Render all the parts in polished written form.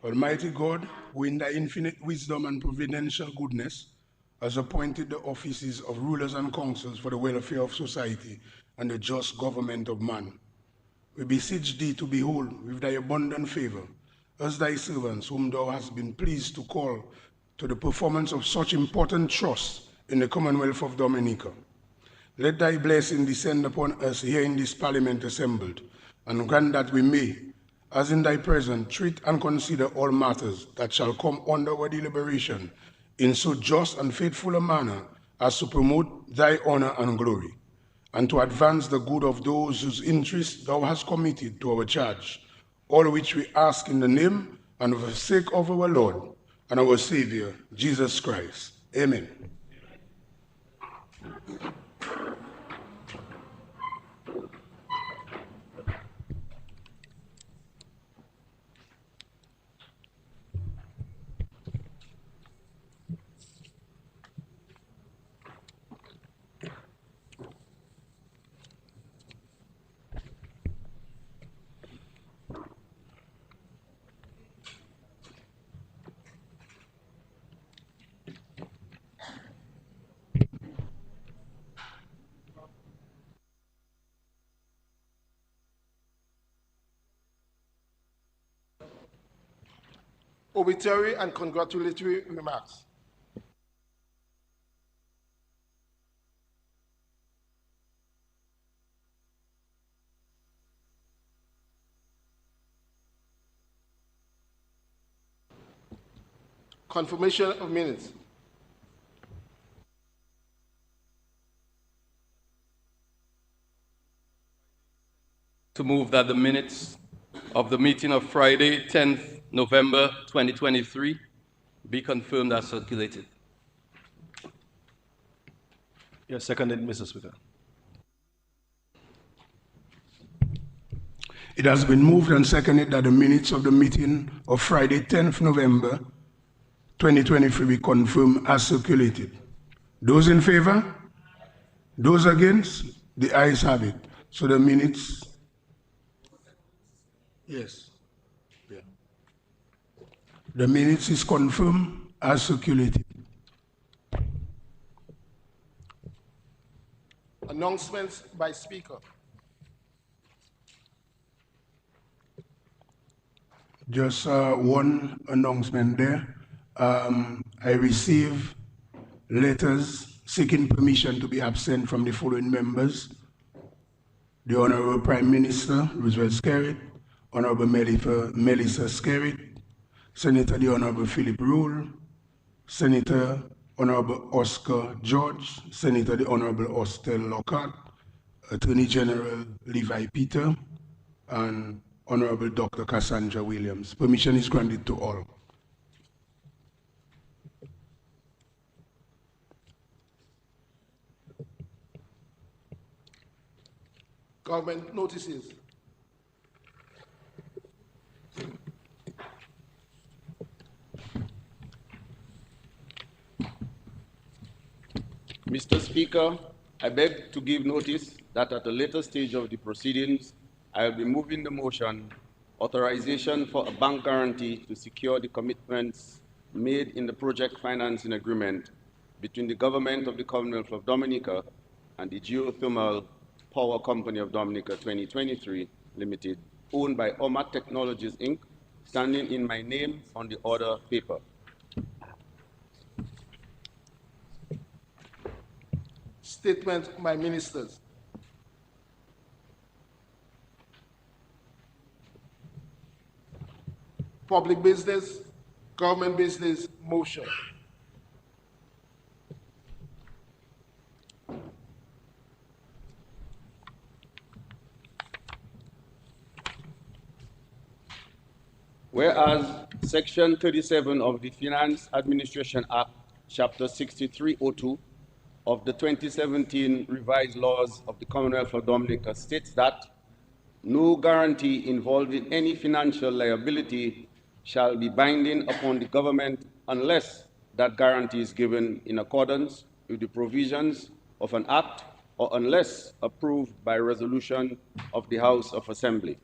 Almighty God, who in thy infinite wisdom and providential goodness has appointed the offices of rulers and councils for the welfare of society and the just government of man, we beseech thee to behold with thy abundant favor as thy servants whom thou hast been pleased to call to the performance of such important trusts in the Commonwealth of Dominica. Let thy blessing descend upon us here in this parliament assembled, and grant that we may, as in thy presence, treat and consider all matters that shall come under our deliberation in so just and faithful a manner as to promote thy honor and glory, and to advance the good of those whose interests thou hast committed to our charge, all which we ask in the name and for the sake of our Lord and our Savior, Jesus Christ. Amen. Obituary and congratulatory remarks. Confirmation of minutes. To move that the minutes of the meeting of Friday, 10th November 2023 be confirmed as circulated. Yes, seconded, Mr. Speaker. It has been moved and seconded that the minutes of the meeting of Friday, 10th November 2023 be confirmed as circulated. Those in favor? Those against? The ayes have it. So the minutes, yes. Yeah. The minutes is confirmed as circulated. Announcements by Speaker. Just one announcement there. I received letters seeking permission to be absent from the following members: the Honorable Prime Minister, Roosevelt Skerrit, Honorable Melissa Skerrit, Senator the Honorable Philip Rule, Senator Honorable Oscar George, Senator the Honorable Ostel Lockhart, Attorney General Levi Peter, and Honorable Dr. Cassandra Williams. Permission is granted to all. Government notices. Mr. Speaker, I beg to give notice that at a later stage of the proceedings, I will be moving the motion authorization for a bank guarantee to secure the commitments made in the project financing agreement between the government of the Commonwealth of Dominica and the Geothermal Power Company of Dominica 2023 Limited, owned by OMA Technologies Inc., standing in my name on the order paper. Statement by ministers. Public business, government business, motion. Whereas Section 37 of the Finance Administration Act, Chapter 6302 of the 2017 revised laws of the Commonwealth of Dominica states that no guarantee involving any financial liability shall be binding upon the government unless that guarantee is given in accordance with the provisions of an act or unless approved by resolution of the House of Assembly.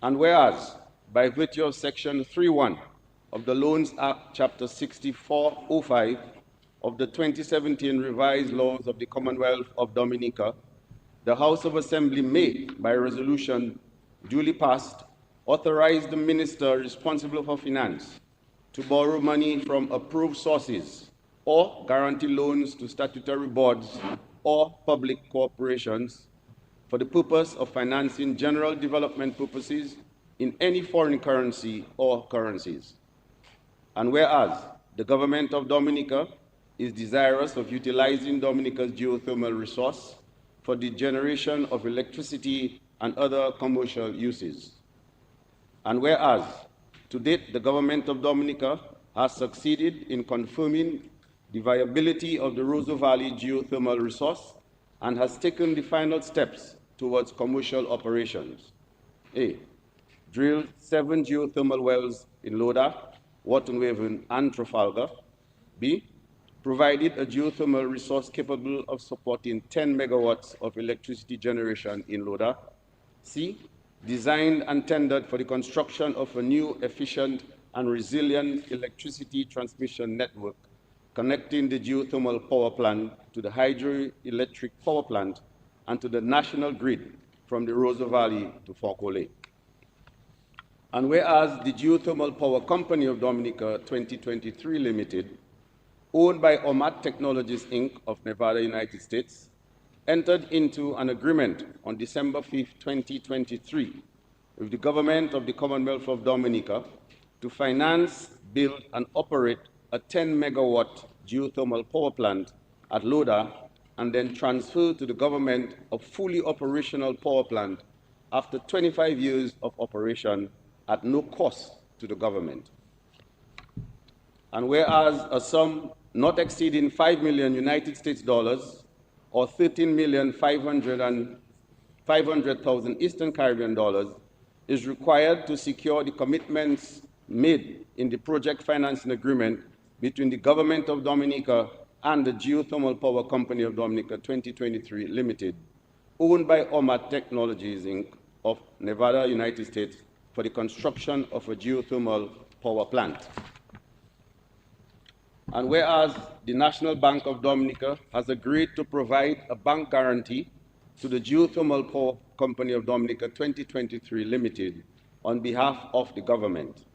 And whereas by virtue of Section 3.1 of the Loans Act, Chapter 6405 of the 2017 Revised Laws of the Commonwealth of Dominica, the House of Assembly may, by resolution duly passed, authorize the minister responsible for finance to borrow money from approved sources or guarantee loans to statutory boards or public corporations for the purpose of financing general development purposes in any foreign currency or currencies. And whereas the government of Dominica is desirous of utilizing Dominica's geothermal resource for the generation of electricity and other commercial uses. And whereas to date the government of Dominica has succeeded in confirming the viability of the Roseau Valley geothermal resource and has taken the final steps towards commercial operations. A. Drilled 7 geothermal wells in Loda, Waterwaven, and Trafalgar. B. Provided a geothermal resource capable of supporting 10 megawatts of electricity generation in Loda. C. Designed and tendered for the construction of a new, efficient, and resilient electricity transmission network connecting the geothermal power plant to the hydroelectric power plant and to the national grid from the Roseau Valley to Forco Lake. And whereas the Geothermal Power Company of Dominica 2023 Limited, owned by Omat Technologies Inc. of Nevada, United States, entered into an agreement on December 5, 2023 with the government of the Commonwealth of Dominica to finance, build, and operate a 10-megawatt geothermal power plant at Loda and then transfer to the government a fully operational power plant after 25 years of operation at no cost to the government. And whereas a sum not exceeding 5 million United States dollars or 13,500,000 Eastern Caribbean dollars is required to secure the commitments made in the project financing agreement between the government of Dominica and the Geothermal Power Company of Dominica 2023 Limited, owned by Omat Technologies Inc. of Nevada, United States, for the construction of a geothermal power plant. And whereas the National Bank of Dominica has agreed to provide a bank guarantee to the Geothermal Power Company of Dominica 2023 Limited on behalf of the government.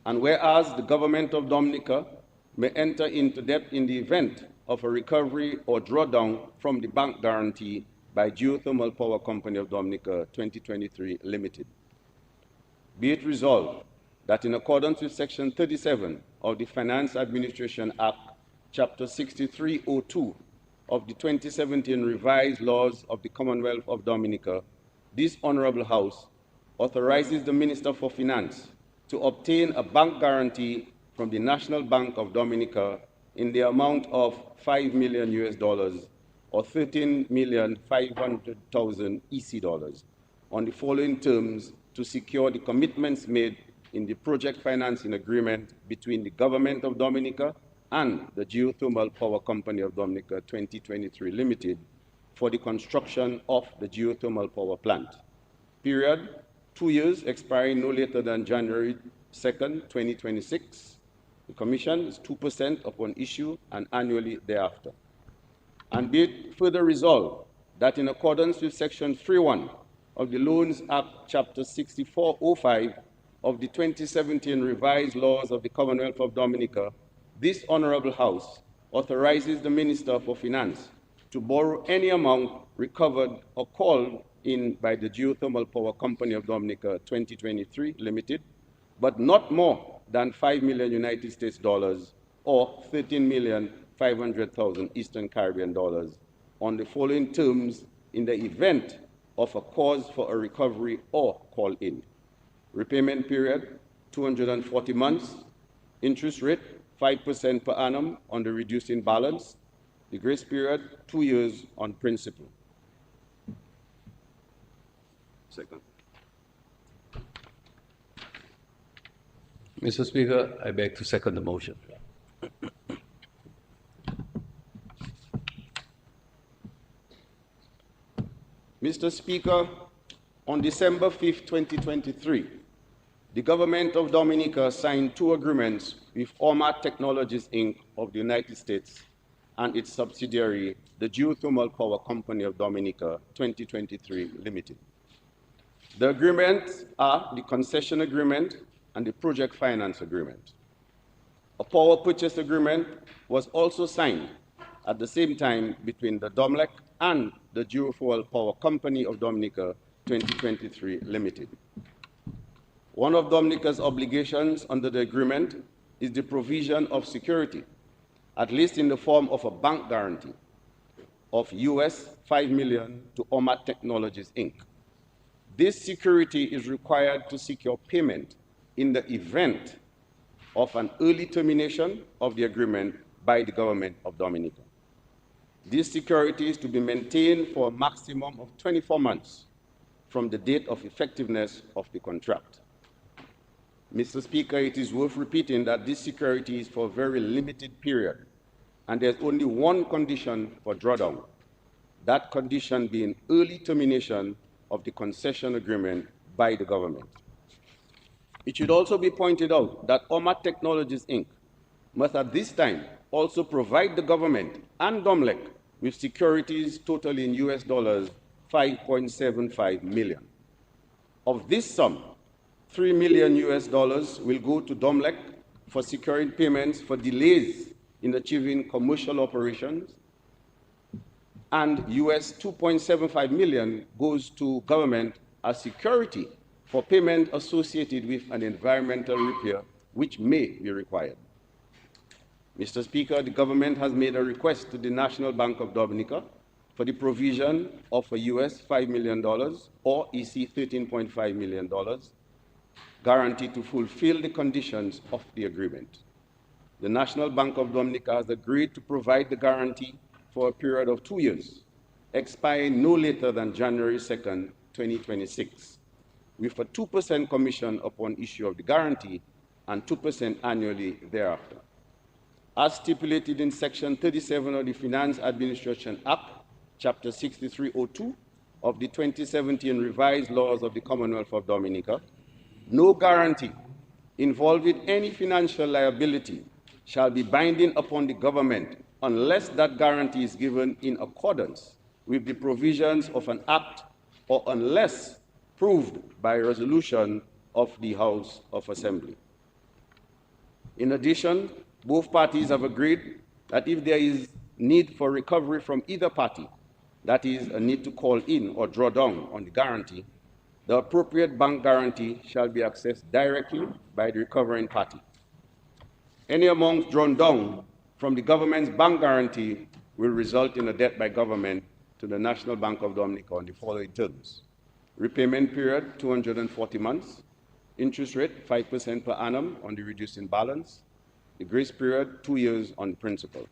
And whereas the government of Dominica may enter into debt in the event of a recovery or drawdown from the bank guarantee by Geothermal Power Company of Dominica 2023 Limited. Be it resolved that in accordance with Section 37 of the Finance Administration Act, Chapter 6302 of the 2017 Revised Laws of the Commonwealth of Dominica, this Honorable House authorizes the Minister for Finance to obtain a bank guarantee from the National Bank of Dominica in the amount of $5 million or 13,500,000 EC dollars on the following terms to secure the commitments made in the project financing agreement between the Government of Dominica and the Geothermal Power Company of Dominica 2023 Limited for the construction of the geothermal power plant. Period, 2 years, expiring no later than January 2nd, 2026. The commission is 2% upon issue and annually thereafter. And be it further resolved that in accordance with Section 3.1 of the Loans Act, Chapter 6405 of the 2017 Revised Laws of the Commonwealth of Dominica, this Honorable House authorizes the Minister for Finance to borrow any amount recovered or called in by the Geothermal Power Company of Dominica 2023 Limited, but not more than 5 million United States dollars or 13,500,000 Eastern Caribbean dollars on the following terms in the event of a cause for a recovery or call-in. Repayment period, 240 months. Interest rate, 5% per annum on the reducing balance. The grace period, 2 years on principal. Second. Mr. Speaker, I beg to second the motion. Mr. Speaker, on December 5, 2023, the government of Dominica signed 2 agreements with Ormat Technologies, Inc. of the United States and its subsidiary, the Geothermal Power Company of Dominica, 2023 Limited. The agreements are the concession agreement and the project finance agreement. A power purchase agreement was also signed at the same time between the DOMLEC and the Geothermal Power Company of Dominica, 2023 Limited. One of Dominica's obligations under the agreement is the provision of security, at least in the form of a bank guarantee of US $5 million to Ormat Technologies, Inc. This security is required to secure payment in the event of an early termination of the agreement by the government of Dominica. This security is to be maintained for a maximum of 24 months from the date of effectiveness of the contract. Mr. Speaker, it is worth repeating that this security is for a very limited period, and there's only one condition for drawdown, that condition being early termination of the concession agreement by the government. It should also be pointed out that Ormat Technologies, Inc. must at this time also provide the government and DOMLEC with securities totaling US dollars 5.75 million. Of this sum, $3 million US dollars will go to DOMLEC for securing payments for delays in achieving commercial operations, and US 2.75 million goes to government as security for payment associated with an environmental repair which may be required. Mr. Speaker, the government has made a request to the National Bank of Dominica for the provision of a US $5 million or EC $13.5 million guarantee to fulfill the conditions of the agreement. The National Bank of Dominica has agreed to provide the guarantee for a period of 2 years, expiring no later than January 2nd, 2026, with a 2% commission upon issue of the guarantee and 2% annually thereafter. As stipulated in Section 37 of the Finance Administration Act, Chapter 6302 of the 2017 Revised Laws of the Commonwealth of Dominica, no guarantee involving any financial liability shall be binding upon the government unless that guarantee is given in accordance with the provisions of an act or unless proved by resolution of the House of Assembly. In addition, both parties have agreed that if there is need for recovery from either party, that is, a need to call in or draw down on the guarantee, the appropriate bank guarantee shall be accessed directly by the recovering party. Any amounts drawn down from the government's bank guarantee will result in a debt by government to the National Bank of Dominica on the following terms: repayment period 240 months, interest rate 5% per annum on the reducing balance, the grace period 2 years on principal.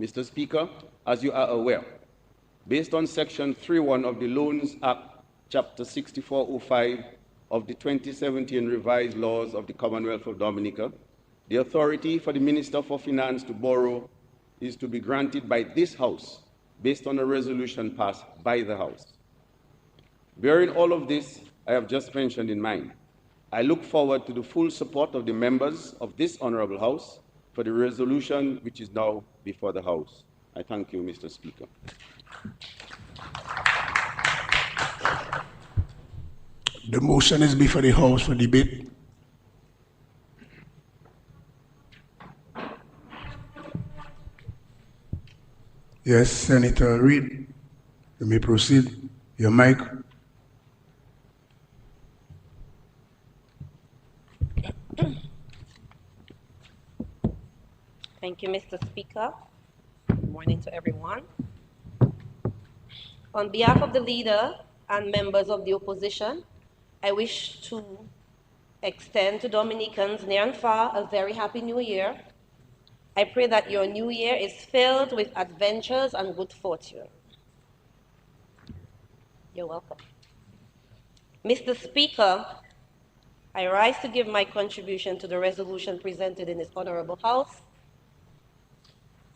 Mr. Speaker, as you are aware, based on Section 3.1 of the Loans Act, Chapter 6405 of the 2017 Revised Laws of the Commonwealth of Dominica, the authority for the Minister for Finance to borrow is to be granted by this House based on a resolution passed by the House. Bearing all of this I have just mentioned in mind, I look forward to the full support of the members of this Honorable House for the resolution which is now before the House. I thank you, Mr. Speaker. The motion is before the House for debate. Yes, Senator Reid, you may proceed. Your mic. Thank you, Mr. Speaker. Good morning to everyone. On behalf of the leader and members of the opposition, I wish to extend to Dominicans near and far a very happy new year. I pray that your new year is filled with adventures and good fortune. You're welcome. Mr. Speaker, I rise to give my contribution to the resolution presented in this honorable House.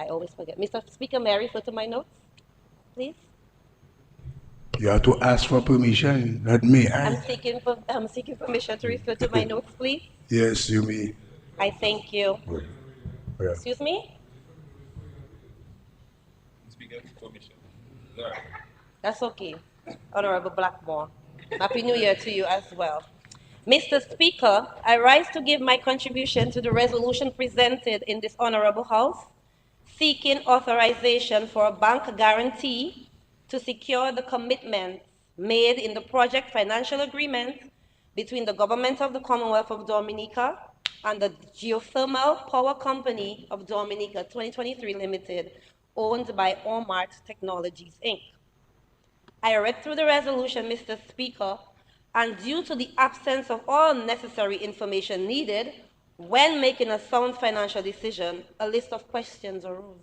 I always forget. Mr. Speaker, may I refer to my notes, please? You have to ask for permission, not me. I'm seeking permission to refer to my notes, please. Yes, you may. I thank you. Yeah. Excuse me? That's okay. Honorable Blackmore. Happy New Year to you as well. Mr. Speaker, I rise to give my contribution to the resolution presented in this honorable House, seeking authorization for a bank guarantee to secure the commitments made in the project financial agreement between the government of the Commonwealth of Dominica and the Geothermal Power Company of Dominica 2023 Limited, owned by Ormart Technologies, Inc. I read through the resolution, Mr. Speaker, and due to the absence of all necessary information needed when making a sound financial decision, a list of questions arose.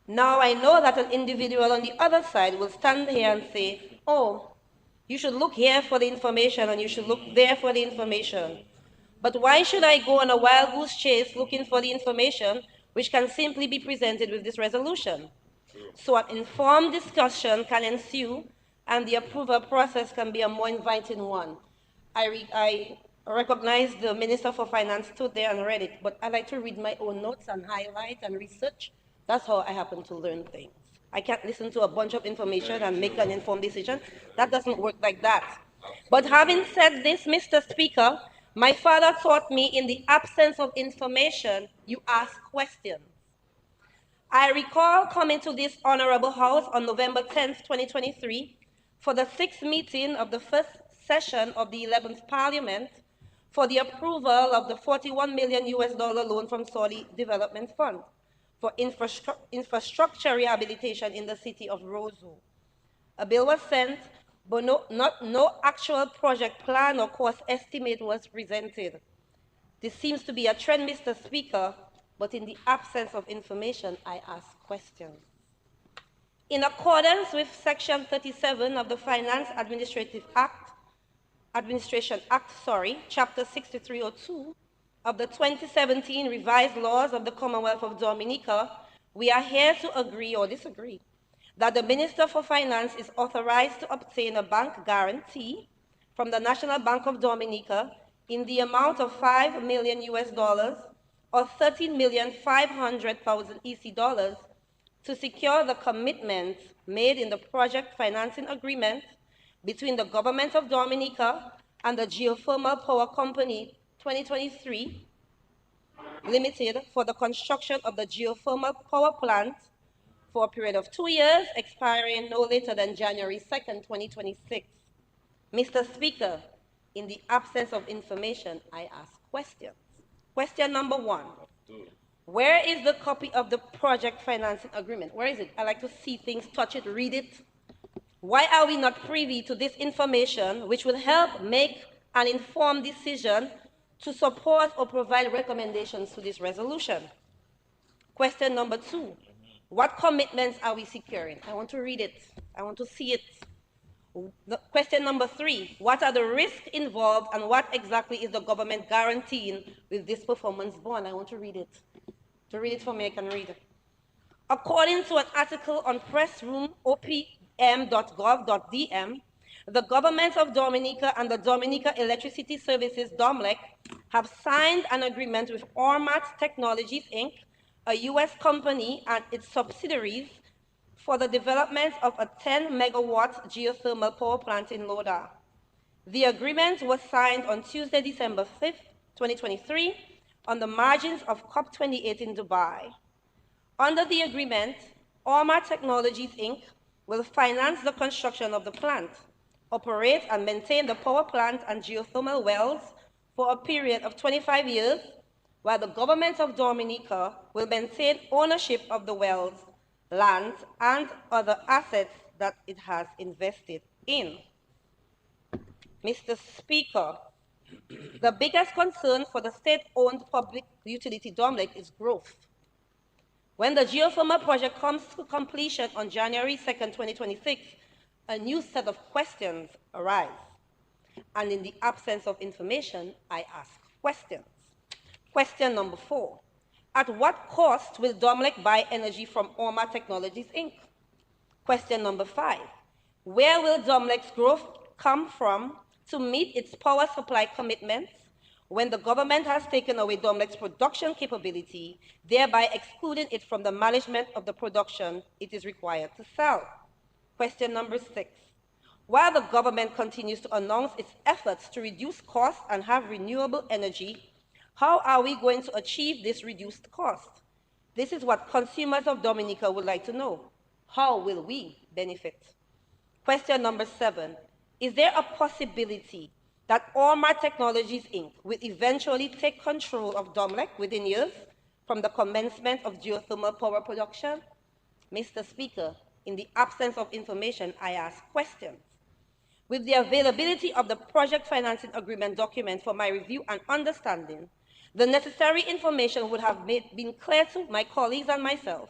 Now I know that an individual on the other side will stand here and say, oh, you should look here for the information and you should look there for the information. But why should I go on a wild goose chase looking for the information which can simply be presented with this resolution? So an informed discussion can ensue and the approval process can be a more inviting one. I recognize the Minister for Finance stood there and read it, but I like to read my own notes and highlight and research. That's how I happen to learn things. I can't listen to a bunch of information and make an informed decision. That doesn't work like that. But having said this, Mr. Speaker, my father taught me in the absence of information, you ask questions. I recall coming to this honorable house on November 10th, 2023, for the 6th meeting of the first session of the 11th Parliament for the approval of the 41 million US dollar loan from Saudi Development Fund for infrastructure rehabilitation in the city of Roseau. A bill was sent, but no actual project plan or cost estimate was presented. This seems to be a trend, Mr. Speaker, but in the absence of information, I ask questions. In accordance with Section 37 of the Finance Administration Act, Chapter 6302 of the 2017 revised laws of the Commonwealth of Dominica, we are here to agree or disagree that the Minister for Finance is authorized to obtain a bank guarantee from the National Bank of Dominica in the amount of 5 million US dollars or 13,500,000 EC dollars to secure the commitments made in the project financing agreement between the Government of Dominica and the Geothermal Power Company 2023 Limited for the construction of the geothermal power plant for a period of 2 years, expiring no later than January 2nd, 2026. Mr. Speaker, in the absence of information, I ask questions. Question number 1. Where is the copy of the project financing agreement? Where is it? I like to see things, touch it, read it. Why are we not privy to this information, which will help make an informed decision to support or provide recommendations to this resolution? Question number 2. What commitments are we securing? I want to read it. I want to see it. Question number 3. What are the risks involved and what exactly is the government guaranteeing with this performance bond? I want to read it. To read it for me, I can read it. According to an article on pressroom.opm.gov.dm, the government of Dominica and the Dominica Electricity Services (DOMLEC) have signed an agreement with Ormart Technologies, Inc., a U.S. company and its subsidiaries, for the development of a 10-megawatt geothermal power plant in Loda. The agreement was signed on Tuesday, December 5th, 2023, on the margins of COP28 in Dubai. Under the agreement, Ormart Technologies, Inc. will finance the construction of the plant, operate and maintain the power plant and geothermal wells for a period of 25 years, while the government of Dominica will maintain ownership of the wells, land, and other assets that it has invested in. Mr. Speaker, the biggest concern for the state-owned public utility DOMLEC is growth. When the geothermal project comes to completion on January 2nd, 2026, a new set of questions arise. And in the absence of information, I ask questions. Question number 4. At what cost will DOMLEC buy energy from Ormart Technologies, Inc.? Question number 5. Where will Domlec's growth come from to meet its power supply commitments when the government has taken away Domlec's production capability, thereby excluding it from the management of the production it is required to sell? Question number 6. While the government continues to announce its efforts to reduce costs and have renewable energy, how are we going to achieve this reduced cost? This is what consumers of Dominica would like to know. How will we benefit? Question number 7. Is there a possibility that Ormar Technologies, Inc. will eventually take control of Domlec within years from the commencement of geothermal power production? Mr. Speaker, in the absence of information, I ask questions. With the availability of the project financing agreement document for my review and understanding, the necessary information would have been clear to my colleagues and myself,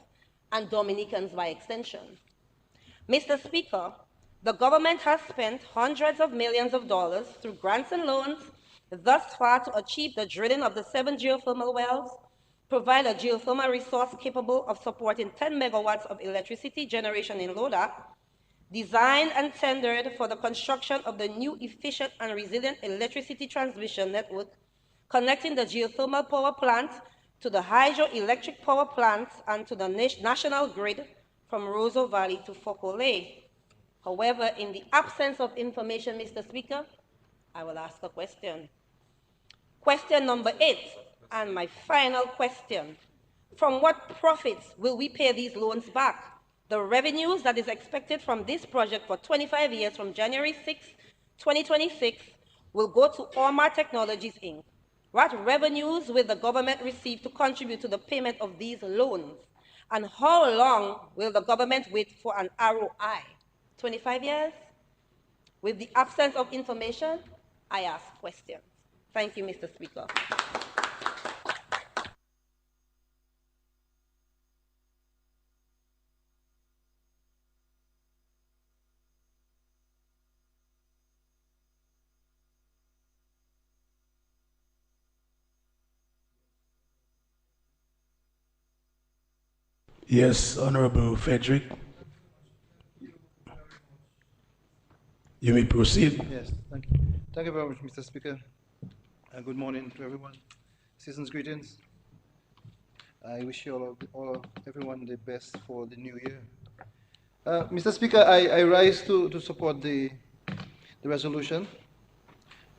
and Dominicans by extension. Mr. Speaker, the government has spent hundreds of millions of dollars through grants and loans thus far to achieve the drilling of the 7 geothermal wells, provide a geothermal resource capable of supporting 10 megawatts of electricity generation in Loda, designed and tendered for the construction of the new efficient and resilient electricity transmission network connecting the geothermal power plant to the hydroelectric power plants and to the national grid from Roseau Valley to Fokole. However, in the absence of information, Mr. Speaker, I will ask a question. Question number 8, and my final question. From what profits will we pay these loans back? The revenues that is expected from this project for 25 years from January 6, 2026 will go to Ormar Technologies, Inc. What revenues will the government receive to contribute to the payment of these loans? And how long will the government wait for an ROI? 25 years? With the absence of information, I ask questions. Thank you, Mr. Speaker. Yes, Honorable Frederick. You may proceed. Yes, thank you. Thank you very much, Mr. Speaker. Good morning to everyone. Season's greetings. I wish you everyone the best for the new year. Mr. Speaker, I rise to support the resolution,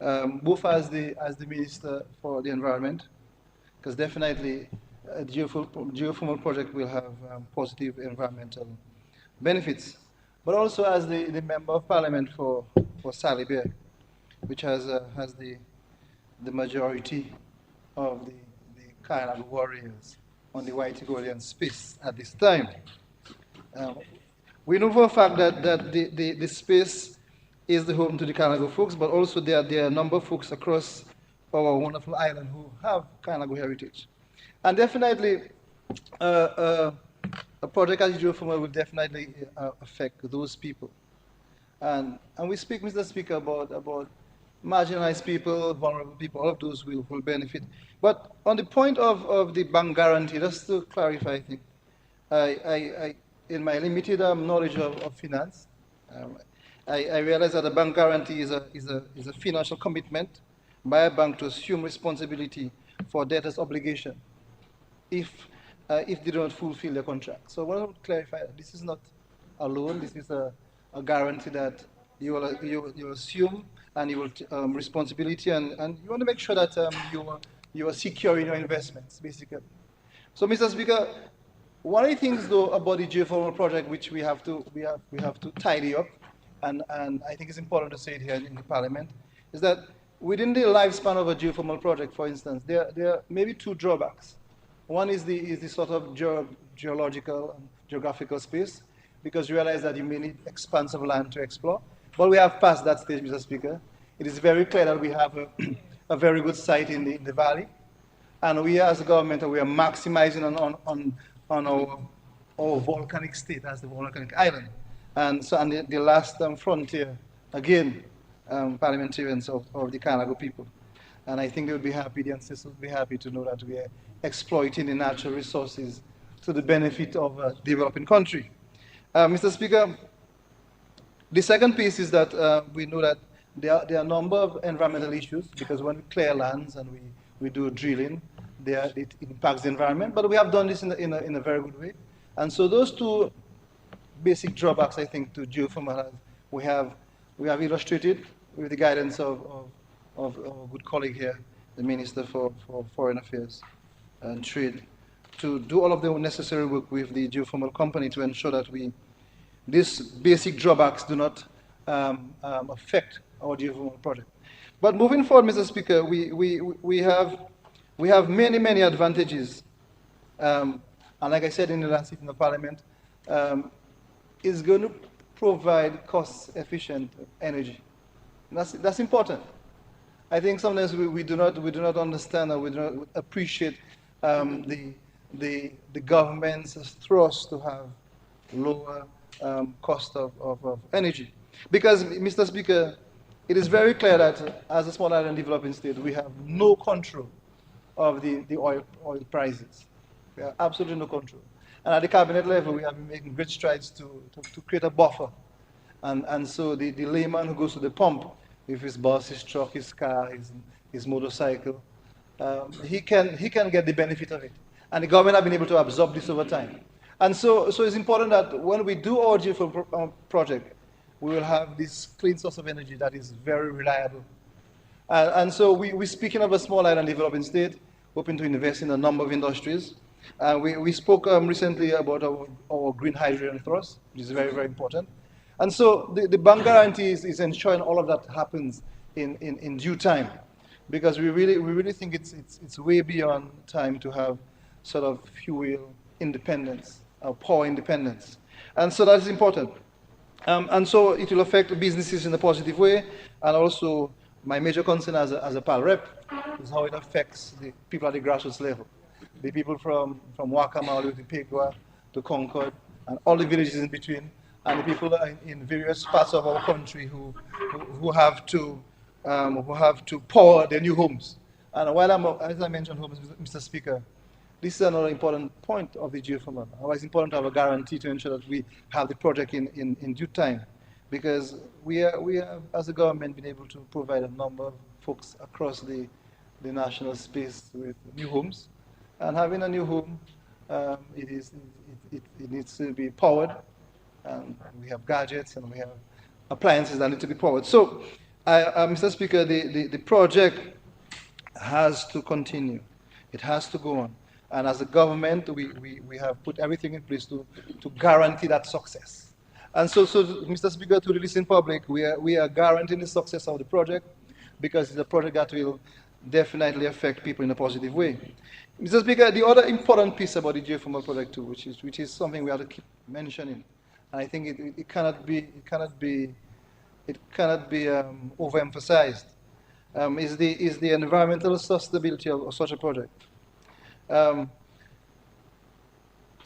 both as the Minister for the Environment, because definitely a geothermal project will have positive environmental benefits, but also as the Member of Parliament for Sally Bear, which has the majority of the Kainab warriors on the White Golian space at this time. We know for a fact that the space is the home to the Kainago folks, but also there are a number of folks across our wonderful island who have Kainago heritage. And definitely, a project as geothermal will definitely affect those people. And we speak, Mr. Speaker, about marginalized people, vulnerable people, all of those will benefit. But on the point of the bank guarantee, just to clarify, I think, I in my limited knowledge of finance, I realize that a bank guarantee is a financial commitment by a bank to assume responsibility for debtors' obligation if they don't fulfill their contract. So I want to clarify that this is not a loan, this is a guarantee that you assume and you will responsibility, and you want to make sure that you are secure in your investments, basically. So, Mr. Speaker, one of the things though about the geothermal project which we have to tidy up, and I think it's important to say it here in the Parliament, is that within the lifespan of a geothermal project, for instance, there are maybe two drawbacks. One is the sort of geological and geographical space, because you realize that you may need expansive land to explore. But we have passed that stage, Mr. Speaker. It is very clear that we have a very good site in the valley, and we as a government we are maximizing on our volcanic state as the volcanic island. And so, and the last frontier, again, parliamentarians of the Kainago people. And I think they would be happy, the ancestors would be happy to know that we are exploiting the natural resources to the benefit of a developing country. Mr. Speaker, the second piece is that we know that there are a number of environmental issues because when we clear lands and we do drilling, it impacts the environment. But we have done this in a very good way. And so those two basic drawbacks, I think, to geothermal we have illustrated with the guidance of our good colleague here, the Minister for Foreign Affairs and Trade, to do all of the necessary work with the geothermal company to ensure that these basic drawbacks do not affect our geothermal project. But moving forward, Mr. Speaker, we have many advantages. And like I said in the last sitting of Parliament, is going to provide cost-efficient energy. And that's important. I think sometimes we do not understand or we do not appreciate the government's thrust to have lower cost of energy. Because, Mr. Speaker, it is very clear that as a small island developing state, we have no control of the oil prices. We have absolutely no control. And at the cabinet level, we have been making great strides to create a buffer. And so the layman who goes to the pump with his bus, his truck, his car, his motorcycle, he can get the benefit of it. And the government have been able to absorb this over time. And so it's important that when we do our geothermal project, we will have this clean source of energy that is very reliable. And so we're speaking of a small island developing state, hoping to invest in a number of industries. We spoke recently about our green hydrogen thrust, which is very important. And so the bank guarantee is ensuring all of that happens in due time, because we really think it's way beyond time to have sort of fuel independence, power independence. And so that is important. And so it will affect businesses in a positive way, and also my major concern as a PAL rep is how it affects the people at the grassroots level. The people from Wakama all the way to Pegua, to Concord, and all the villages in between, and the people in various parts of our country who have to power their new homes. And while as I mentioned homes, Mr. Speaker, this is another important point of the geothermal. It's important to have a guarantee to ensure that we have the project in due time, because we have, as a government, been able to provide a number of folks across the national space with new homes. And having a new home, it needs to be powered. And we have gadgets and we have appliances that need to be powered. So, Mr. Speaker, the project has to continue. It has to go on. And as a government, we have put everything in place to guarantee that success. And so, Mr. Speaker, to the listening public, we are guaranteeing the success of the project, because it's a project that will definitely affect people in a positive way. Mr. Speaker, the other important piece about the geothermal project too, which is something we have to keep mentioning, and I think it cannot be overemphasized, is the environmental sustainability of such a project.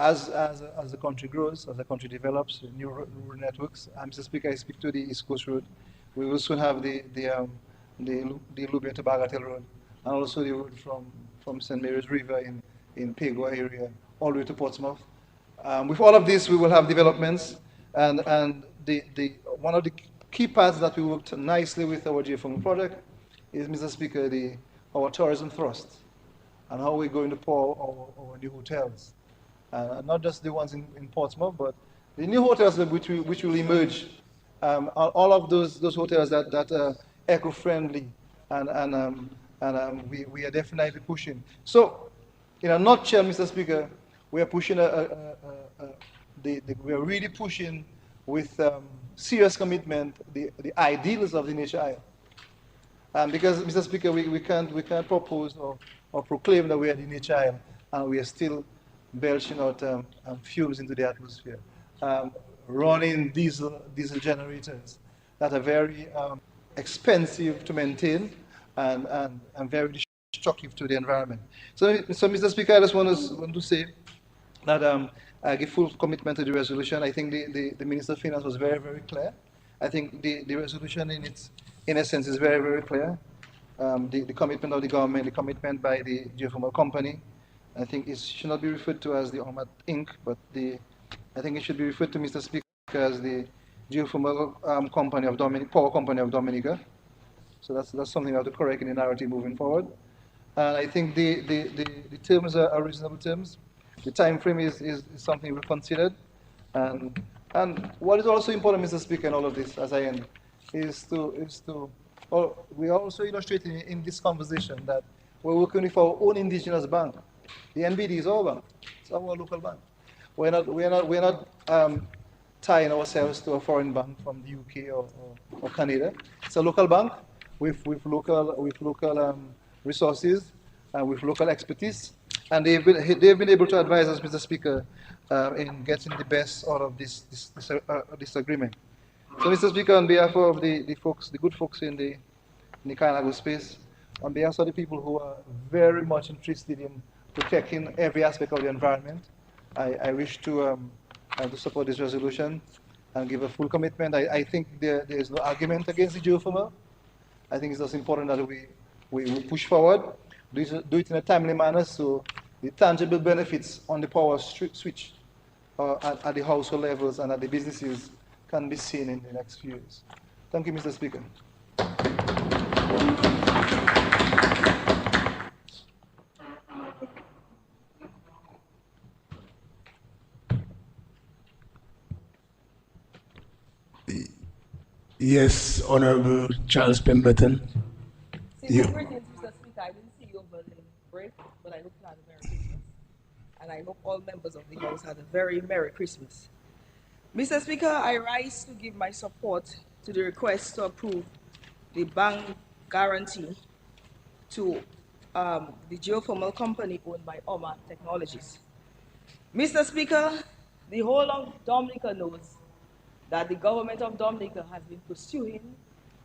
As the country grows, as the country develops, new rural networks, Mr. Speaker, I speak to the East Coast Road. We will soon have the Lubia to Bagatelle Road, and also the road from St. Mary's River in Pegua area all the way to Portsmouth. With all of this, we will have developments, and one of the key parts that we worked nicely with our geothermal project is, Mr. Speaker, our tourism thrust, and how we're going to pour our new hotels. Not just the ones in Portsmouth, but the new hotels which will emerge. All of those hotels that are eco-friendly, and we are definitely pushing. So, in a nutshell, Mr. Speaker, we are pushing we are really pushing with serious commitment the ideals of the Nature Isle. Because, Mr. Speaker, we can't propose or proclaim that we are the Nature Isle, and we are still belching out fumes into the atmosphere, running diesel generators that are very expensive to maintain and very destructive to the environment. So Mr. Speaker, I just want to say that I give full commitment to the resolution. I think the Minister of Finance was very clear. I think the resolution in essence is very clear. The commitment of the government, the commitment by the geothermal company, I think it should not be referred to as the OMAT Inc., but the I think it should be referred to, Mr. Speaker, as the geothermal power company of Dominica. So that's something we have to correct in the narrative moving forward. And I think the terms are reasonable terms. The time frame is something we considered. And what is also important, Mr. Speaker, in all of this, as I end, we are also illustrating in this conversation that we're working with our own indigenous bank. The NBD is our bank. It's our local bank. We're not tying ourselves to a foreign bank from the UK or Canada. It's a local bank with local resources and with local expertise, and they've been able to advise us, Mr. Speaker, in getting the best out of this agreement. So, Mr. Speaker, on behalf of the good folks in the Kainago space, on behalf of the people who are very much interested in protecting every aspect of the environment, I wish to support this resolution and give a full commitment. I think there is no argument against the geothermal. I think it's just important that we push forward, do it in a timely manner so the tangible benefits on the power switch at the household levels and at the businesses can be seen in the next few years. Thank you, Mr. Speaker. Yes, Honorable Charles Pemberton. Season's greetings, Mr. Speaker. I didn't see you over the break, but I hope you had a Merry Christmas. And I hope all members of the House had a very Merry Christmas. Mr. Speaker, I rise to give my support to the request to approve the bank guarantee to the geothermal company owned by Oma Technologies. Mr. Speaker, the whole of Dominica knows that the government of Dominica has been pursuing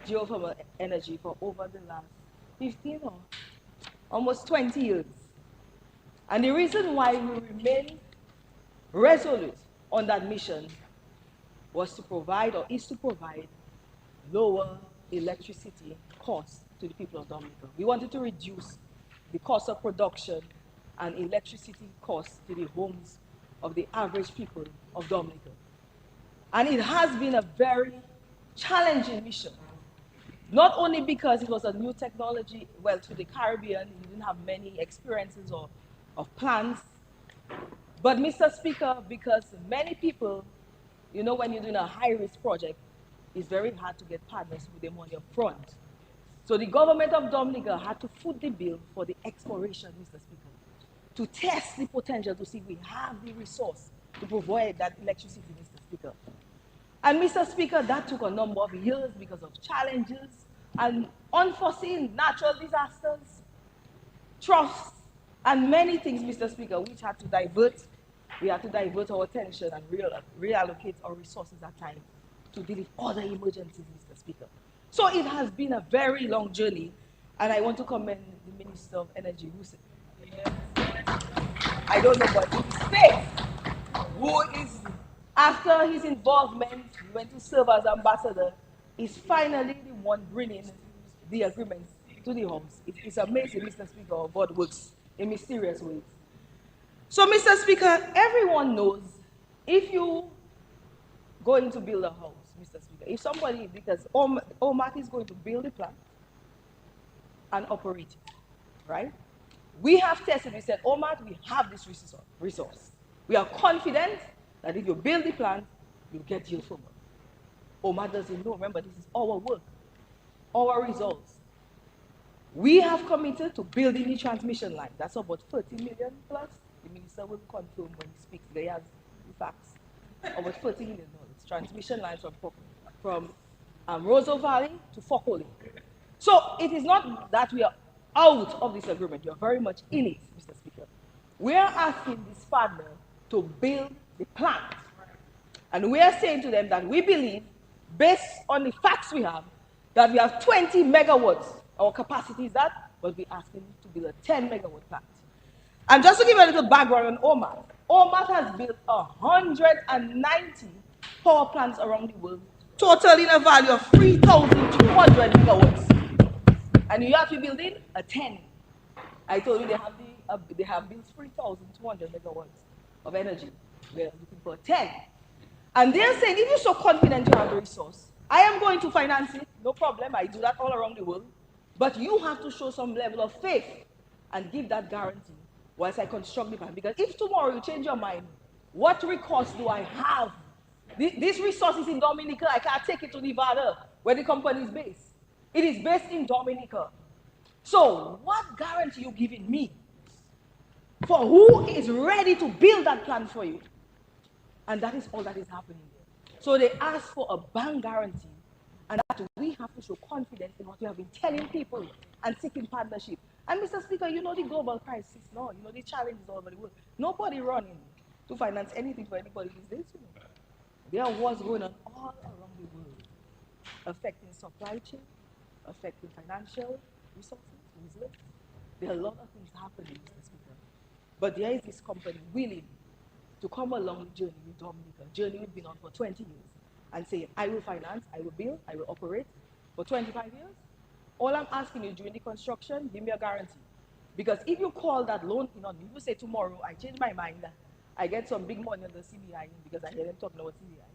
geothermal energy for over the last 15 or almost 20 years. And the reason why we remain resolute on that mission was to provide, or is to provide, lower electricity costs to the people of Dominica. We wanted to reduce the cost of production and electricity costs to the homes of the average people of Dominica. And it has been a very challenging mission, not only because it was a new technology, well, to the Caribbean, you didn't have many experiences or plans, but Mr. Speaker, because many people, you know, when you're doing a high-risk project, it's very hard to get partners with the money up front. So the government of Dominica had to foot the bill for the exploration, Mr. Speaker, to test the potential to see if we have the resource to provide that electricity, Mr. Speaker. And Mr. Speaker, that took a number of years because of challenges and unforeseen natural disasters, troughs, and many things, Mr. Speaker, which had to we had to divert our attention and reallocate our resources at times to deal with other emergencies, Mr. Speaker. So it has been a very long journey, and I want to commend the Minister of Energy, who said, I don't know what he said, who is, after his involvement, he went to serve as ambassador, is finally the one bringing the agreement to the House. It's amazing, Mr. Speaker, how God works in mysterious ways. So, Mr. Speaker, everyone knows if you going to build a house, Mr. Speaker, if somebody, because OMAT is going to build the plant and operate it, right? We have tested, we said, OMAT, we have this resource. We are confident that if you build the plant, you'll get geothermal. OMAT doesn't know. Remember, this is our work, our results. We have committed to building the transmission line. That's about 30 million plus. The minister will confirm when he speaks. They have the facts. About $30 million transmission lines from Roseau Valley to Fokoli. So it is not that we are out of this agreement. You are very much in it, Mr. Speaker. We are asking this partner to build the plant. And we are saying to them that we believe, based on the facts we have, that we have 20 megawatts. Our capacity is that, but we're asking to build a 10 megawatt plant. And just to give you a little background on OMAT, OMAT has built 190 power plants around the world, totaling a value of 3,200 megawatts. And you have to build in a 10. I told you they have built 3,200 megawatts of energy. We're looking for 10. And they're saying, if you're so confident you have the resource, I am going to finance it, no problem, I do that all around the world. But you have to show some level of faith and give that guarantee whilst I construct the plan. Because if tomorrow you change your mind, what recourse do I have? This resource is in Dominica, I can't take it to Nevada, where the company is based. It is based in Dominica. So, what guarantee are you giving me for who is ready to build that plan for you? And that is all that is happening there. So they ask for a bank guarantee, and that we have to show confidence in what we have been telling people and seeking partnership. And Mr. Speaker, you know the global crisis, no, you know the challenges all over the world. Nobody running to finance anything for anybody these days. You know. There are wars going on all around the world, affecting supply chain, affecting financial resources, resilience. There are a lot of things happening, Mr. Speaker. But there is this company willing to come along the journey with Dominica, journey we've been on for 20 years, and say, I will finance, I will build, I will operate for 25 years. All I'm asking you during the construction, give me a guarantee. Because if you call that loan in on me, you say tomorrow, I change my mind, I get some big money on the CBI because I hear them talking about CBI,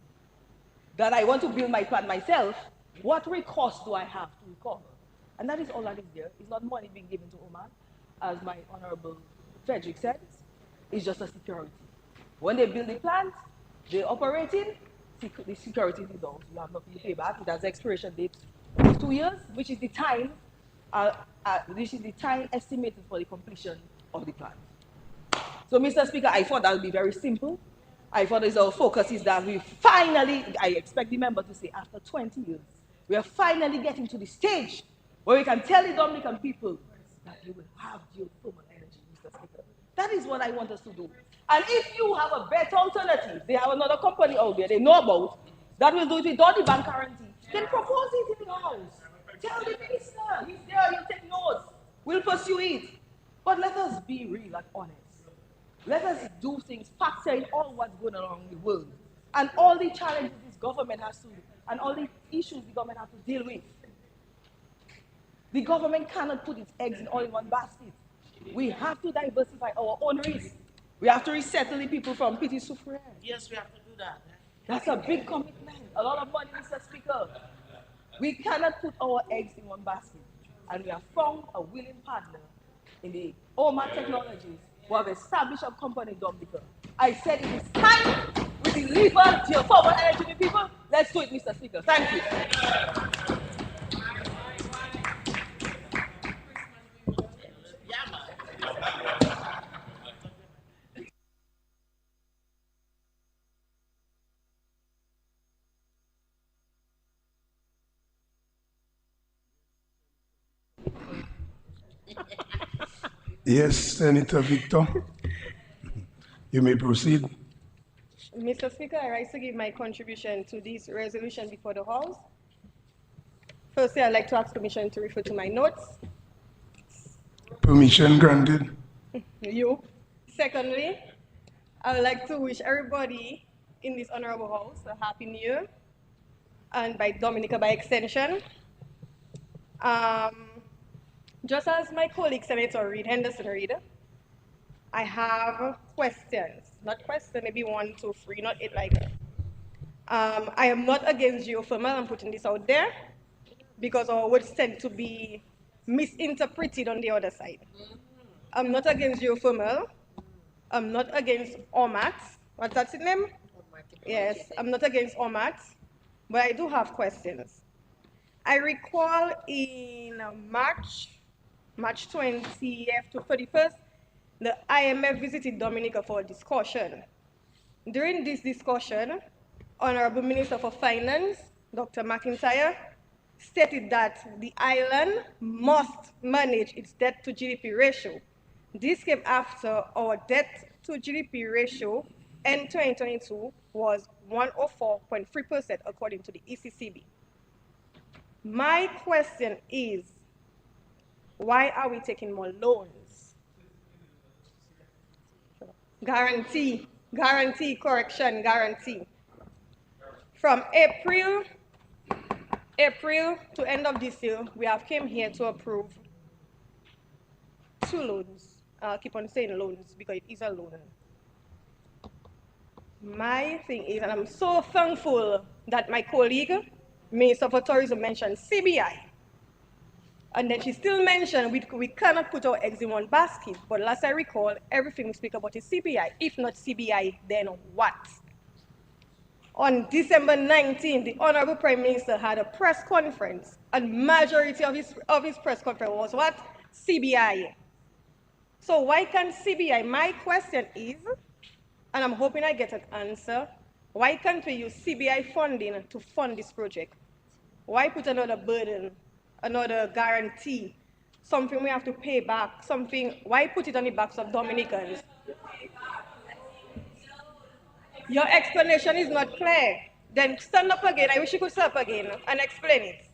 that I want to build my plan myself, what recourse do I have to recover? And that is all that is there. It's not money being given to Oman, as my Honorable Frederick said, it's just a security. When they build the plant, they operate it, the security is out. You have nothing to pay back. It has expiration date of 2 years, which is the time estimated for the completion of the plant. So, Mr. Speaker, I thought that would be very simple. I thought our focus is that we finally, I expect the member to say, after 20 years, we are finally getting to the stage where we can tell the Dominican people that you will have geothermal energy, Mr. Speaker. That is what I want us to do. And if you have a better alternative, they have another company out there they know about that will do it without the bank guarantee, then propose it in the house. Tell the minister, he's there, he'll take notes. We'll pursue it. But let us be real and honest. Let us do things, factor in all what's going on around the world and all the challenges this government has to, and all the issues the government has to deal with. The government cannot put its eggs in all in one basket. We have to diversify our own risk. We have to resettle the people from Petit Souffre. Yes, we have to do that. That's a big commitment. A lot of money, Mr. Speaker. We cannot put our eggs in one basket. And we have found a willing partner in the OMA Technologies who have established a company in Dominica. I said it is time we deliver geothermal energy to people. Let's do it, Mr. Speaker. Thank you. Yes, Senator Victor. You may proceed. Mr. Speaker, I rise to give my contribution to this resolution before the House. Firstly, I'd like to ask permission to refer to my notes. Permission granted. You. Secondly, I would like to wish everybody in this honorable House a happy new year, and by Dominica by extension. Just as my colleague Senator Henderson Reid, I have questions. Not questions, maybe 1, 2, 3, not 8 like that. I am not against geothermal. I'm putting this out there because our words tend to be misinterpreted on the other side. I'm not against geothermal. I'm not against OMAT. What's that name? Yes, I'm not against OMAT, but I do have questions. I recall in March 20th to 31st, the IMF visited Dominica for a discussion. During this discussion, Honorable Minister for Finance, Dr. McIntyre, stated that the island must manage its debt to GDP ratio. This came after our debt to GDP ratio in 2022 was 104.3% according to the ECCB. My question is, why are we taking more loans? Guarantee, correction, guarantee. From April to end of this year, we have came here to approve 2 loans. I'll keep on saying loans because it is a loan. My thing is, and I'm so thankful that my colleague, Minister for Tourism, mentioned CBI. And then she still mentioned we cannot put our eggs in one basket. But last I recall, everything we speak about is CBI. If not CBI, then what? On December 19th, the Honorable Prime Minister had a press conference, and majority of his press conference was what? CBI. So why can't CBI? My question is, and I'm hoping I get an answer, why can't we use CBI funding to fund this project? Why put another burden, another guarantee, something we have to pay back, something, why put it on the backs of Dominicans? Your explanation is not clear. Then stand up again. I wish you could stand up again and explain it.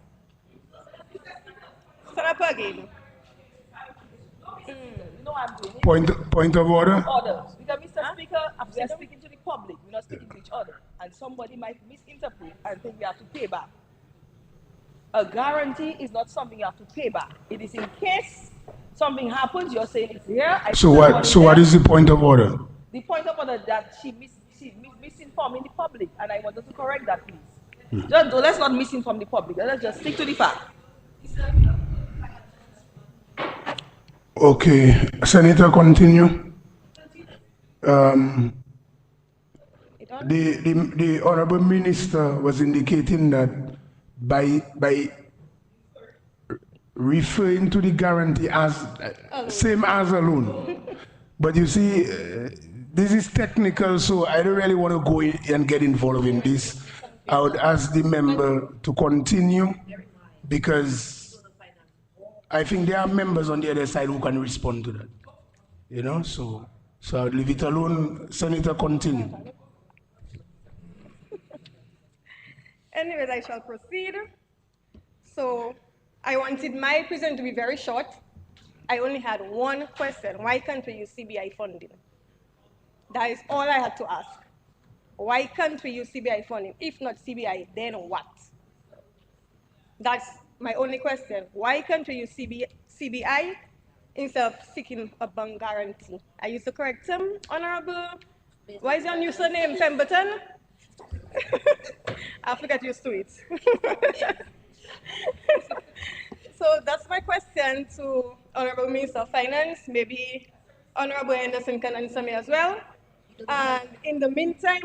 Stand up again. You know what I'm doing? Point of order. Order. Because Mr. Speaker, we are speaking to the public, we're not speaking to each other. And somebody might misinterpret and think we have to pay back. A guarantee is not something you have to pay back. It is in case something happens, you're saying it's here. So what is the point of order? The point of order that she misinforming the public, and I wanted to correct that, please. Let's not misinform the public. Let's just stick to the fact. Okay, Senator, continue. The Honorable Minister was indicating that by referring to the guarantee as same as a loan. But you see, this is technical, so I don't really want to go in and get involved in this. I would ask the member to continue because I think there are members on the other side who can respond to that. You know, so I'll leave it alone. Senator, continue. Anyways, I shall proceed. So I wanted my presentation to be very short. I only had one question. Why can't we use CBI funding? That is all I had to ask. Why can't we use CBI funding? If not CBI, then what? That's my only question. Why can't we use CBI instead of seeking a bank guarantee? I used to correct him, Honorable. Why is your username Pemberton? I forgot used to it. So that's my question to Honorable Minister of Finance. Maybe Honorable Anderson can answer me as well. And in the meantime,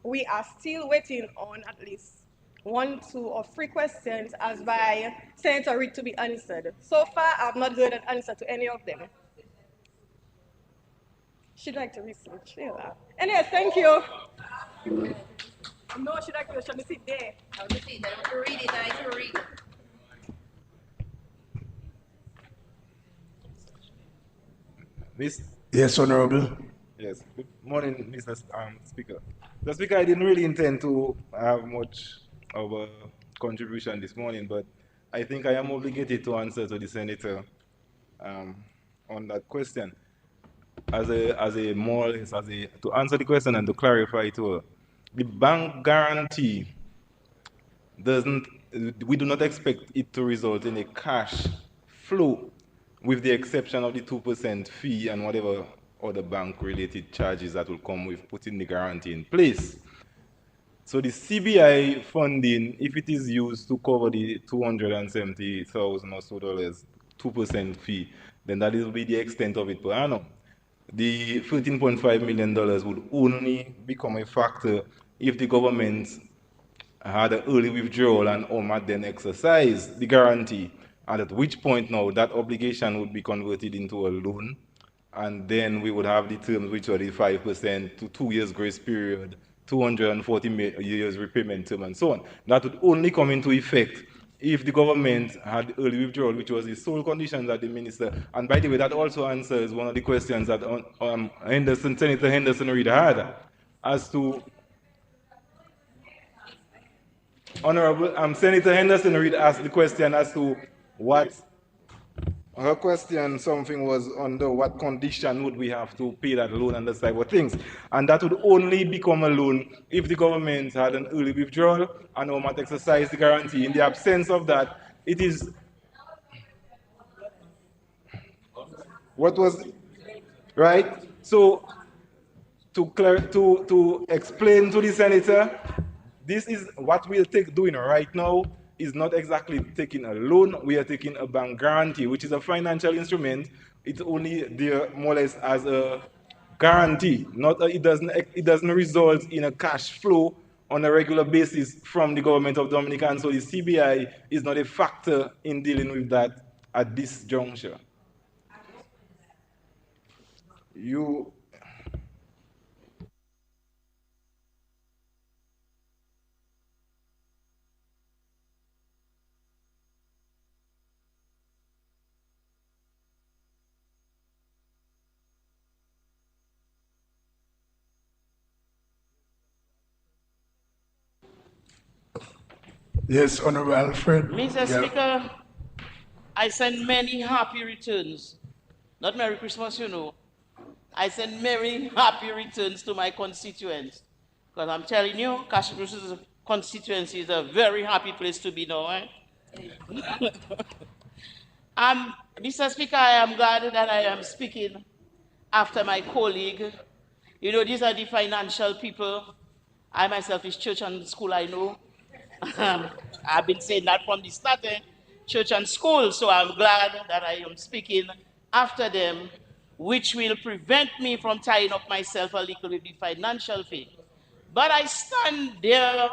we are still waiting on at least 1, 2, or 3 questions as by Senator Reid to be answered. So far, I've not heard an answer to any of them. She'd like to research. Yeah. Anyway, thank you. No, she'd like to sit there. I'll just sit there. I want to read it. I need to read it. Yes, Honorable. Yes. Good morning, Mr. Speaker. Mr. Speaker, I didn't really intend to have much of a contribution this morning, but I think I am obligated to answer to the senator on that question. To answer the question and to clarify to her, the bank guarantee we do not expect it to result in a cash flow, with the exception of the 2% fee and whatever other bank-related charges that will come with putting the guarantee in place. So the CBI funding, if it is used to cover the $270,000 or so, 2% fee, then that will be the extent of it per annum. The $13.5 million would only become a factor if the government had an early withdrawal and OMAD then exercised the guarantee, and at which point now that obligation would be converted into a loan, and then we would have the terms which are the 5% to 2 years grace period, 240 years repayment term, and so on. That would only come into effect if the government had early withdrawal, which was the sole condition that the minister, and by the way, that also answers one of the questions that Senator Henderson Reid had, as to Honorable Senator Henderson Reid asked the question as to what her question, something was under what condition would we have to pay that loan and those type of things. And that would only become a loan if the government had an early withdrawal and OMAT exercised the guarantee. In the absence of that, it is what was right. So to explain to the senator, this is what we are doing right now is not exactly taking a loan. We are taking a bank guarantee, which is a financial instrument. It's only there more or less as a guarantee. Not it doesn't result in a cash flow on a regular basis from the government of Dominica. So the CBI is not a factor in dealing with that at this juncture. You Yes, Honorable Alfred. Mr. Yeah. Speaker, I send many happy returns. Not Merry Christmas, you know. I send many happy returns to my constituents. Because I'm telling you, Kashibu's constituency is a very happy place to be now. Eh? Mr. Speaker, I am glad that I am speaking after my colleague. You know, these are the financial people. I myself is church and school, I know. I've been saying that from the start, church and school, so I'm glad that I am speaking after them, which will prevent me from tying up myself a little with the financial thing. But I stand there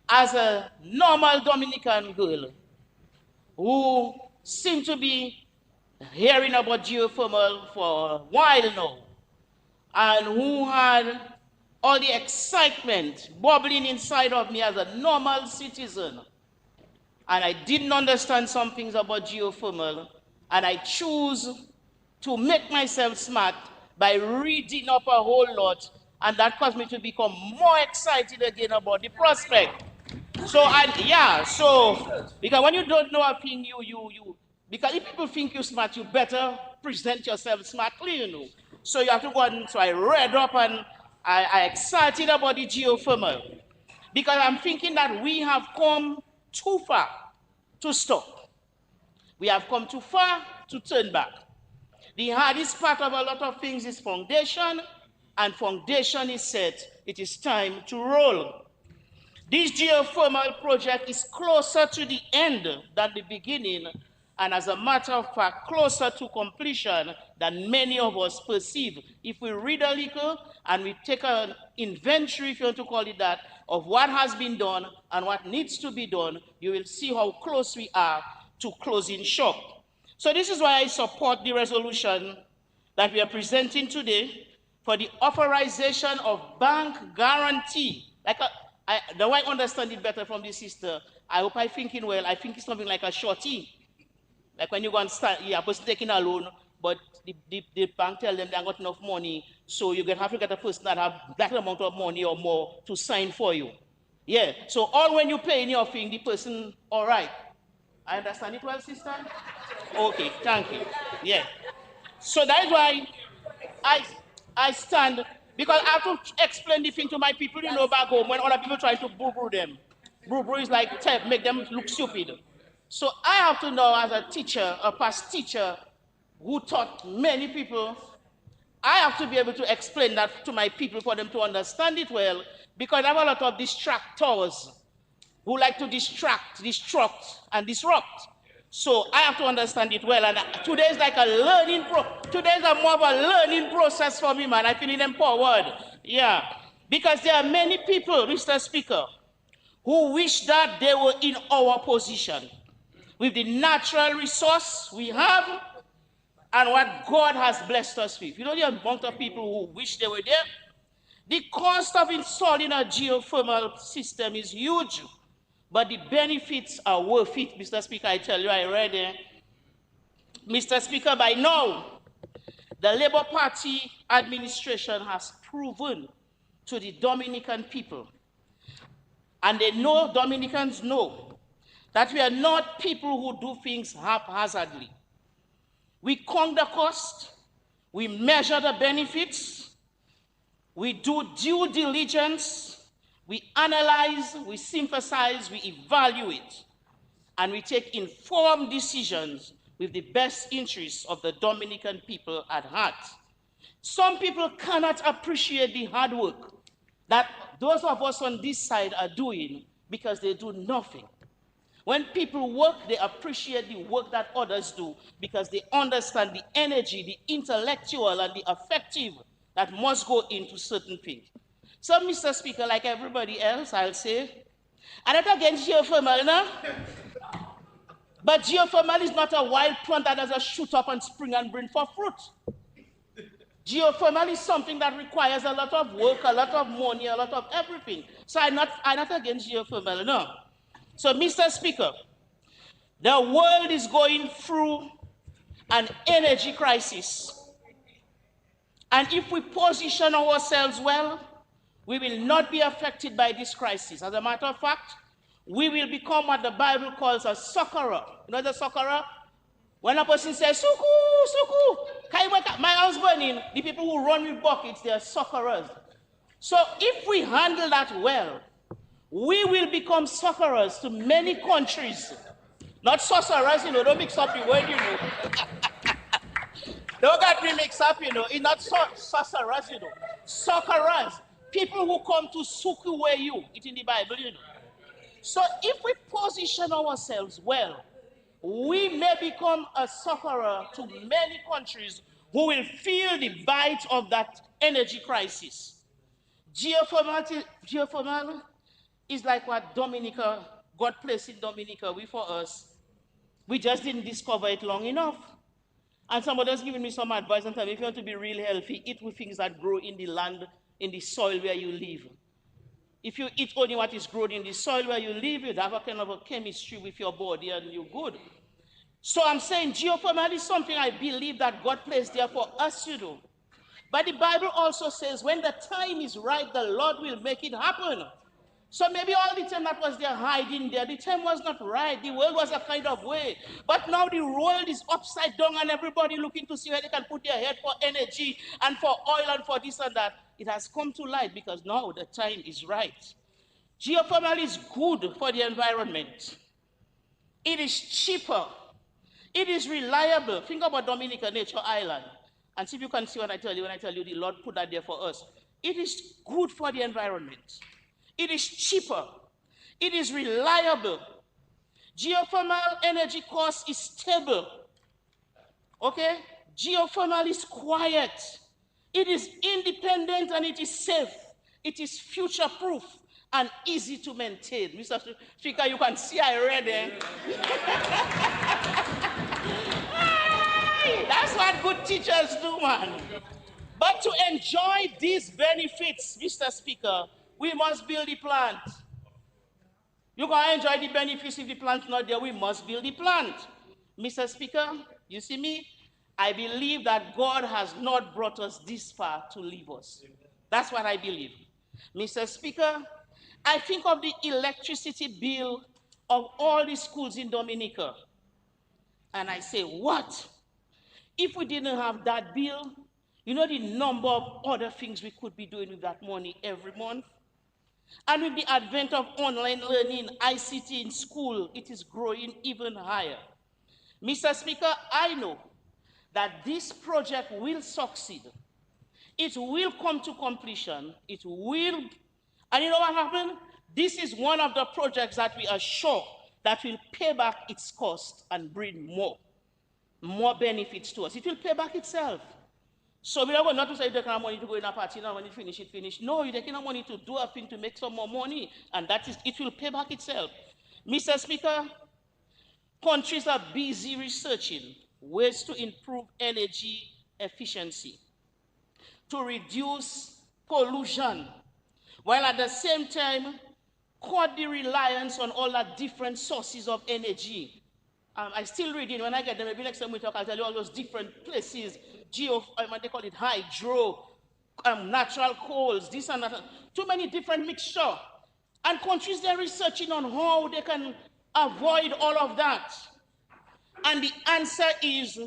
as a normal Dominican girl who seemed to be hearing about geothermal for a while now, and who had all the excitement bubbling inside of me as a normal citizen. And I didn't understand some things about geothermal, and I choose to make myself smart by reading up a whole lot, and that caused me to become more excited again about the prospect. So, because when you don't know a thing, because if people think you're smart, you better present yourself smartly, you know. So you have to go and, so I read up and I excited about the geothermal. Because I'm thinking that we have come too far to stop. We have come too far to turn back. The hardest part of a lot of things is foundation, and foundation is set. It is time to roll. This geothermal project is closer to the end than the beginning, and as a matter of fact, closer to completion than many of us perceive. If we read a little and we take an inventory, if you want to call it that, of what has been done and what needs to be done, you will see how close we are to closing shop. So this is why I support the resolution that we are presenting today for the authorization of bank guarantee. Now I understand it better from the sister. I hope I'm thinking well. I think it's something like a shorty. Like when you go and start, a person taking a loan, but the bank tell them they haven't got enough money, so you have to get a person that have that amount of money or more to sign for you. Yeah, so all when you pay in your thing, the person, all right. I understand it well, sister? Okay, thank you. Yeah. So that is why I stand, because I have to explain the thing to my people, you know, back home when other people try to boo-boo them. Boo-boo is like make them look stupid. So I have to know, as a teacher, a past teacher who taught many people, I have to be able to explain that to my people for them to understand it well, because I have a lot of distractors who like to distract, and disrupt. So I have to understand it well. And today is like a today is more of a learning process for me, man. I feel empowered. Yeah. Because there are many people, Mr. Speaker, who wish that they were in our position with the natural resource we have and what God has blessed us with. You know the amount of people who wish they were there? The cost of installing a geothermal system is huge, but the benefits are worth it, Mr. Speaker. I tell you, I read it. Mr. Speaker, by now, the Labour Party administration has proven to the Dominican people, and Dominicans know, that we are not people who do things haphazardly. We count the cost, we measure the benefits, we do due diligence, we analyze, we synthesize, we evaluate, and we take informed decisions with the best interests of the Dominican people at heart. Some people cannot appreciate the hard work that those of us on this side are doing because they do nothing. When people work, they appreciate the work that others do because they understand the energy, the intellectual, and the affective that must go into certain things. So, Mr. Speaker, like everybody else, I'll say, I'm not against geothermal, no? But geothermal is not a wild plant that does a shoot up and spring and bring for fruit. Geothermal is something that requires a lot of work, a lot of money, a lot of everything. So I'm not against geothermal, no. So, Mr. Speaker, the world is going through an energy crisis. And if we position ourselves well, we will not be affected by this crisis. As a matter of fact, we will become what the Bible calls a succorer. You know the succorer? When a person says, Suku, Suku, my house burning, the people who run with buckets, they are succorers. So if we handle that well, we will become succorers to many countries. Not sorcerers, don't mix up the word, Don't get me mixed up, It's not sorcerers, Succorers. People who come to suku where you. It's in the Bible, So if we position ourselves well, we may become a succorer to many countries who will feel the bite of that energy crisis. Geothermal is like what Dominica, God placed in Dominica for us. We just didn't discover it long enough. And somebody has given me some advice and told me if you want to be real healthy, eat with things that grow in the land, in the soil where you live. If you eat only what is grown in the soil where you live, you have a kind of a chemistry with your body and you're good. So I'm saying geothermal is something I believe that God placed there for us, But the Bible also says when the time is right, the Lord will make it happen. So maybe all the time that was there hiding there, the time was not right. The world was a kind of way. But now the world is upside down and everybody looking to see where they can put their head for energy and for oil and for this and that. It has come to light because now the time is right. Geothermal is good for the environment. It is cheaper. It is reliable. Think about Dominica Nature Island. And see if you can see what I tell you when I tell you the Lord put that there for us. It is good for the environment. It is cheaper. It is reliable. Geothermal energy cost is stable. Okay? Geothermal is quiet. It is independent and it is safe. It is future-proof and easy to maintain. Mr. Speaker, you can see I read it. That's what good teachers do, man. But to enjoy these benefits, Mr. Speaker, we must build the plant. You can enjoy the benefits if the plant's not there. We must build the plant. Mr. Speaker, you see me? I believe that God has not brought us this far to leave us. That's what I believe. Mr. Speaker, I think of the electricity bill of all the schools in Dominica. And I say, what? If we didn't have that bill, you know the number of other things we could be doing with that money every month? And with the advent of online learning, ICT in school, it is growing even higher. Mr. Speaker, I know that this project will succeed. It will come to completion. It will. And you know what happened? This is one of the projects that we are sure that will pay back its cost and bring more benefits to us. It will pay back itself. So we are going not to say you take money to go in a party now when you finish. No, you take money to do a thing to make some more money, and that is, it will pay back itself. Mr. Speaker, countries are busy researching ways to improve energy efficiency, to reduce pollution, while at the same time cut the reliance on all the different sources of energy. I still reading. When I get them, maybe next time we talk, I'll tell you all those different places. They call it hydro, natural coals, this and that. Too many different mixture. And countries, they're researching on how they can avoid all of that. And the answer is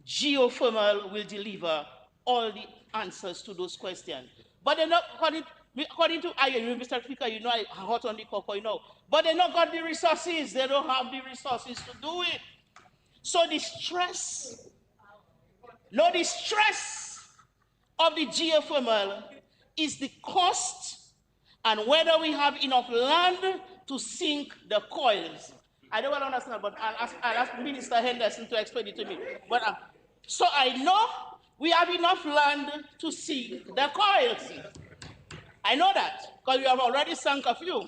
geothermal will deliver all the answers to those questions. But they're not, according to Mr. Speaker, I hot on the cocoa, but they not got the resources. They don't have the resources to do it. So the stress of the geothermal is the cost and whether we have enough land to sink the coils. I don't understand, but I'll ask Minister Henderson to explain it to me. But so I know we have enough land to sink the coils. I know that because we have already sunk a few.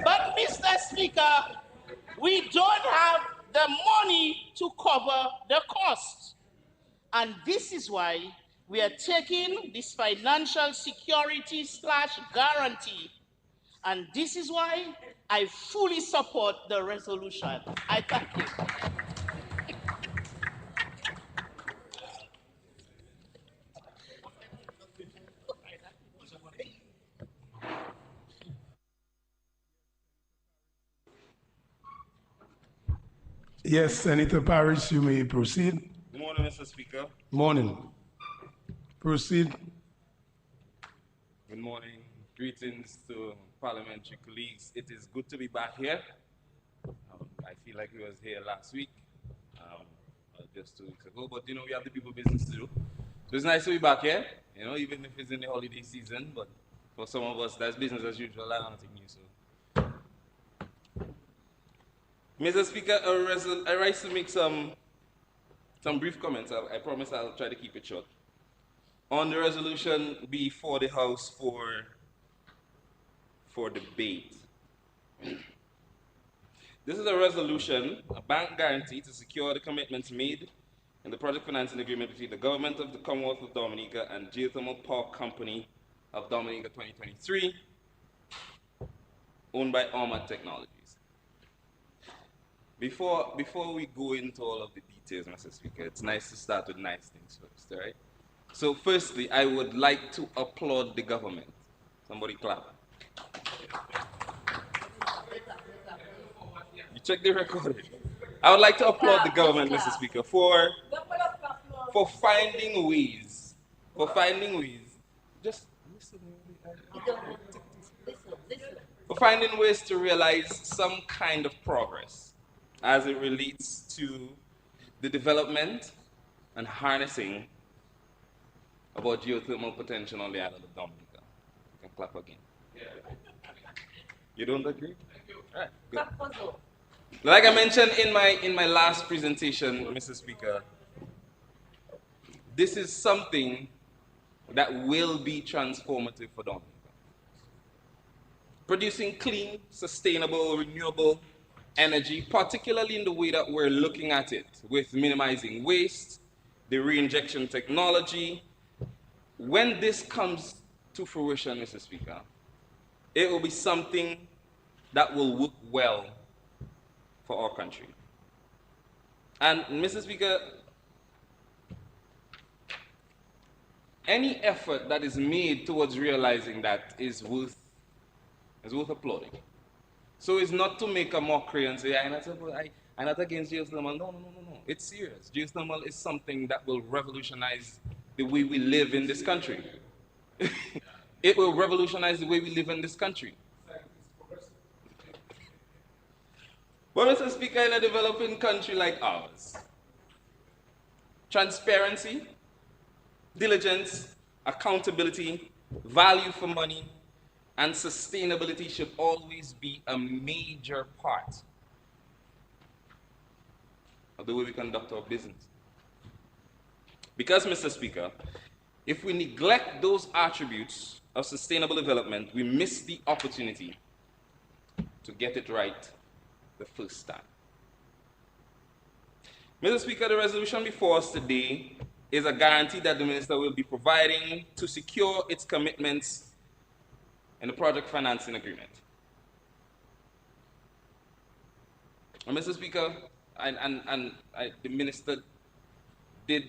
But Mr. Speaker, we don't have the money to cover the cost. And this is why we are taking this financial security / guarantee. And this is why I fully support the resolution. I thank you. Yes, Senator Parrish, you may proceed. Good morning, Mr. Speaker. Morning. Proceed. Good morning. Greetings to parliamentary colleagues. It is good to be back here. I feel like we was here last week, just 2 weeks ago, but you know, we have the people business to do. So it's nice to be back here, you know, even if it's in the holiday season, but for some of us, that's business as usual. I don't think new, so. Mr. Speaker, I rise to make some brief comments. I promise I'll try to keep it short. On the resolution before the House for debate. This is a resolution, a bank guarantee to secure the commitments made in the project financing agreement between the government of the Commonwealth of Dominica and Geothermal Power Company of Dominica 2023, owned by Armored Technologies. Before we go into all of the details, Mr. Speaker, it's nice to start with nice things first, all right? So firstly, I would like to applaud the government. Somebody clap. You check the record. I would like to applaud the government, Mr. Speaker, for finding ways, just listen. For finding ways to realize some kind of progress as it relates to the development and harnessing about geothermal potential on the island of Dominica. You can clap again. You don't agree? All right, good. Like I mentioned in my last presentation, Mr. Speaker, this is something that will be transformative for Dominica. Producing clean, sustainable, renewable energy, particularly in the way that we're looking at it, with minimizing waste, the reinjection technology. When this comes to fruition, Mr. Speaker, it will be something that will work well for our country. And Mr. Speaker, any effort that is made towards realizing that is worth applauding. So it's not to make a mockery and say, I'm not against geothermal. No. It's serious. Geothermal is something that will revolutionize the way we live in this country. It will revolutionize the way we live in this country. But Mr. Speaker, in a developing country like ours, transparency, diligence, accountability, value for money, and sustainability should always be a major part of the way we conduct our business. Because, Mr. Speaker, if we neglect those attributes of sustainable development, we miss the opportunity to get it right the first time. Mr. Speaker, the resolution before us today is a guarantee that the Minister will be providing to secure its commitments in the project financing agreement. And Mr. Speaker, the Minister did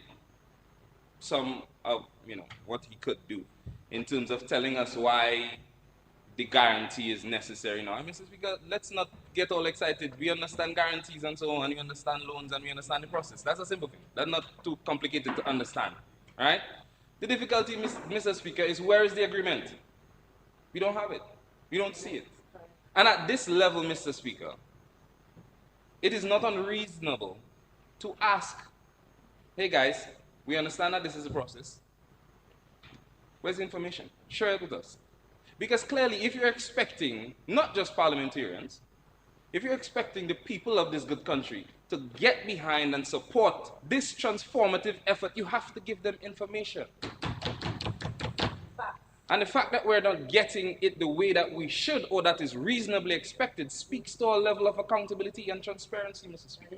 some of what he could do in terms of telling us why the guarantee is necessary now. And Mr. Speaker, let's not get all excited. We understand guarantees and so on, we understand loans and we understand the process. That's a simple thing. That's not too complicated to understand, right? The difficulty, Mr. Speaker, is where is the agreement? We don't have it. We don't see it. And at this level, Mr. Speaker, it is not unreasonable to ask hey guys, we understand that this is a process. Where's the information? Share it with us. Because clearly, if you're expecting not just parliamentarians, if you're expecting the people of this good country to get behind and support this transformative effort, you have to give them information. And the fact that we're not getting it the way that we should or that is reasonably expected speaks to our level of accountability and transparency, Mr. Speaker.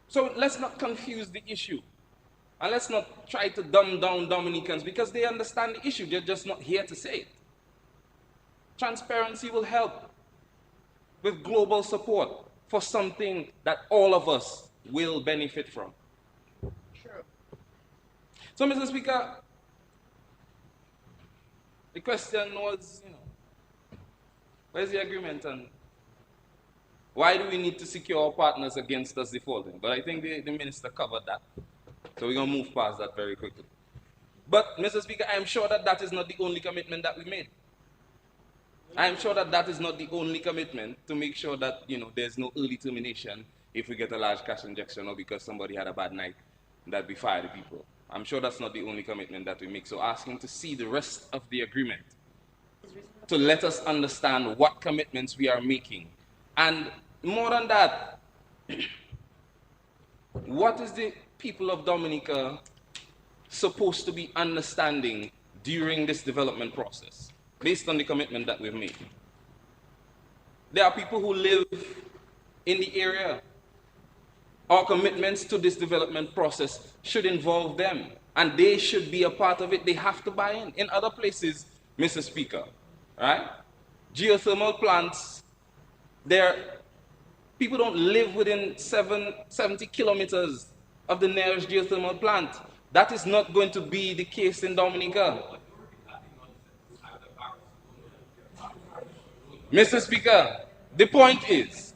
So let's not confuse the issue. And let's not try to dumb down Dominicans because they understand the issue. They're just not here to say it. Transparency will help with global support for something that all of us will benefit from. Sure. So, Mr. Speaker, the question was, where's the agreement and why do we need to secure our partners against us defaulting? But I think the minister covered that. So we're going to move past that very quickly. But, Mr. Speaker, I am sure that that is not the only commitment that we made. I am sure that that is not the only commitment to make sure that, there's no early termination if we get a large cash injection or because somebody had a bad night that we fire the people. I'm sure that's not the only commitment that we make. So asking to see the rest of the agreement to let us understand what commitments we are making. And more than that, what is the people of Dominica supposed to be understanding during this development process, based on the commitment that we've made? There are people who live in the area. Our commitments to this development process should involve them, and they should be a part of it. They have to buy in. In other places, Mr. Speaker, right? Geothermal plants, people don't live within 70 kilometers of the nearest geothermal plant. That is not going to be the case in Dominica. Mr. Speaker, the point is,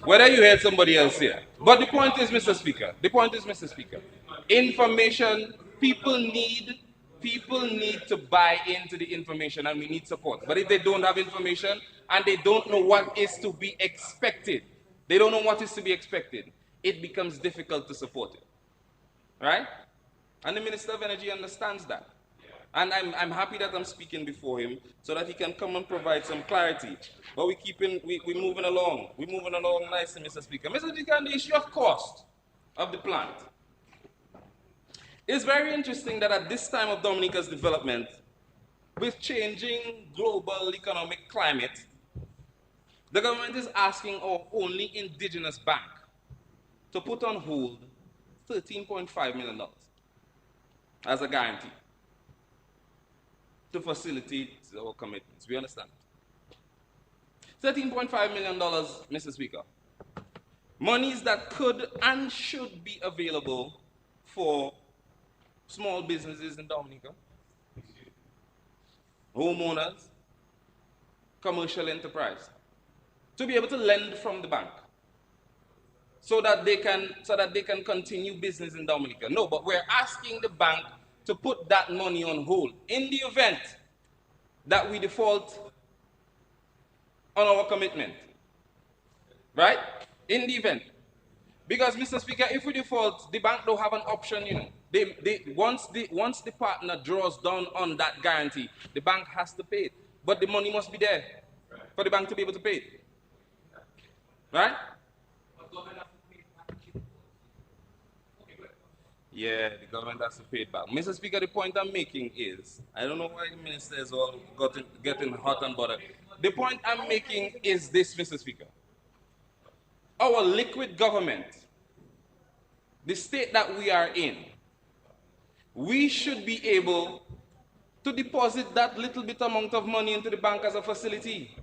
whether you heard somebody else here, but the point is, Mr. Speaker, information, people need to buy into the information and we need support. But if they don't have information and they don't know what is to be expected, it becomes difficult to support it, right? And the Minister of Energy understands that. And I'm happy that I'm speaking before him so that he can come and provide some clarity. But we're moving along. We're moving along nicely, Mr. Speaker. Mr. Speaker, on the issue of cost of the plant. It's very interesting that at this time of Dominica's development, with changing global economic climate, the government is asking our only indigenous bank to put on hold $13.5 million as a guarantee to facilitate our commitments. We understand. $13.5 million, Mr. Speaker. Monies that could and should be available for small businesses in Dominica, homeowners, commercial enterprise, to be able to lend from the bank so that they can continue business in Dominica. No, but we're asking the bank to put that money on hold in the event that we default on our commitment, right? In the event. Because, Mr. Speaker, if we default, the bank don't have an option, Once the partner draws down on that guarantee, the bank has to pay it. But the money must be there for the bank to be able to pay it. Right? Yeah, the government has to pay it back. Mr. Speaker, the point I'm making is, I don't know why the minister is all getting hot and bothered. The point I'm making is this, Mr. Speaker. Our liquid government, the state that we are in, we should be able to deposit that little bit amount of money into the bank as a facility.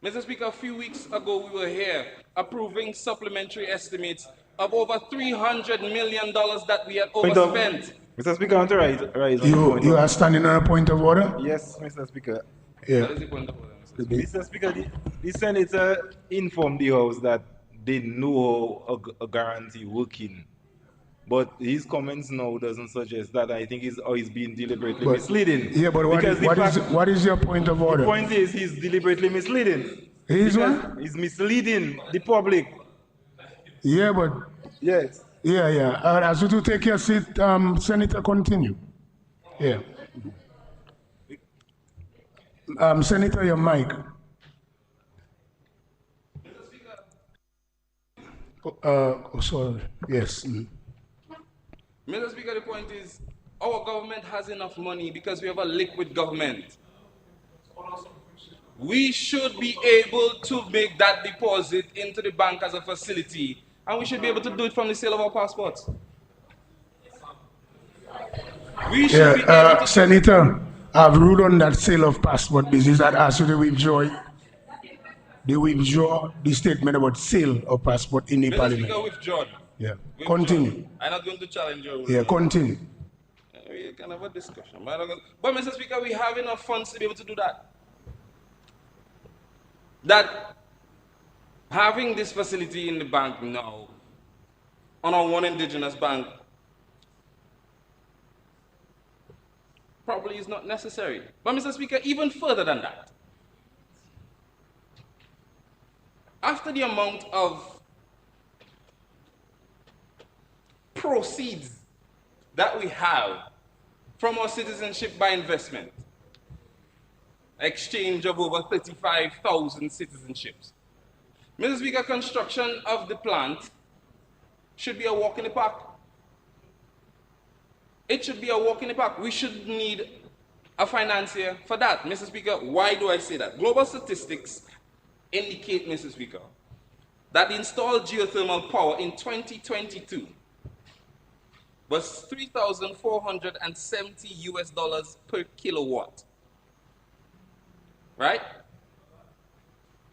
Mr. Speaker, a few weeks ago we were here approving supplementary estimates of over $300 million that we had overspent. Mr. Speaker, I want to rise You are standing on a point of order? Yes, Mr. Speaker. Yeah. What is the point of order, Mr. Speaker? Mr. Speaker, the senator informed the House that they know a guarantee working. But his comments now doesn't suggest that. I think he's being deliberately misleading. Yeah, but what is your point of order? The point is he's deliberately misleading. He's what? He's misleading the public. Yeah, but Yes. Yeah, yeah. As you to take your seat, Senator, continue. Yeah. Senator, your mic. Sorry. Yes. Mr. Speaker, the point is our government has enough money because we have a liquid government. We should be able to make that deposit into the bank as a facility, and we should be able to do it from the sale of our passports. We should be able to do it. Senator, I've ruled on that sale of passport business that asked you to withdraw it. They withdraw the statement about sale of passport in the Mr. parliament. Speaker, withdrawn. Yeah. Withdrawn. Continue. I'm not going to challenge your Yeah, ruling. continue. We can have a discussion. But Mr. Speaker, we have enough funds to be able to do that. That having this facility in the bank now, on our one indigenous bank, probably is not necessary. But Mr. Speaker, even further than that, after the amount of proceeds that we have from our citizenship by investment, exchange of over 35,000 citizenships, Mr. Speaker, construction of the plant should be a walk in the park. It should be a walk in the park. We should need a financier for that. Mr. Speaker, why do I say that? Global statistics indicate, Mr. Speaker, that the installed geothermal power in 2022 was $3,470 per kilowatt. Right?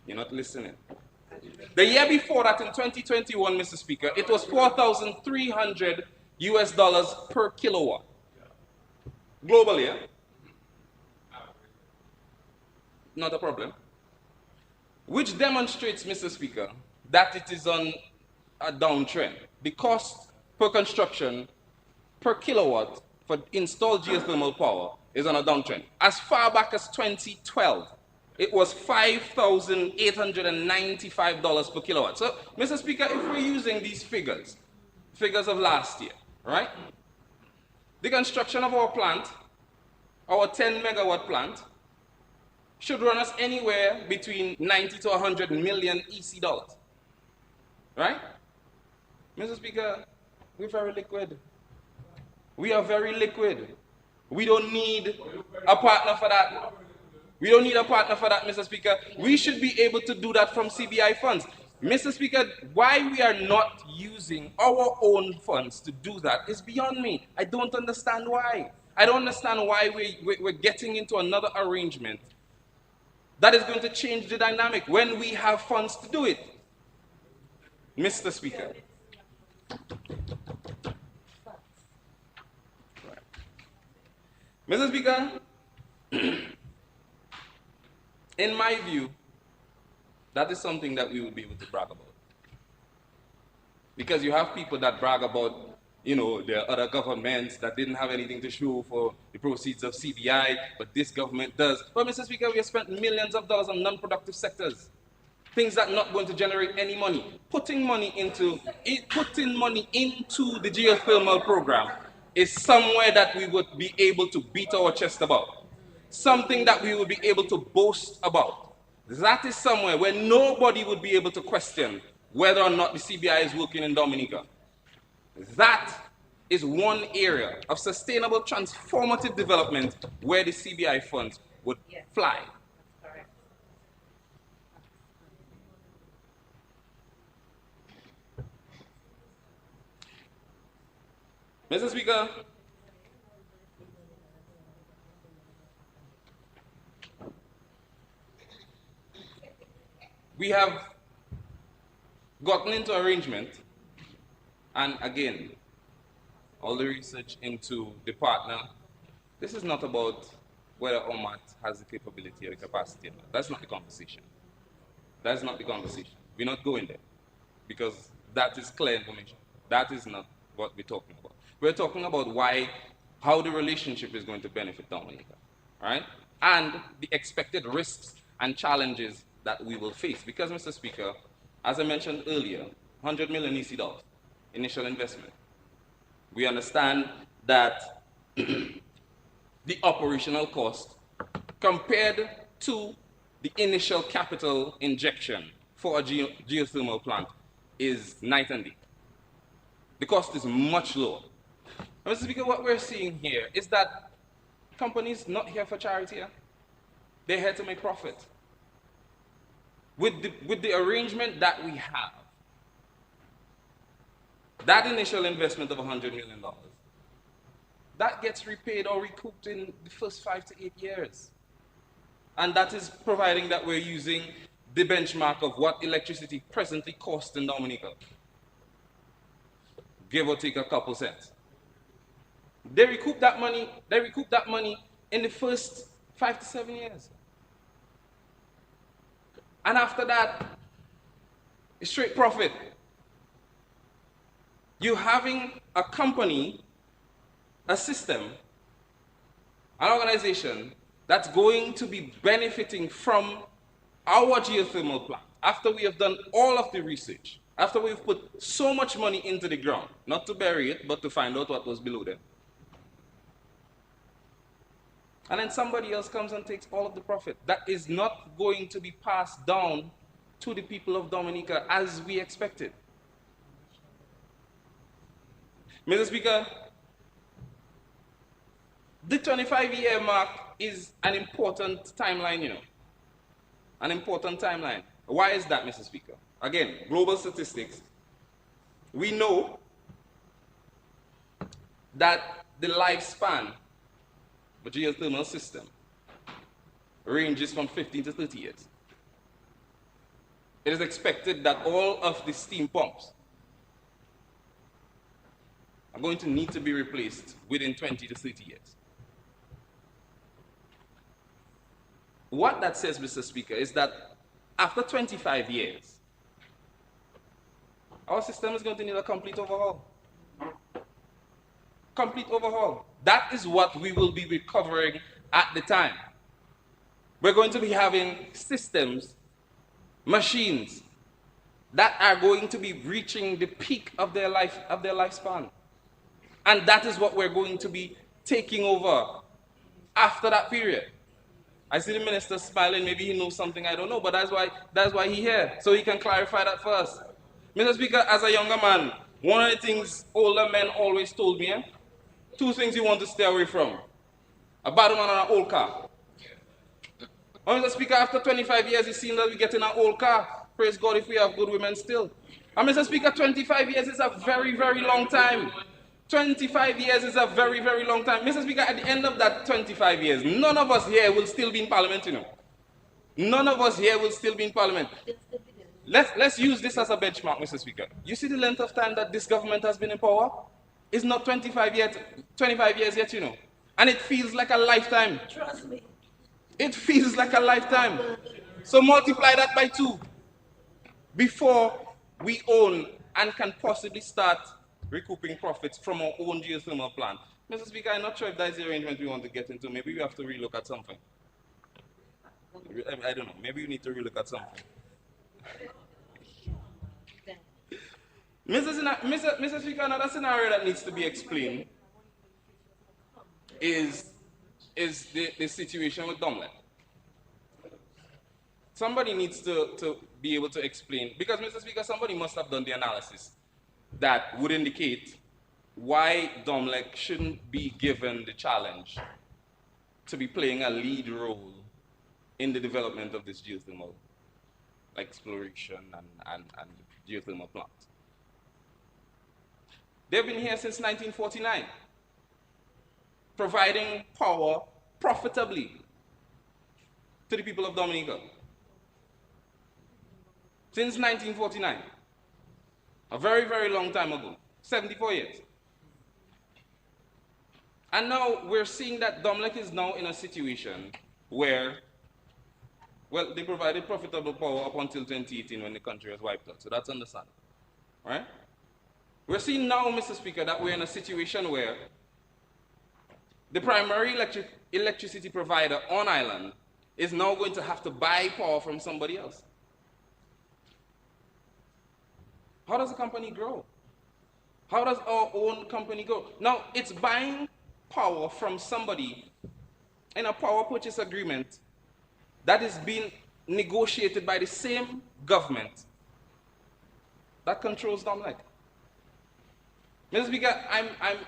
You're not listening. The year before that, in 2021, Mr. Speaker, it was $4,300 per kilowatt. Globally, yeah? Not a problem. Which demonstrates, Mr. Speaker, that it is on a downtrend. The cost per construction per kilowatt for installed geothermal power is on a downtrend. As far back as 2012, it was $5,895 per kilowatt. So, Mr. Speaker, if we're using these figures of last year, right? The construction of our plant, our 10 megawatt plant, should run us anywhere between 90 to 100 million EC dollars. Right? Mr. Speaker, we're very liquid. We are very liquid. We don't need a partner for that. We don't need a partner for that, Mr. Speaker. We should be able to do that from CBI funds. Mr. Speaker, why we are not using our own funds to do that is beyond me. I don't understand why. I don't understand why we're getting into another arrangement that is going to change the dynamic when we have funds to do it. Mr. Speaker. Mr. Speaker, in my view, that is something that we would be able to brag about. Because you have people that brag about, there are other governments that didn't have anything to show for the proceeds of CBI, but this government does. But Mr. Speaker, we have spent millions of dollars on non-productive sectors. Things that are not going to generate any money. Putting money into the geothermal program is somewhere that we would be able to beat our chest about. Something that we would be able to boast about. That is somewhere where nobody would be able to question whether or not the CBI is working in Dominica. That is one area of sustainable transformative development where the CBI funds would fly. Mr. Speaker, we have gotten into arrangement, and again, all the research into the partner, this is not about whether OMAT has the capability or the capacity. That's not the conversation. That's not the conversation. We're not going there, because that is clear information. That is not what we're talking about. We're talking about how the relationship is going to benefit Dominica, right? And the expected risks and challenges that we will face. Because, Mr. Speaker, as I mentioned earlier, 100 million EC dollars. initial investment. We understand that the operational cost compared to the initial capital injection for a geothermal plant is night and day. The cost is much lower. And Mr. Speaker, what we're seeing here is that companies not here for charity. They're here to make profit. With the arrangement that we have, that initial investment of $100 million, that gets repaid or recouped in the first 5 to 8 years. And that is providing that we're using the benchmark of what electricity presently costs in Dominica, give or take a couple cents. They recoup that money in the first 5 to 7 years. And after that, it's straight profit. You're having a company, a system, an organization that's going to be benefiting from our geothermal plant after we have done all of the research, after we've put so much money into the ground, not to bury it, but to find out what was below them. And then somebody else comes and takes all of the profit. That is not going to be passed down to the people of Dominica as we expected. Mr. Speaker, the 25-year mark is an important timeline, An important timeline. Why is that, Mr. Speaker? Again, global statistics. We know that the lifespan of a geothermal system ranges from 15 to 30 years. It is expected that all of the steam pumps are going to need to be replaced within 20 to 30 years. What that says, Mr. Speaker, is that after 25 years, our system is going to need a complete overhaul. Complete overhaul. That is what we will be recovering at the time. We're going to be having systems, machines, that are going to be reaching the peak of their lifespan. And that is what we're going to be taking over after that period. I see the minister smiling, maybe he knows something I don't know, but that's why he's here, so he can clarify that for us. Mr. Speaker, as a younger man, one of the things older men always told me, 2 things you want to stay away from: a bad woman and an old car. And Mr. Speaker, after 25 years, it seems that we get in an old car. Praise God if we have good women still. And Mr. Speaker, 25 years is a very, very long time. 25 years is a very, very long time. Mr. Speaker, at the end of that 25 years, none of us here will still be in Parliament, None of us here will still be in Parliament. Let's use this as a benchmark, Mr. Speaker. You see the length of time that this government has been in power? It's not 25 years yet, And it feels like a lifetime. Trust me. It feels like a lifetime. So multiply that by 2 before we own and can possibly start recouping profits from our own geothermal plant. Mr. Speaker, I'm not sure if that's the arrangement we want to get into. Maybe we have to relook at something. I don't know. Maybe we need to relook at something. Mr. Speaker, another scenario that needs to be explained is the situation with Domlet. Somebody needs to be able to explain, because Mr. Speaker, somebody must have done the analysis that would indicate why Domlec shouldn't be given the challenge to be playing a lead role in the development of this geothermal exploration and geothermal plant. They've been here since 1949, providing power profitably to the people of Dominica. Since 1949. A very, very long time ago, 74 years. And now we're seeing that Domlec is now in a situation where, well, they provided profitable power up until 2018 when the country was wiped out. So that's understandable, right? We're seeing now, Mr. Speaker, that we're in a situation where the primary electricity provider on island is now going to have to buy power from somebody else. How does a company grow? How does our own company go? Now, it's buying power from somebody in a power purchase agreement that is being negotiated by the same government that controls Domlec. Mr. Speaker,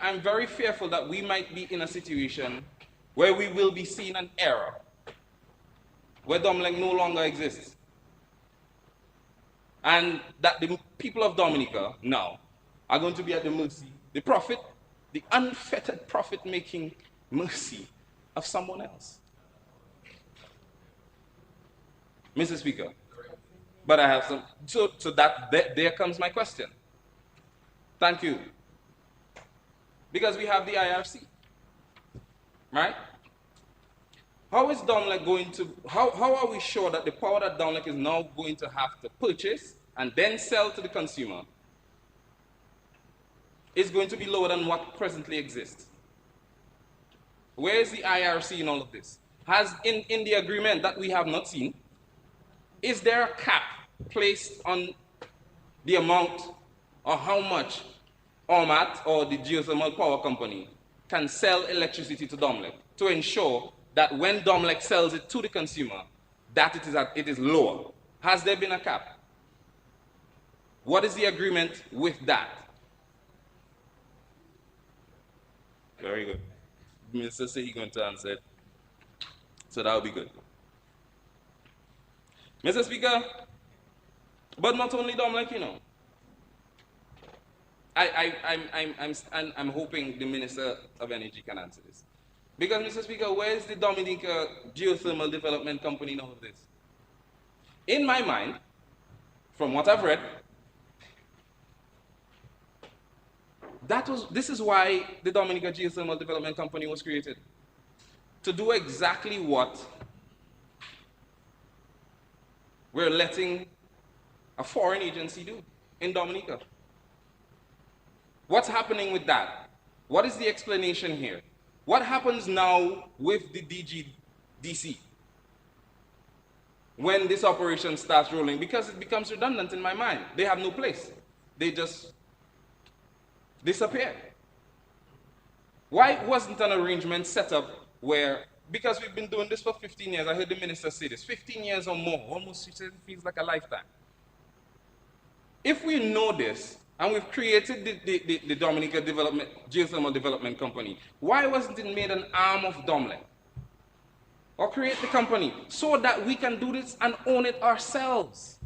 I'm very fearful that we might be in a situation where we will be seeing an era where Domlec no longer exists. And that the people of Dominica now are going to be at the mercy, the profit, the unfettered profit-making mercy of someone else. Mr. Speaker, but I have some, so there comes my question. Thank you. Because we have the IRC, right? How is Domlec going to, how are we sure that the power that Domlec is now going to have to purchase and then sell to the consumer is going to be lower than what presently exists? Where is the IRC in all of this? Has, in the agreement that we have not seen, is there a cap placed on the amount or how much ORMAT or the geothermal power company can sell electricity to Domlec to ensure that when Domlec sells it to the consumer, that it is lower? Has there been a cap? What is the agreement with that? Very good. Minister said he's going to answer it. So that will be good. Mr. Speaker, but not only Domlec, you know. I'm hoping the Minister of Energy can answer this. Because, Mr. Speaker, where is the Dominica Geothermal Development Company in all of this? In my mind, from what I've read, this is why the Dominica Geothermal Development Company was created. To do exactly what we're letting a foreign agency do in Dominica. What's happening with that? What is the explanation here? What happens now with the DGDC when this operation starts rolling? Because it becomes redundant in my mind. They have no place. They just disappear. Why wasn't an arrangement set up where, because we've been doing this for 15 years, I heard the minister say this, 15 years or more, almost it feels like a lifetime. If we know this, and we've created the Dominica Geothermal Development Company, why wasn't it made an arm of Domlec? Or create the company so that we can do this and own it ourselves?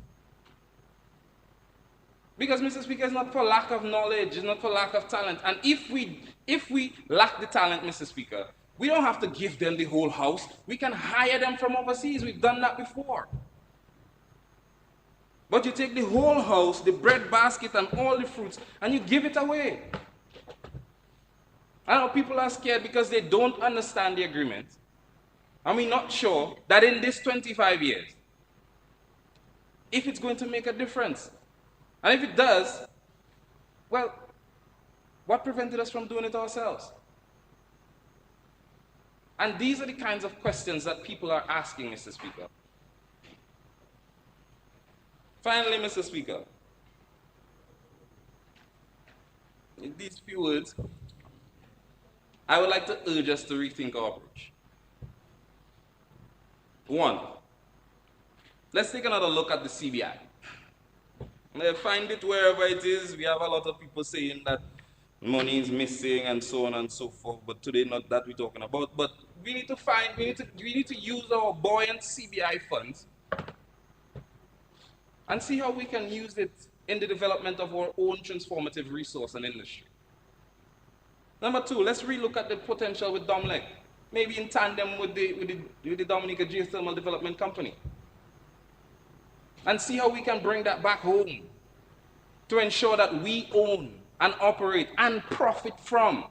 Because, Mr. Speaker, it's not for lack of knowledge, it's not for lack of talent. And if we lack the talent, Mr. Speaker, we don't have to give them the whole house. We can hire them from overseas. We've done that before. But you take the whole house, the bread basket and all the fruits, and you give it away. I know people are scared because they don't understand the agreement. And we're not sure that in this 25 years, if it's going to make a difference. And if it does, well, what prevented us from doing it ourselves? And these are the kinds of questions that people are asking, Mr. Speaker. Finally, Mr. Speaker, in these few words, I would like to urge us to rethink our approach. One, let's take another look at the CBI. Find it wherever it is. We have a lot of people saying that money is missing and so on and so forth, but today not that we're talking about. But we need to use our buoyant CBI funds and see how we can use it in the development of our own transformative resource and industry. Number two, let's relook at the potential with Domlec, maybe in tandem with the Dominica Geothermal Development Company, and see how we can bring that back home to ensure that we own and operate and profit from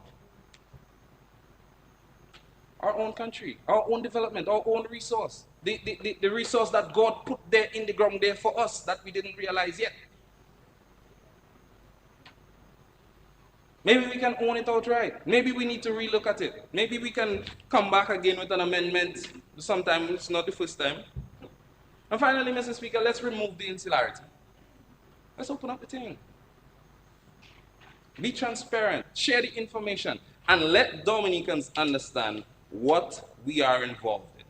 our own country, our own development, our own resource. The resource that God put there in the ground there for us that we didn't realize yet. Maybe we can own it outright. Maybe we need to relook at it. Maybe we can come back again with an amendment sometime. It's not the first time. And finally, Mr. Speaker, let's remove the insularity. Let's open up the thing. Be transparent. Share the information. And let Dominicans understand what we are involved in.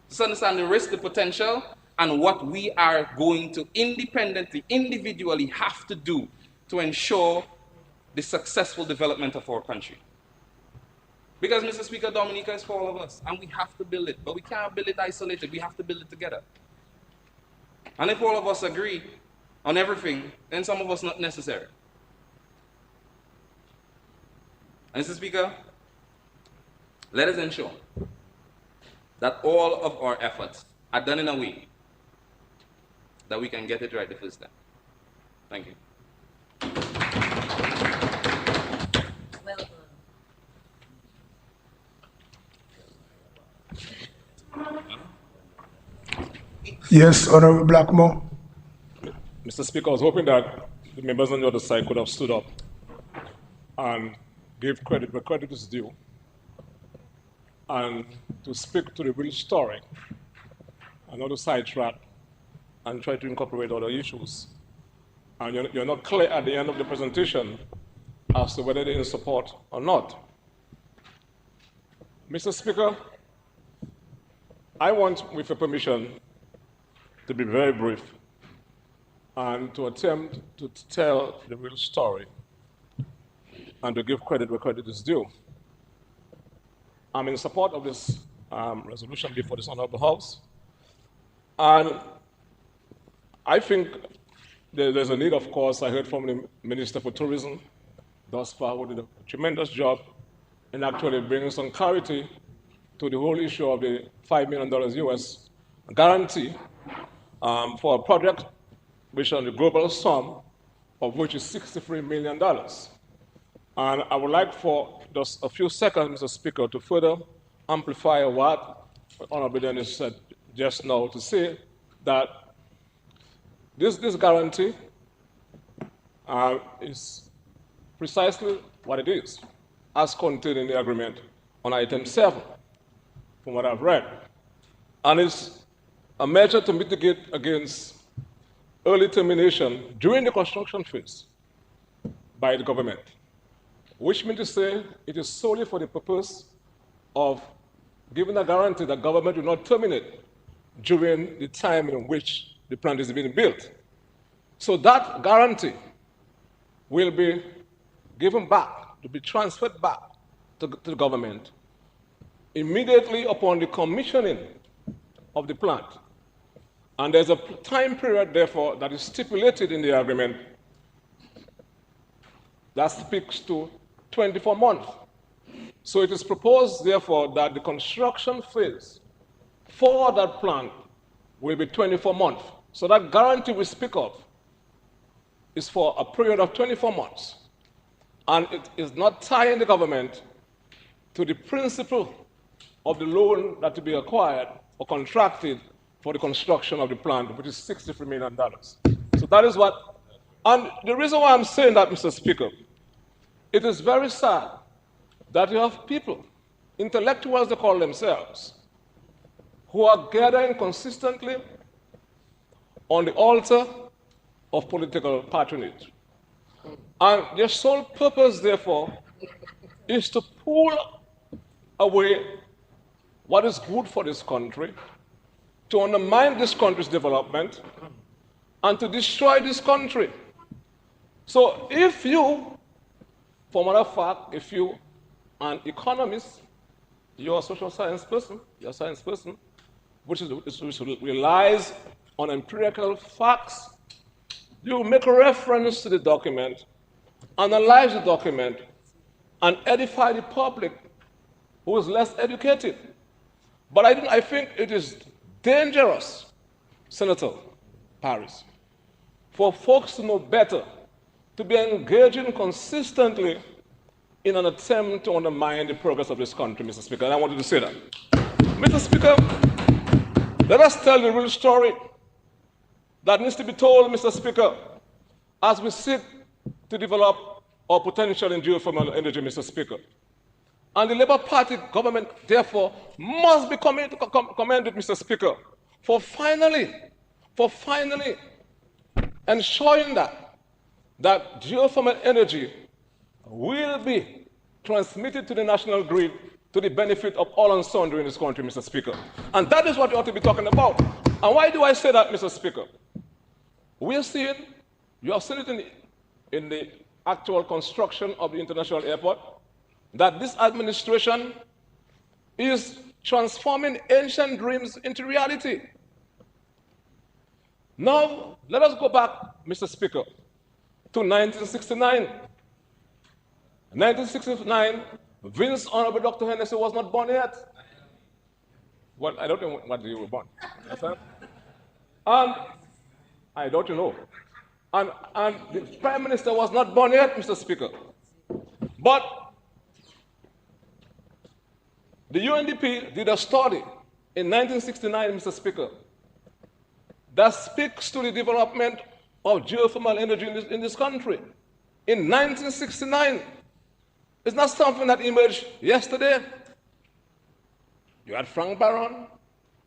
Just understand the risk, the potential, and what we are going to independently, individually have to do to ensure the successful development of our country. Because, Mr. Speaker, Dominica is for all of us, and we have to build it. But we can't build it isolated. We have to build it together. And if all of us agree on everything, then some of us not necessary. And Mr. Speaker, let us ensure that all of our efforts are done in a way that we can get it right the first time. Thank you. Well done. Yes, Honorable Blackmore. Mr. Speaker, I was hoping that the members on the other side could have stood up and give credit where credit is due and to speak to the real story and not to sidetrack and try to incorporate other issues. And you're not clear at the end of the presentation as to whether they're in support or not. Mr. Speaker, I want, with your permission, to be very brief and to attempt to tell the real story and to give credit where credit is due. I'm in support of this resolution before this Honorable House, and I think there's a need, of course. I heard from the Minister for Tourism thus far, who did a tremendous job in actually bringing some clarity to the whole issue of the $5 million US guarantee for a project which on the global sum of which is $63 million. And I would like for just a few seconds, Mr. Speaker, to further amplify what Honorable Dennis said just now, to say that this guarantee is precisely what it is, as contained in the agreement on item 7, from what I've read. And it's a measure to mitigate against early termination during the construction phase by the government, which means to say it is solely for the purpose of giving a guarantee that government will not terminate during the time in which the plant is being built. So that guarantee will be given back, to be transferred back to the government immediately upon the commissioning of the plant. And there's a time period, therefore, that is stipulated in the agreement that speaks to 24 months. So it is proposed, therefore, that the construction phase for that plant will be 24 months. So that guarantee we speak of is for a period of 24 months. And it is not tying the government to the principle of the loan that to be acquired or contracted for the construction of the plant, which is $63 million. So that is what, and the reason why I'm saying that, Mr. Speaker, it is very sad that you have people, intellectuals they call themselves, who are gathering consistently on the altar of political patronage. And their sole purpose, therefore, is to pull away what is good for this country, to undermine this country's development, and to destroy this country. So if you, for matter of fact, if you are an economist, you're a social science person, you're a science person, which relies on empirical facts, you make a reference to the document, analyze the document, and edify the public who is less educated. But I think it is dangerous, Senator Paris, for folks to know better, to be engaging consistently in an attempt to undermine the progress of this country, Mr. Speaker, and I wanted to say that. Mr. Speaker, let us tell the real story that needs to be told, Mr. Speaker, as we seek to develop our potential in geothermal energy, Mr. Speaker. And the Labour Party government, therefore, must be commended, Mr. Speaker, for finally ensuring that that geothermal energy will be transmitted to the national grid to the benefit of all and sundry in this country, Mr. Speaker. And that is what we ought to be talking about. And why do I say that, Mr. Speaker? We are seeing, you have seen it in the actual construction of the international airport, that this administration is transforming ancient dreams into reality. Now, let us go back, Mr. Speaker, to 1969. 1969, Vince Honorable Dr. Hennessy was not born yet. Well, I don't know what you were born. And I don't know. And the Prime Minister was not born yet, Mr. Speaker. But the UNDP did a study in 1969, Mr. Speaker, that speaks to the development of geothermal energy in this country. In 1969, it's not something that emerged yesterday. You had Frank Barron,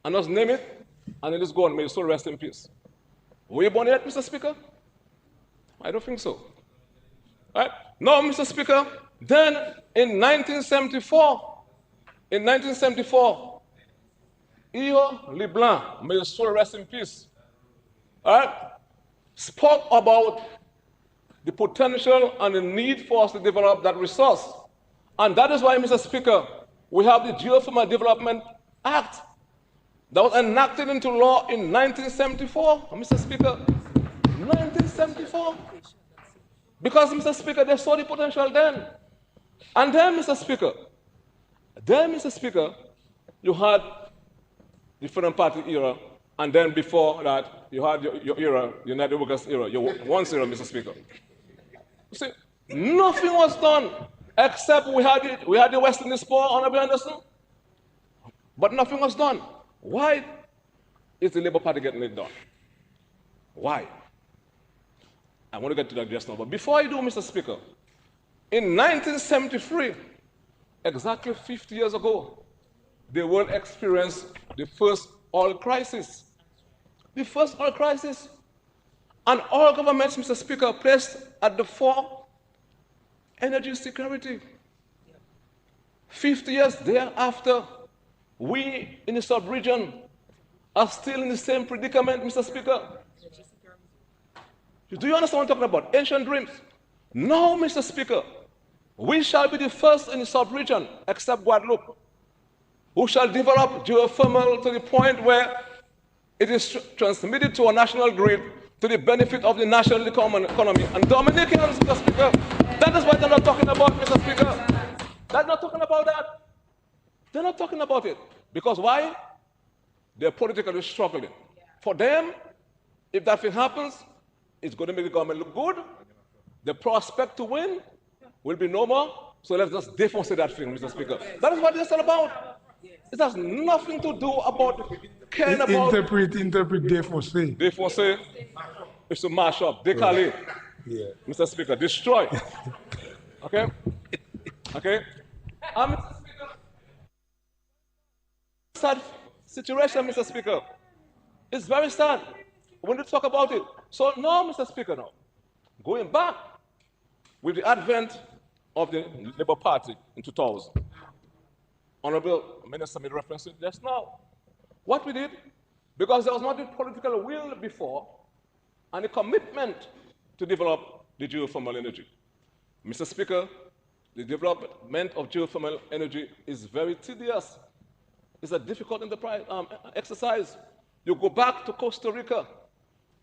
and just name it, and it is gone. May his soul rest in peace. Were you born yet, Mr. Speaker? I don't think so. Right? No, Mr. Speaker, then in 1974, Iyo LeBlanc, may his soul rest in peace, right, spoke about the potential and the need for us to develop that resource. And that is why, Mr. Speaker, we have the Geothermal Development Act that was enacted into law in 1974, Mr. Speaker. 1974. Because, Mr. Speaker, they saw the potential then. And then, Mr. Speaker, you had the Freedom Party era, and then before that, you had your era, United Workers era, your one era, Mr. Speaker. You see, nothing was done except we had the West Indies poor, Honorable Anderson, but nothing was done. Why is the Labour Party getting it done? Why? I want to get to that just now, but before I do, Mr. Speaker, in 1973, exactly 50 years ago, the world experienced the first oil crisis. The first oil crisis. And all governments, Mr. Speaker, placed at the fore energy security. 50 years thereafter, we in the sub-region are still in the same predicament, Mr. Speaker. Do you understand what I'm talking about? Ancient dreams. No, Mr. Speaker. We shall be the first in the sub-region, except Guadeloupe, who shall develop geothermal to the point where it is transmitted to a national grid to the benefit of the national economy. And Dominicans, Mr. Speaker, that is what they're not talking about, Mr. Speaker. They're not talking about that. They're not talking about it. Because why? They're politically struggling. For them, if that thing happens, it's going to make the government look good. The prospect to win will be no more. So let's just defonce that thing, Mr. Speaker. That is what it's all about. It has nothing to do about caring about... Interpret, défausser. Défoncer is to mash up, décaler. Yeah. Mr. Speaker, destroy. Okay? Okay? Mr. Speaker, sad situation, Mr. Speaker. It's very sad. We need to talk about it. So now, Mr. Speaker, now, going back with the advent of the Labour Party in 2000, Honorable Minister made reference to it just now. What we did, because there was not the political will before and a commitment to develop the geothermal energy. Mr. Speaker, the development of geothermal energy is very tedious. It's a difficult enterprise, exercise. You go back to Costa Rica,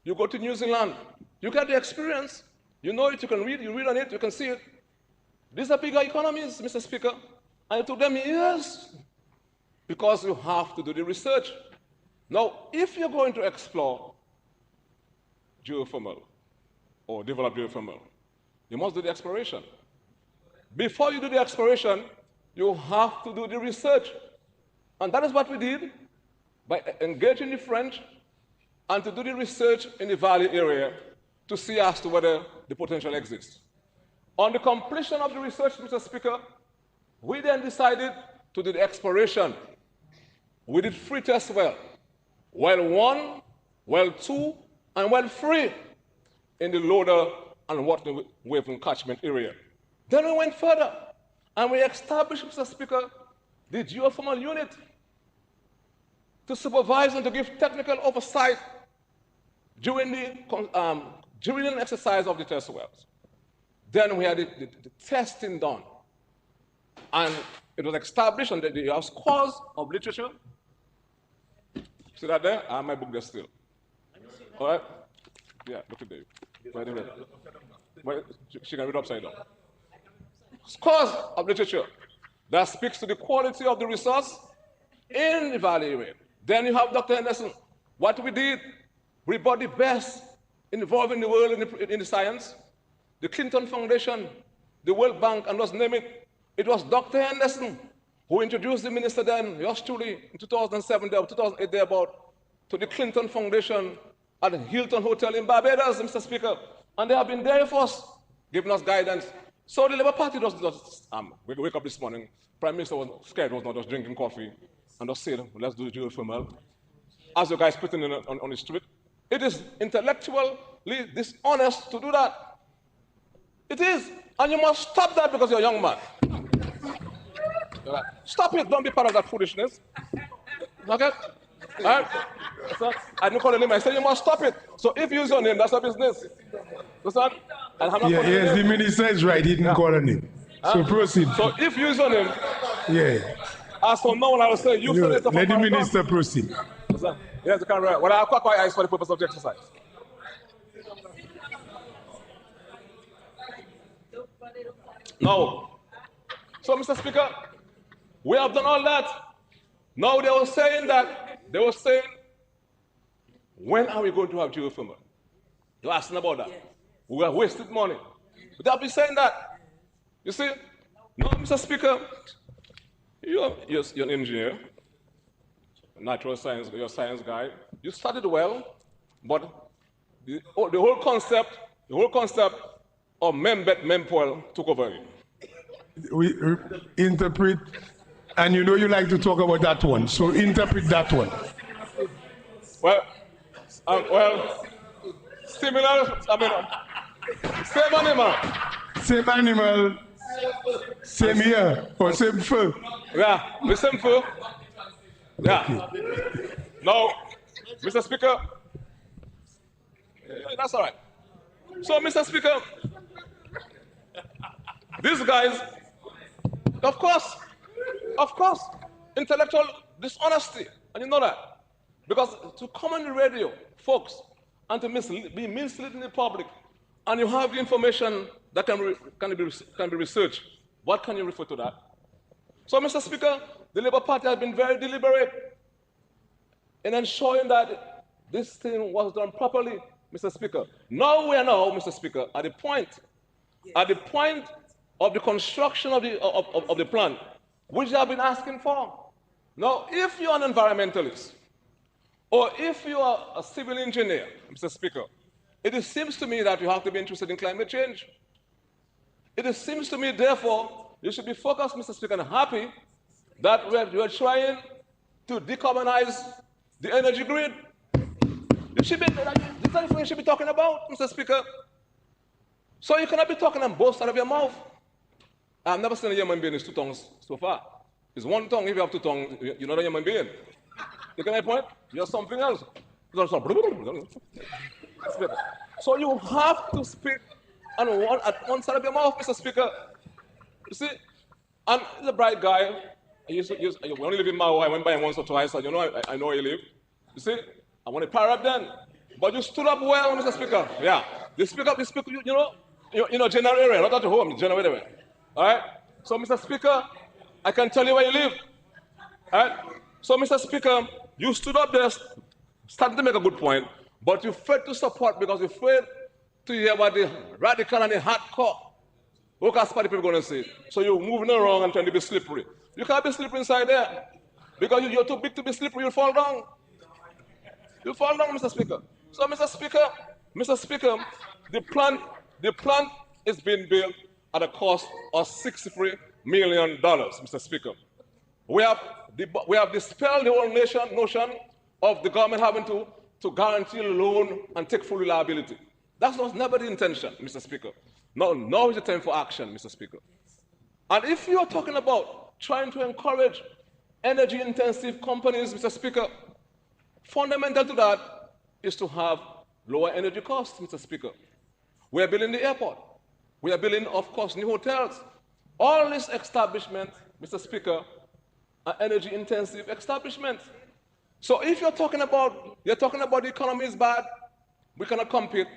you go to New Zealand, you get the experience, you know it, you can read, you read on it, you can see it. These are bigger economies, Mr. Speaker, and it took them years because you have to do the research. Now, if you're going to explore geothermal or develop geothermal, you must do the exploration. Before you do the exploration, you have to do the research. And that is what we did by engaging the French and to do the research in the valley area to see as to whether the potential exists. On the completion of the research, Mr. Speaker, we then decided to do the exploration. We did 3 test wells. Well 1, well 2, and well 3 in the Loader and water away from catchment area. Then we went further, and we established, Mr. Speaker, the geothermal unit to supervise and to give technical oversight during the exercise of the test wells. Then we had the testing done, and it was established, and there are scores of literature. See that there? I have my book there still. All right? Yeah, look at there. Right there. Well, she can read upside down. Scores of literature that speaks to the quality of the resource in the valley area. Then you have Dr. Henderson. What we did, we brought the best involved in the world in the science, the Clinton Foundation, the World Bank, and just name it. It was Dr. Henderson who introduced the minister then, yours truly, in 2007, 2008, thereabout, to the Clinton Foundation at the Hilton Hotel in Barbados, Mr. Speaker. And they have been there for us, giving us guidance. So the Labour Party just wake up this morning, Prime Minister was scared, was not just drinking coffee, and just said, let's do the geothermal. As you guys put in on the street, it is intellectually dishonest to do that. It is, and you must stop that because you're a young man. Stop it, don't be part of that foolishness. Okay? All right? So, I didn't call your name, I said you must stop it. So if you use your name, that's your business. Understand? Yes, the minister is right, he didn't call her name. So proceed. So if you use your name, yeah. As for no one, I will say, you said it. Let the minister proceed. Yes, you can write. Well, I'll quack my eyes for the purpose of the exercise. No. So, Mr. Speaker, we have done all that. Now they were saying, when are we going to have geothermal? You're asking about that. We have wasted money. But they'll be saying that. You see? No, Mr. Speaker, you're an engineer, natural science, you're a science guy. You studied well, but the whole concept of membet mempoil took over you. We interpret, and you know you like to talk about that one, so interpret that one. Well, similar, same animal. Same animal, same year, or same fur. Yeah, the same fur. Yeah. Now, Mr. Speaker, that's all right. So, Mr. Speaker, these guys, of course, intellectual dishonesty, and you know that. Because to come on the radio, folks, and to be misleading the public, and you have the information that can be researched, what can you refer to that? So, Mr. Speaker, the Labour Party has been very deliberate in ensuring that this thing was done properly, Mr. Speaker. Now we are Mr. Speaker, at the point of the construction of the plant, which they have been asking for. Now, if you're an environmentalist, or if you are a civil engineer, Mr. Speaker, it seems to me that you have to be interested in climate change. It seems to me, therefore, you should be focused, Mr. Speaker, and happy that we are trying to decarbonize the energy grid. This is what you should be talking about, Mr. Speaker. So you cannot be talking on both sides of your mouth. I've never seen a human being with two tongues so far. It's one tongue. If you have two tongues, you're not a human being. You get my point? You're something else. So you have to speak on one side of your mouth, Mr. Speaker. You see, and he's a bright guy. We only live in Maui. I went by him once or twice, and I know where you live. You see, I want to power up then. But you stood up well, Mr. Speaker. Yeah. You speak up, general area, not at home, general area. All right? So, Mr. Speaker, I can tell you where you live. All right? So, Mr. Speaker, you stood up there, started to make a good point, but you failed to support because you failed to hear what the radical and the hardcore Workers' Party people are going to say. So you're moving around and trying to be slippery. You can't be slippery inside there because you're too big to be slippery. You'll fall down. You'll fall down, Mr. Speaker. So, Mr. Speaker, the plant is being built at a cost of $63 million, Mr. Speaker. We have dispelled the whole notion of the government having to guarantee a loan and take full liability. That was never the intention, Mr. Speaker. Now is the time for action, Mr. Speaker. And if you are talking about trying to encourage energy-intensive companies, Mr. Speaker, fundamental to that is to have lower energy costs, Mr. Speaker. We are building the airport. We are building, of course, new hotels. All these establishments, Mr. Speaker, are energy-intensive establishments. So if you're talking about the economy is bad, we cannot compete.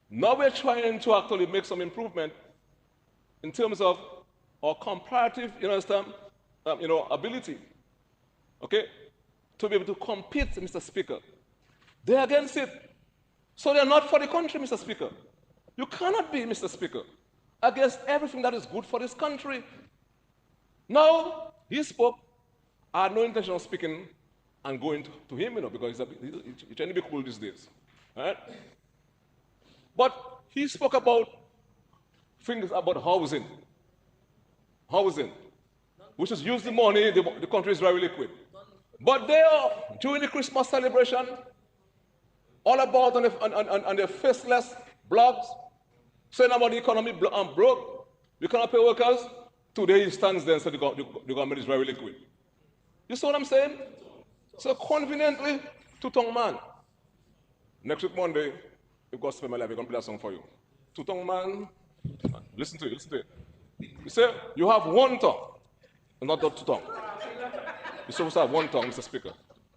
Now we're trying to actually make some improvement in terms of our comparative, ability, okay, to be able to compete, Mr. Speaker. They're against it. So they're not for the country, Mr. Speaker. You cannot be, Mr. Speaker, against everything that is good for this country. Now, he spoke. I had no intention of speaking and going to him, because he's trying to be cool these days. Right? But he spoke about things about housing, which is use the money, the country is very liquid. But they are, during the Christmas celebration, all about on their faceless blogs, saying about the economy broke, you cannot pay workers. Today he stands there and says the government is very liquid. You see what I'm saying? So conveniently, two-tongue man. Next week Monday, you've got to spend my life, we're going to play a song for you. Two-tongue man, listen to it. You say, you have one tongue, not two tongue. You're supposed to have one tongue, Mr. Speaker.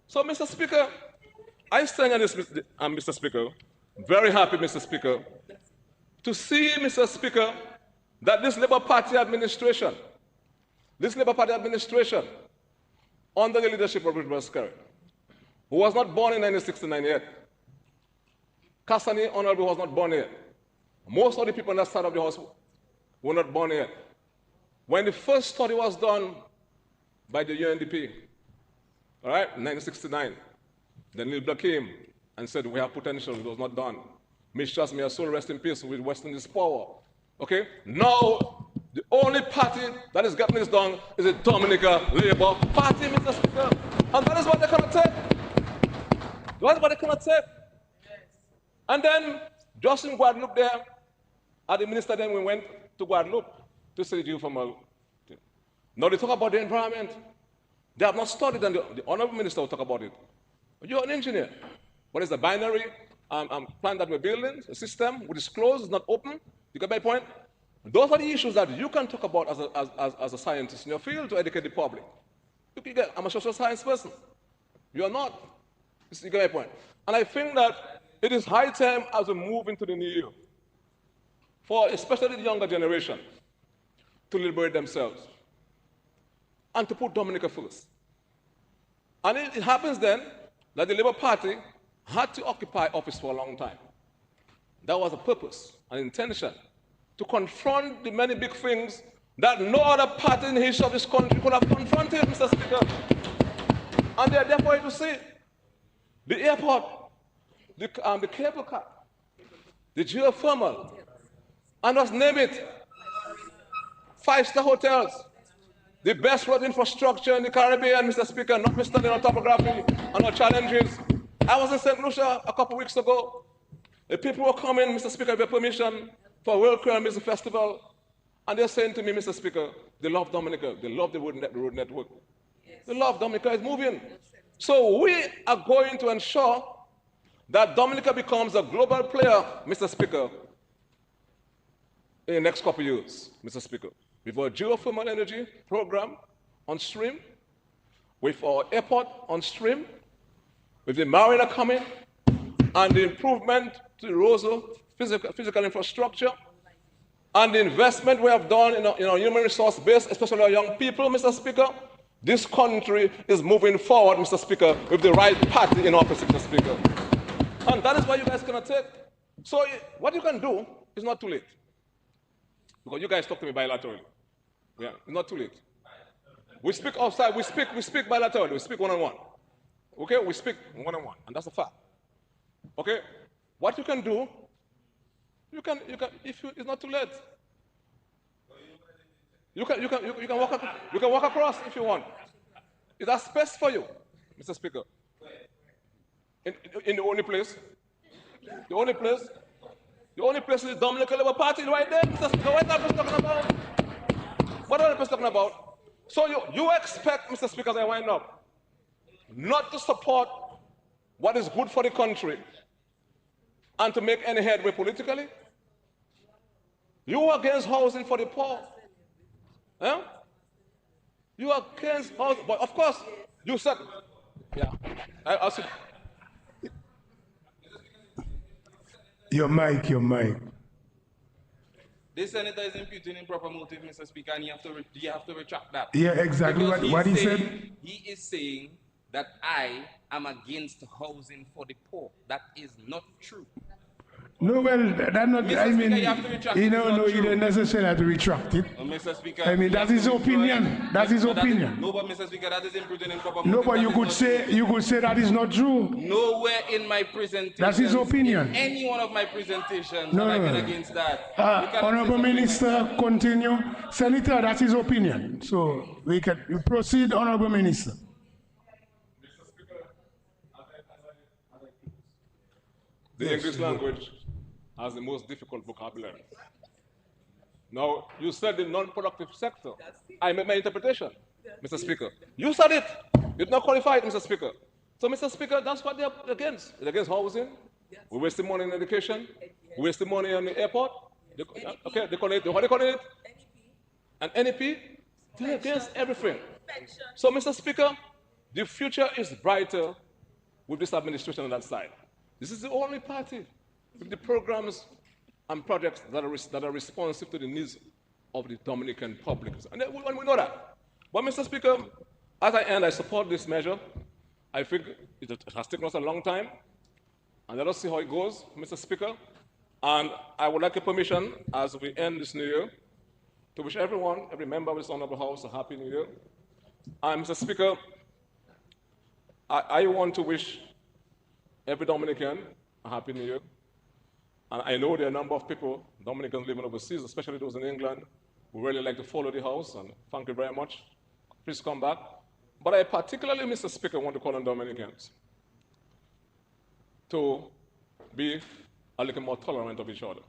So, Mr. Speaker, I stand on this, Mr. Speaker, very happy, Mr. Speaker, to see, Mr. Speaker, that this Labour Party administration, under the leadership of Richard Skerry, who was not born in 1969 yet, Kasani Honorable was not born yet. Most of the people in that side of the house were not born yet. When the first study was done by the UNDP, all right, 1969, then Neil Black came and said, we have potential, it was not done. Mistrust may your soul rest in peace with Western this power. Okay? Now, the only party that is getting this done is the Dominica Labour Party, Mr. Speaker. And that is what they cannot take. That's what they cannot take. And then, just in Guadeloupe there, the minister then we went to Guadeloupe to see the geothermal. Now they talk about the environment. They have not studied, and the honorable minister will talk about it. You're an engineer. What is the binary plan that we're building? A system which is closed, is not open. You get my point? Those are the issues that you can talk about as a scientist in your field to educate the public. I'm a social science person. You are not. You get my point? And I think that it is high time as we move into the new year for especially the younger generation to liberate themselves and to put Dominica first. And it happens then that the Labour Party had to occupy office for a long time. That was a purpose, an intention, to confront the many big things that no other party in the history of this country could have confronted, Mr. Speaker. And they are there for you to see. The airport, the cable car, the geothermal, and just name it. 5-star hotels, the best road infrastructure in the Caribbean, Mr. Speaker, notwithstanding our topography and our challenges. I was in St. Lucia a couple of weeks ago. The people were coming, Mr. Speaker, with permission for a World Crown Music Festival, and they're saying to me, Mr. Speaker, they love Dominica, they love the road network. Yes. They love Dominica, is moving. So we are going to ensure that Dominica becomes a global player, Mr. Speaker, in the next couple of years, Mr. Speaker. With our geothermal energy program on stream, with our airport on stream, with the marina coming, and the improvement to the Roseau physical infrastructure, and the investment we have done in our human resource base, especially our young people, Mr. Speaker, this country is moving forward, Mr. Speaker, with the right party in office, Mr. Speaker. And that is why you guys cannot take. So what you can do is not too late. Because you guys talk to me bilaterally. Yeah, it's not too late. We speak outside, we speak bilaterally, we speak one-on-one. Okay, we speak one-on-one, and that's a fact. Okay, what you can do, it's not too late. You can walk across if you want. Is that space for you, Mr. Speaker? In the only place, The only person is the Dominican Labour Party right there, Mr. Speaker. What are you talking about? What are you talking about? So you expect, Mr. Speaker, as I wind up, not to support what is good for the country and to make any headway politically? You are against housing for the poor. Huh? You are against housing, but of course, you said, yeah. I said, Your mic, your mic. This senator is imputing improper motive, Mr. Speaker, and you have to retract that. Yeah, exactly Because what he saying, said. He is saying that I am against housing for the poor. That is not true. No, well, that not, Mr. I Speaker, mean, you have to retract you it. know, It's not no, you true. don't necessarily have to retract it. Mr. Speaker, I mean, that's his opinion. That's his opinion. No, but Mr. Speaker, that is imputing improper No, motive. but you could say that is not true. Nowhere in my presentation. That's his opinion. In any one of my presentations, No, and I no, get no. against that. You cannot say Honorable something Minister, like that. continue. Senator, that's his opinion. So we proceed, Honorable Minister. the English language has the most difficult vocabulary. Now, you said the non-productive sector. I made my interpretation, Mr. Speaker. You said it. You did not qualify it, Mr. Speaker. So, Mr. Speaker, that's what they're against. They're against housing. We waste the money in education. We waste the money on the airport. Okay, they call it, what do they call it? An NEP. They're against everything. So, Mr. Speaker, the future is brighter with this administration on that side. This is the only party with the programs and projects that are responsive to the needs of the Dominican public. And we know that. But, Mr. Speaker, as I end, I support this measure. I think it has taken us a long time. And let us see how it goes, Mr. Speaker. And I would like your permission, as we end this new year, to wish everyone, every member of this honorable house, a happy new year. And, Mr. Speaker, I want to wish every Dominican a happy new year. And I know there are a number of people, Dominicans living overseas, especially those in England, who really like to follow the house, and thank you very much. Please come back. But I particularly, Mr. Speaker, want to call on Dominicans to be a little more tolerant of each other.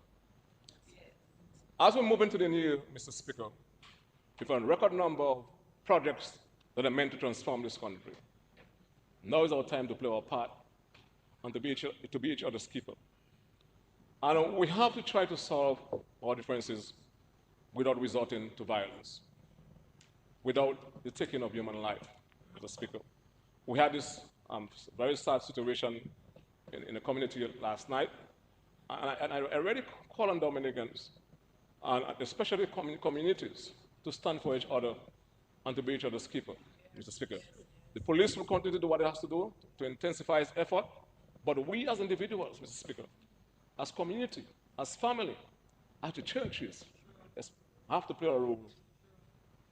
As we move into the new year, Mr. Speaker, with a record number of projects that are meant to transform this country, now is our time to play our part and to be each other's keeper. And we have to try to solve our differences without resorting to violence, without the taking of human life, Mr. Speaker. We had this very sad situation in the community last night, and I already call on Dominicans, and especially communities, to stand for each other and to be each other's keeper, Mr. Speaker. The police will continue to do what it has to do to intensify its effort, but we as individuals, Mr. Speaker, as community, as family, as the churches, have to play a role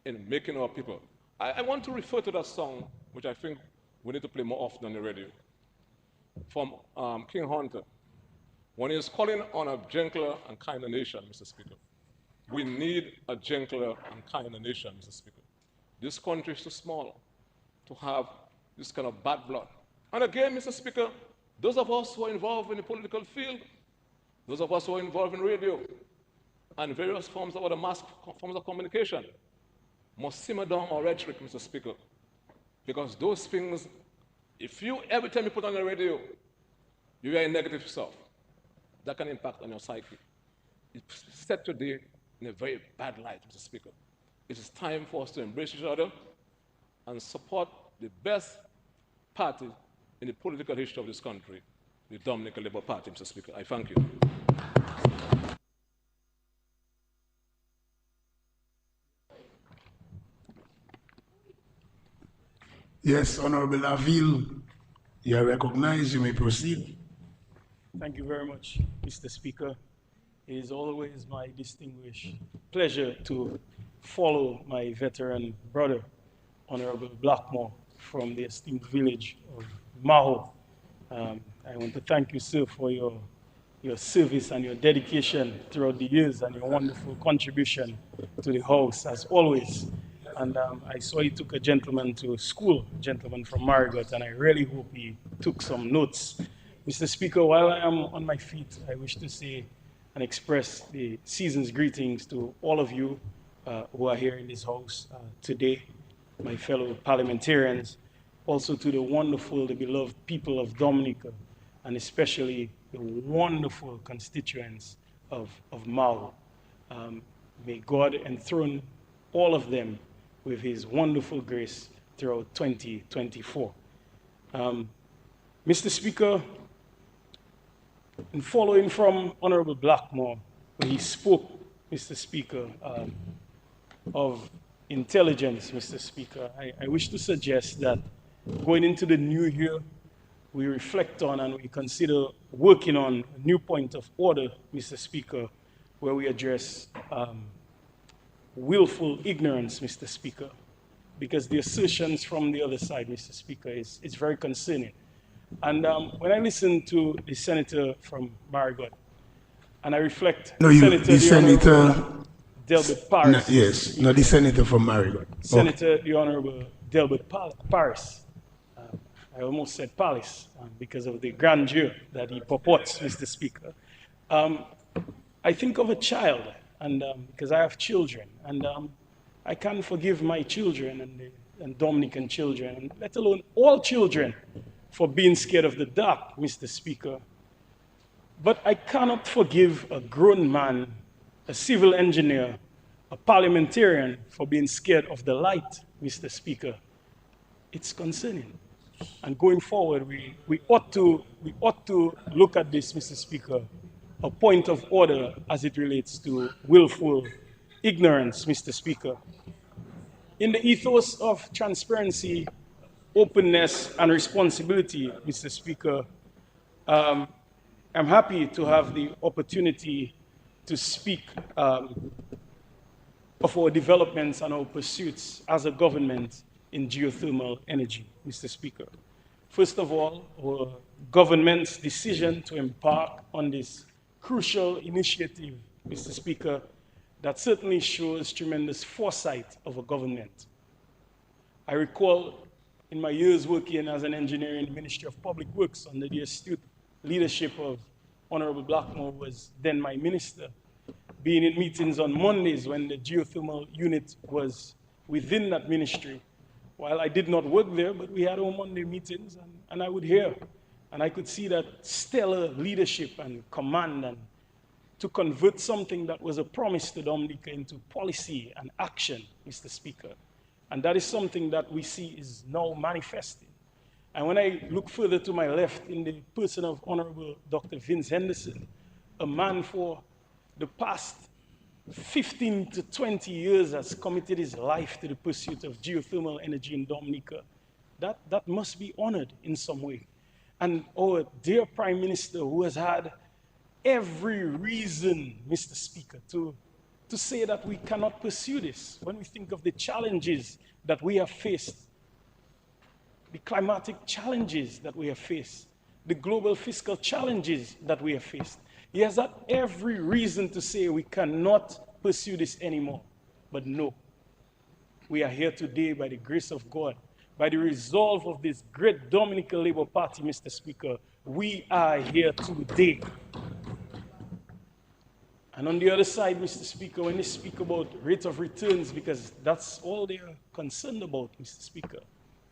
in making our people. I want to refer to that song, which I think we need to play more often on the radio, from King Hunter, when he's calling on a gentler and kinder nation, Mr. Speaker. We need a gentler and kinder nation, Mr. Speaker. This country is too small to have this kind of bad blood. And again, Mr. Speaker, those of us who are involved in the political field, those of us who are involved in radio and various forms of other mass forms of communication must simmer down our rhetoric, Mr. Speaker. Because those things, if you, every time you put on the radio, you hear a negative stuff, that can impact on your psyche. It's set today in a very bad light, Mr. Speaker. It is time for us to embrace each other and support the best party in the political history of this country, the Dominican Labour Party, Mr. Speaker. I thank you. Yes, Honorable Laville, you are recognized. You may proceed. Thank you very much, Mr. Speaker. It is always my distinguished pleasure to follow my veteran brother, Honorable Blackmore, from the esteemed village of Maho. I want to thank you, sir, for your service and your dedication throughout the years and your wonderful contribution to the House, as always. And I saw he took a gentleman to school, a gentleman from Marigot, and I really hope he took some notes. Mr. Speaker, while I am on my feet, I wish to say and express the season's greetings to all of you who are here in this house today, my fellow parliamentarians, also to the wonderful, the beloved people of Dominica, and especially the wonderful constituents of Mau. May God enthrone all of them with his wonderful grace throughout 2024. Mr. Speaker, in following from Honorable Blackmore, when he spoke, Mr. Speaker, of intelligence, Mr. Speaker, I wish to suggest that going into the new year, we reflect on and we consider working on a new point of order, Mr. Speaker, where we address willful ignorance, Mr. Speaker, because the assertions from the other side, Mr. Speaker, is very concerning. And when I listen to the senator from Marigot, and I reflect, No, the senator. Delbert Paris. Yes, no, the senator from Marigot. Senator, the Honorable Delbert Paris. I almost said Palace because of the grandeur that he purports, Mr. Speaker. I think of a child, and because I have children, and I can't forgive my children and Dominican children, let alone all children, for being scared of the dark, Mr. Speaker. But I cannot forgive a grown man, a civil engineer, a parliamentarian for being scared of the light, Mr. Speaker. It's concerning. And going forward, we ought to look at this, Mr. Speaker, a point of order as it relates to willful ignorance, Mr. Speaker. In the ethos of transparency, openness, and responsibility, Mr. Speaker, I'm happy to have the opportunity to speak of our developments and our pursuits as a government in geothermal energy, Mr. Speaker. First of all, our government's decision to embark on this crucial initiative, Mr. Speaker, that certainly shows tremendous foresight of a government. I recall in my years working as an engineer in the Ministry of Public Works under the astute leadership of Honorable Blackmore, who was then my minister, being in meetings on Mondays when the geothermal unit was within that ministry. While I did not work there, but we had our Monday meetings, and I would hear, and I could see that stellar leadership and command, and to convert something that was a promise to Dominica into policy and action, Mr. Speaker. And that is something that we see is now manifesting. And when I look further to my left in the person of Honorable Dr. Vince Henderson, a man for the past 15 to 20 years has committed his life to the pursuit of geothermal energy in Dominica, that must be honored in some way. And our dear Prime Minister, who has had every reason, Mr. Speaker, to say that we cannot pursue this when we think of the challenges that we have faced, the climatic challenges that we have faced, the global fiscal challenges that we have faced. He has had every reason to say we cannot pursue this anymore. But no, we are here today by the grace of God, by the resolve of this great Dominican Labour Party, Mr. Speaker. We are here today. And on the other side, Mr. Speaker, when they speak about rate of returns, because that's all they are concerned about, Mr. Speaker,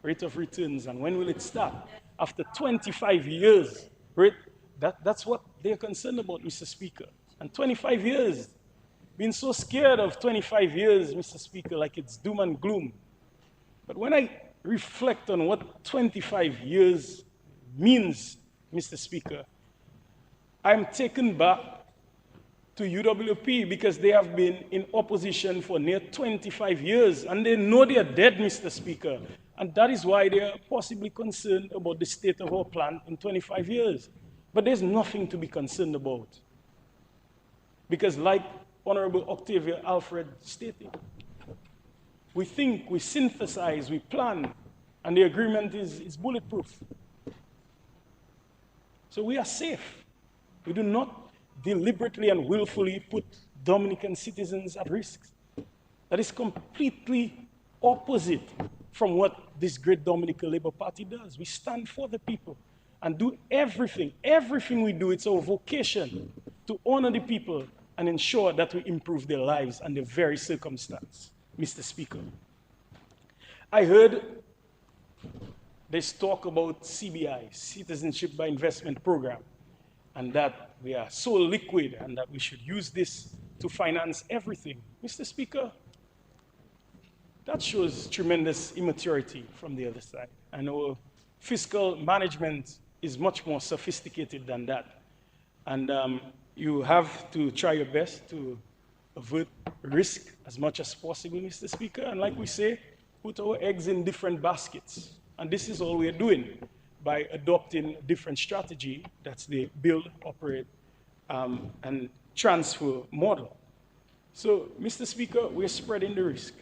rate of returns, and when will it start? After 25 years, right? That's what they're concerned about, Mr. Speaker. And 25 years, being so scared of 25 years, Mr. Speaker, like it's doom and gloom. But when I reflect on what 25 years means, Mr. Speaker, I'm taken back to UWP because they have been in opposition for near 25 years and they know they are dead, Mr. Speaker. And that is why they are possibly concerned about the state of our plant in 25 years. But there's nothing to be concerned about. Because like Honorable Octavia Alfred stated, we think, we synthesize, we plan, and the agreement is bulletproof. So we are safe. We do not deliberately and willfully put Dominican citizens at risk. That is completely opposite from what this great Dominican Labour Party does. We stand for the people and do everything we do, it's our vocation to honor the people and ensure that we improve their lives and their very circumstance, Mr. Speaker. I heard there's talk about CBI, Citizenship by Investment Program, and that we are so liquid and that we should use this to finance everything. Mr. Speaker, that shows tremendous immaturity from the other side. And our fiscal management is much more sophisticated than that. And you have to try your best to avert risk as much as possible, Mr. Speaker. And like we say, put our eggs in different baskets. And this is all we're doing by adopting a different strategy. That's the build, operate, and transfer model. So, Mr. Speaker, we're spreading the risk.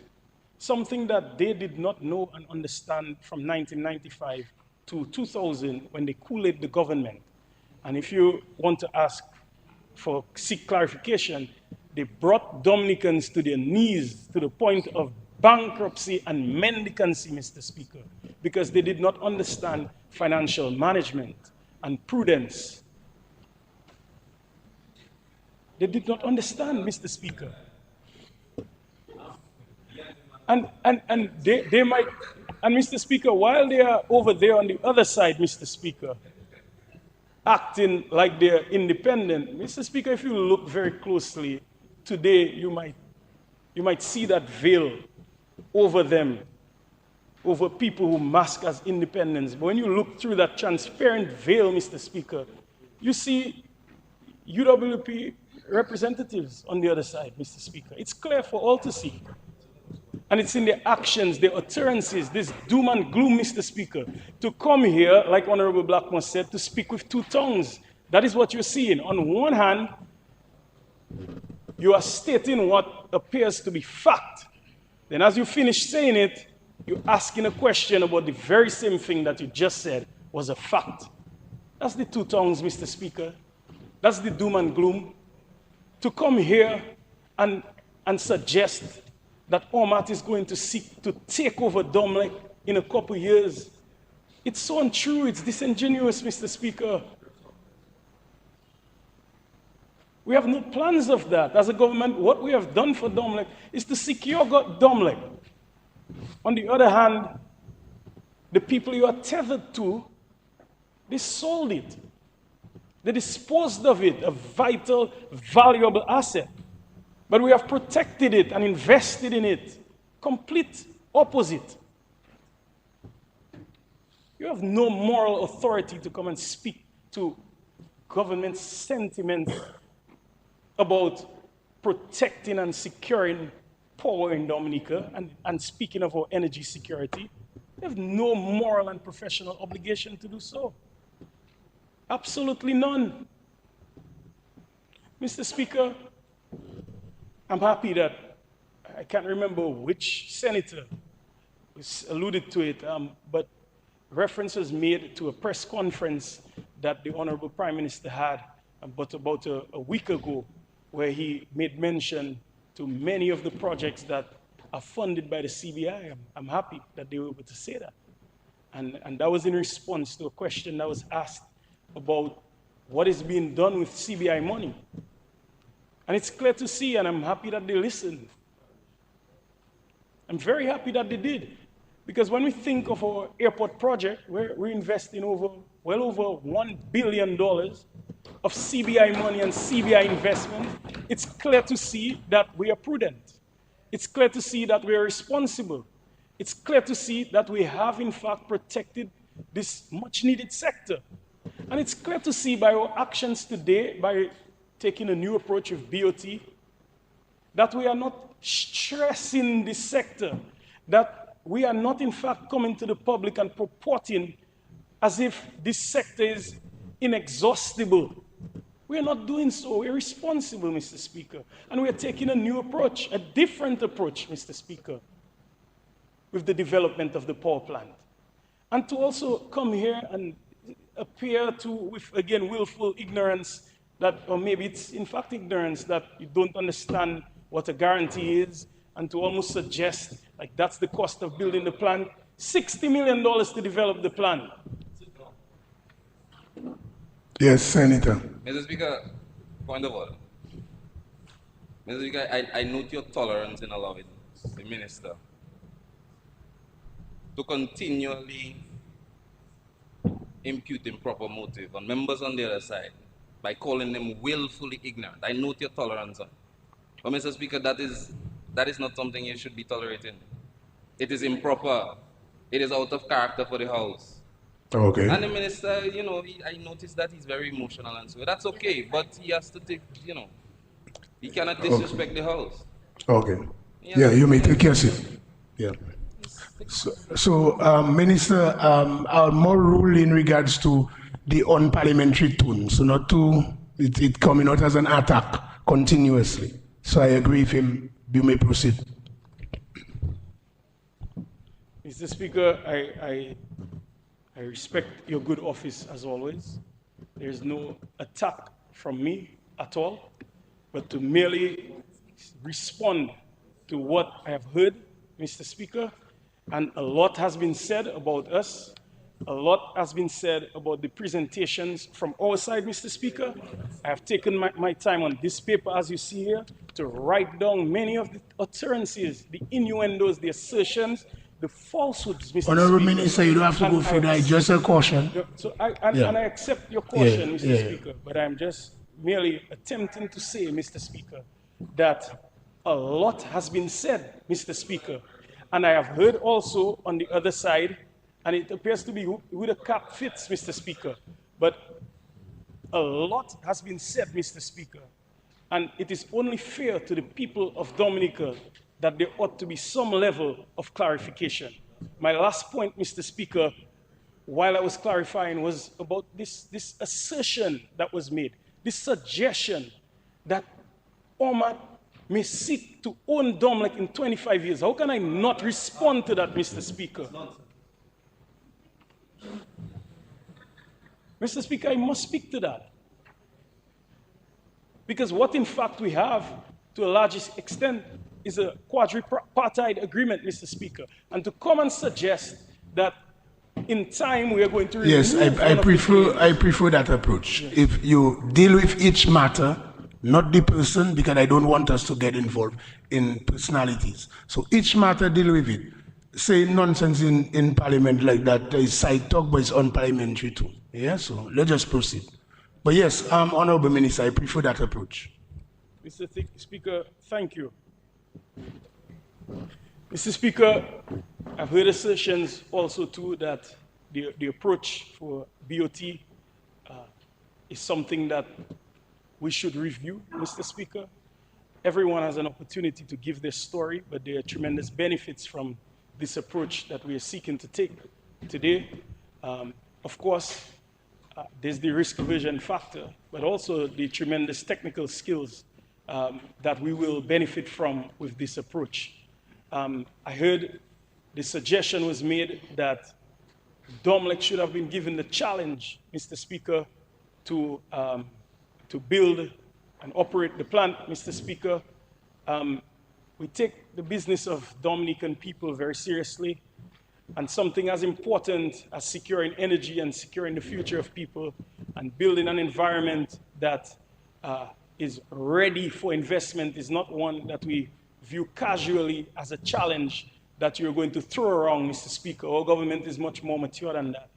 Something that they did not know and understand from 1995 to 2000 when they cooled the government. And if you want to seek clarification, they brought Dominicans to their knees to the point of bankruptcy and mendicancy, Mr. Speaker, because they did not understand financial management and prudence. They did not understand, Mr. Speaker. And they might, and Mr. Speaker, while they are over there on the other side, Mr. Speaker, acting like they're independent, Mr. Speaker, if you look very closely, today you might see that veil over them, over people who mask as independents. But when you look through that transparent veil, Mr. Speaker, you see UWP representatives on the other side, Mr. Speaker. It's clear for all to see. And it's in their actions, their utterances, this doom and gloom, Mr. Speaker, to come here, like Honorable Blackmore said, to speak with two tongues. That is what you're seeing. On one hand, you are stating what appears to be fact. Then as you finish saying it, you're asking a question about the very same thing that you just said was a fact. That's the two tongues, Mr. Speaker. That's the doom and gloom. To come here and suggest that Ormat is going to seek to take over Domlek in a couple years, it's so untrue, it's disingenuous, Mr. Speaker. We have no plans of that. As a government, what we have done for Domlek is to secure Domlek. On the other hand, the people you are tethered to, they sold it. They disposed of it, a vital, valuable asset. But we have protected it and invested in it. Complete opposite. You have no moral authority to come and speak to government sentiments about protecting and securing power in Dominica and speaking of our energy security. You have no moral and professional obligation to do so. Absolutely none. Mr. Speaker, I'm happy that I can't remember which senator alluded to it, but reference was made to a press conference that the Honorable Prime Minister had about a week ago, where he made mention to many of the projects that are funded by the CBI. I'm happy that they were able to say that. And that was in response to a question that was asked about what is being done with CBI money. And it's clear to see, and I'm happy that they listened. I'm very happy that they did. Because when we think of our airport project, we're investing well over $1 billion of CBI money and CBI investment. It's clear to see that we are prudent. It's clear to see that we are responsible. It's clear to see that we have, in fact, protected this much-needed sector. And it's clear to see by our actions today, by taking a new approach of BOT, that we are not stressing this sector, that we are not, in fact, coming to the public and purporting as if this sector is inexhaustible. We are not doing so. We're responsible, Mr. Speaker. And we are taking a new approach, a different approach, Mr. Speaker, with the development of the power plant. And to also come here and appear to, with, again, willful ignorance, that, or maybe it's in fact ignorance, that you don't understand what a guarantee is, and to almost suggest like that's the cost of building the plant. $60 million to develop the plant. Yes, Senator. Mr. Speaker, Point of order. Mr. Speaker, I note your tolerance in allowing the minister to continually impute improper motive on members on the other side by calling them willfully ignorant. I note your tolerance on it. But Mr. Speaker, that is not something you should be tolerating. It is improper. It is out of character for the House. Okay. And the minister, I noticed that he's very emotional and so that's okay, but he has to take, he cannot disrespect the House. Okay. He Yeah, has you to may take- take your seat. Yeah. So, Minister, our more rule in regards to the unparliamentary tone, so not to it coming out as an attack continuously. So I agree with him. You may proceed. Mr. Speaker, I respect your good office as always. There's no attack from me at all, but to merely respond to what I have heard, Mr. Speaker, and a lot has been said about us. A lot has been said about the presentations from our side, Mr. Speaker. I have taken my time on this paper, as you see here, to write down many of the utterances, the innuendos, the assertions, the falsehoods, Mr. Honorable Speaker. Minister, you don't have to go through that. Just a caution. So Yeah. and I accept your caution, Yeah, Mr. yeah. Speaker, but I'm just merely attempting to say, Mr. Speaker, that a lot has been said, Mr. Speaker, and I have heard also on the other side, and it appears to be who the cap fits, Mr. Speaker, but a lot has been said, Mr. Speaker, and it is only fair to the people of Dominica that there ought to be some level of clarification. My last point, Mr. Speaker, while I was clarifying, was about this assertion that was made, this suggestion that Omar may seek to own Domlek in 25 years. How can I not respond to that, Mr. Speaker? Mr. Speaker, I must speak to that. Because what in fact we have, to a large extent, is a quadripartite agreement, Mr. Speaker. And to come and suggest that in time we are going to remove Yes, I prefer that approach. Yes. If you deal with each matter, not the person, because I don't want us to get involved in personalities. So each matter, deal with it. Say nonsense in parliament like that is side talk, but it's unparliamentary too. Yeah, so let's just proceed. But yes, Honorable Minister, I prefer that approach. Mr. Speaker, thank you. Mr. Speaker, I've heard assertions also too that the approach for BOT is something that we should review, Mr. Speaker. Everyone has an opportunity to give their story, but there are tremendous benefits from this approach that we are seeking to take today. Of course, there's the risk aversion factor, but also the tremendous technical skills that we will benefit from with this approach. I heard the suggestion was made that Domlek should have been given the challenge, Mr. Speaker, to build and operate the plant, Mr. Speaker. We take the business of Dominican people very seriously, and something as important as securing energy and securing the future of people and building an environment that is ready for investment is not one that we view casually as a challenge that you're going to throw around, Mr. Speaker. Our government is much more mature than that.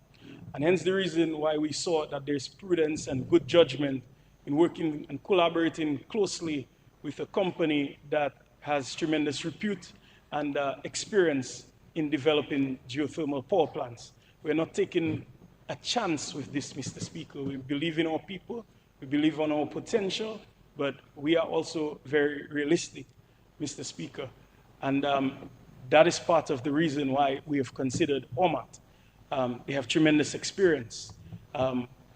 And hence the reason why we saw that there's prudence and good judgment in working and collaborating closely with a company that has tremendous repute and experience in developing geothermal power plants. We're not taking a chance with this, Mr. Speaker. We believe in our people, we believe in our potential, but we are also very realistic, Mr. Speaker. And that is part of the reason why we have considered OMAT. They have tremendous experience.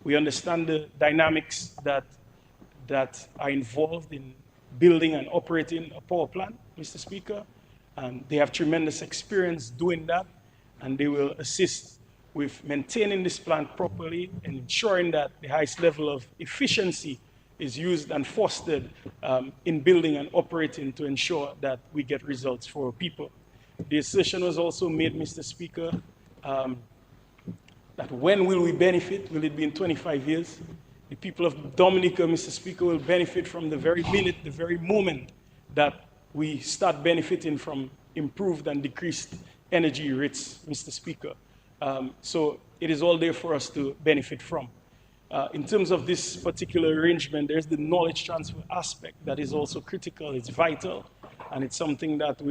We understand the dynamics that are involved in building and operating a power plant, Mr. Speaker. They have tremendous experience doing that, and they will assist with maintaining this plant properly and ensuring that the highest level of efficiency is used and fostered in building and operating to ensure that we get results for our people. The assertion was also made, Mr. Speaker, that when will we benefit? Will it be in 25 years? The people of Dominica, Mr. Speaker, will benefit from the very minute, the very moment that we start benefiting from improved and decreased energy rates, Mr. Speaker. So it is all there for us to benefit from. In terms of this particular arrangement, there's the knowledge transfer aspect that is also critical, it's vital, and it's something that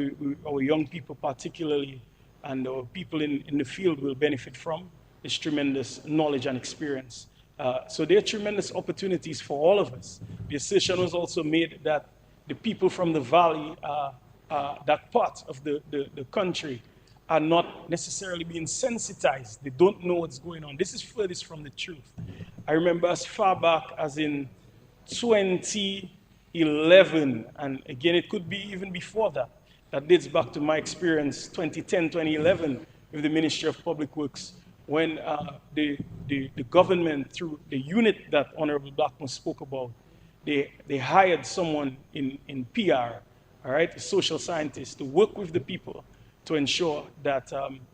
our young people particularly and our people in the field will benefit from. It's tremendous knowledge and experience. So there are tremendous opportunities for all of us. The assertion was also made that the people from the valley, that part of the country, are not necessarily being sensitized. They don't know what's going on. This is furthest from the truth. I remember as far back as in 2011, and again, it could be even before that. That dates back to my experience, 2010, 2011, with the Ministry of Public Works, when the government, through the unit that Honorable Blackmore spoke about, they hired someone in PR, all right, a social scientist, to work with the people to ensure that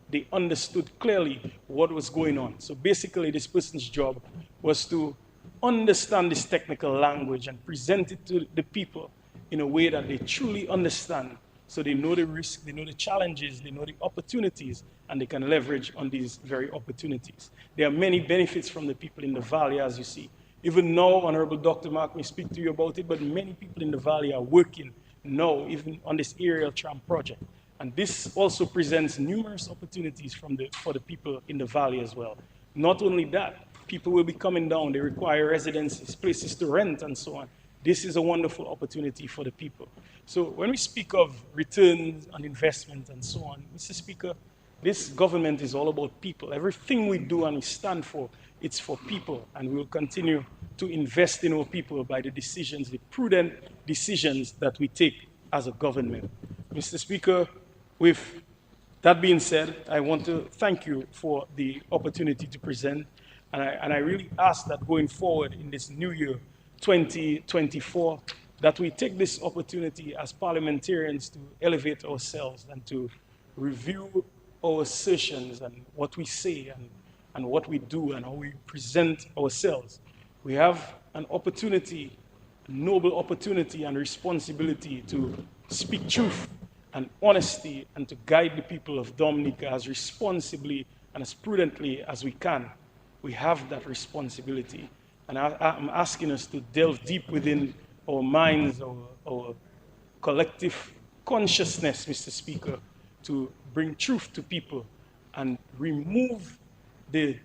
they understood clearly what was going on. So basically, this person's job was to understand this technical language and present it to the people in a way that they truly understand. So they know the risk, they know the challenges, they know the opportunities, and they can leverage on these very opportunities. There are many benefits from the people in the valley, as you see. Even now, Honorable Dr. Mark may speak to you about it, but many people in the valley are working now, even on this aerial tram project. And this also presents numerous opportunities for the people in the valley as well. Not only that, people will be coming down, they require residences, places to rent, and so on. This is a wonderful opportunity for the people. So when we speak of returns on investment and so on, Mr. Speaker, this government is all about people. Everything we do and we stand for, it's for people, and we will continue to invest in our people by the decisions, the prudent decisions that we take as a government. Mr. Speaker, with that being said, I want to thank you for the opportunity to present, and I really ask that going forward in this new year, 2024, that we take this opportunity as parliamentarians to elevate ourselves and to review our assertions and what we say and what we do and how we present ourselves. We have an opportunity, a noble opportunity and responsibility to speak truth and honesty and to guide the people of Dominica as responsibly and as prudently as we can. We have that responsibility. And I'm asking us to delve deep within our minds, our collective consciousness, Mr. Speaker, to bring truth to people and remove the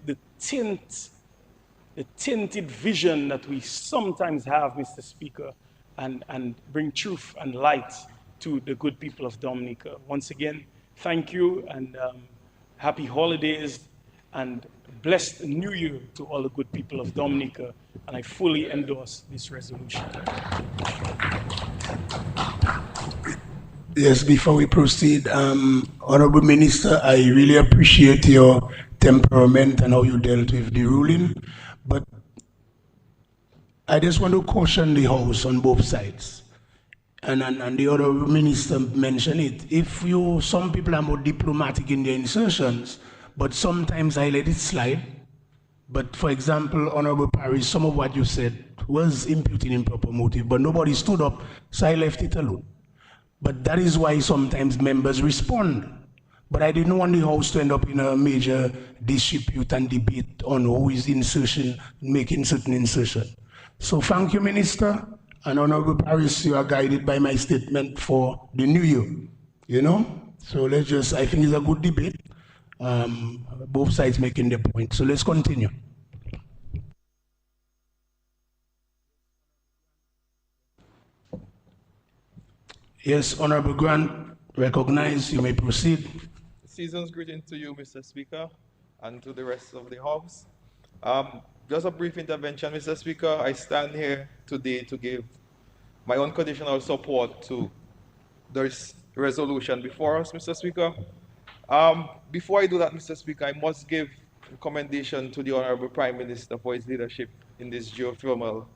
tinted vision that we sometimes have, Mr. Speaker, and bring truth and light to the good people of Dominica. Once again, thank you, and happy holidays, and blessed New Year to all the good people of Dominica, and I fully endorse this resolution. Yes, before we proceed, Honorable Minister, I really appreciate your temperament and how you dealt with the ruling, but I just want to caution the House on both sides. And the other minister mentioned it. If some people are more diplomatic in their insertions, but sometimes I let it slide. But for example, Honorable Paris, some of what you said was imputing improper motive, but nobody stood up, so I left it alone. But that is why sometimes members respond. But I didn't want the House to end up in a major dispute and debate on who is making certain insertion. So thank you, Minister. And Honorable Paris, you are guided by my statement for the new year, you know? So I think it's a good debate. Both sides making their point. So let's continue. Yes, Honorable Grant, recognize, you may proceed. Season's greeting to you, Mr. Speaker, and to the rest of the House. Just a brief intervention, Mr. Speaker. I stand here today to give my unconditional support to this resolution before us, Mr. Speaker. Before I do that, Mr. Speaker, I must give commendation to the Honorable Prime Minister for his leadership in this geothermal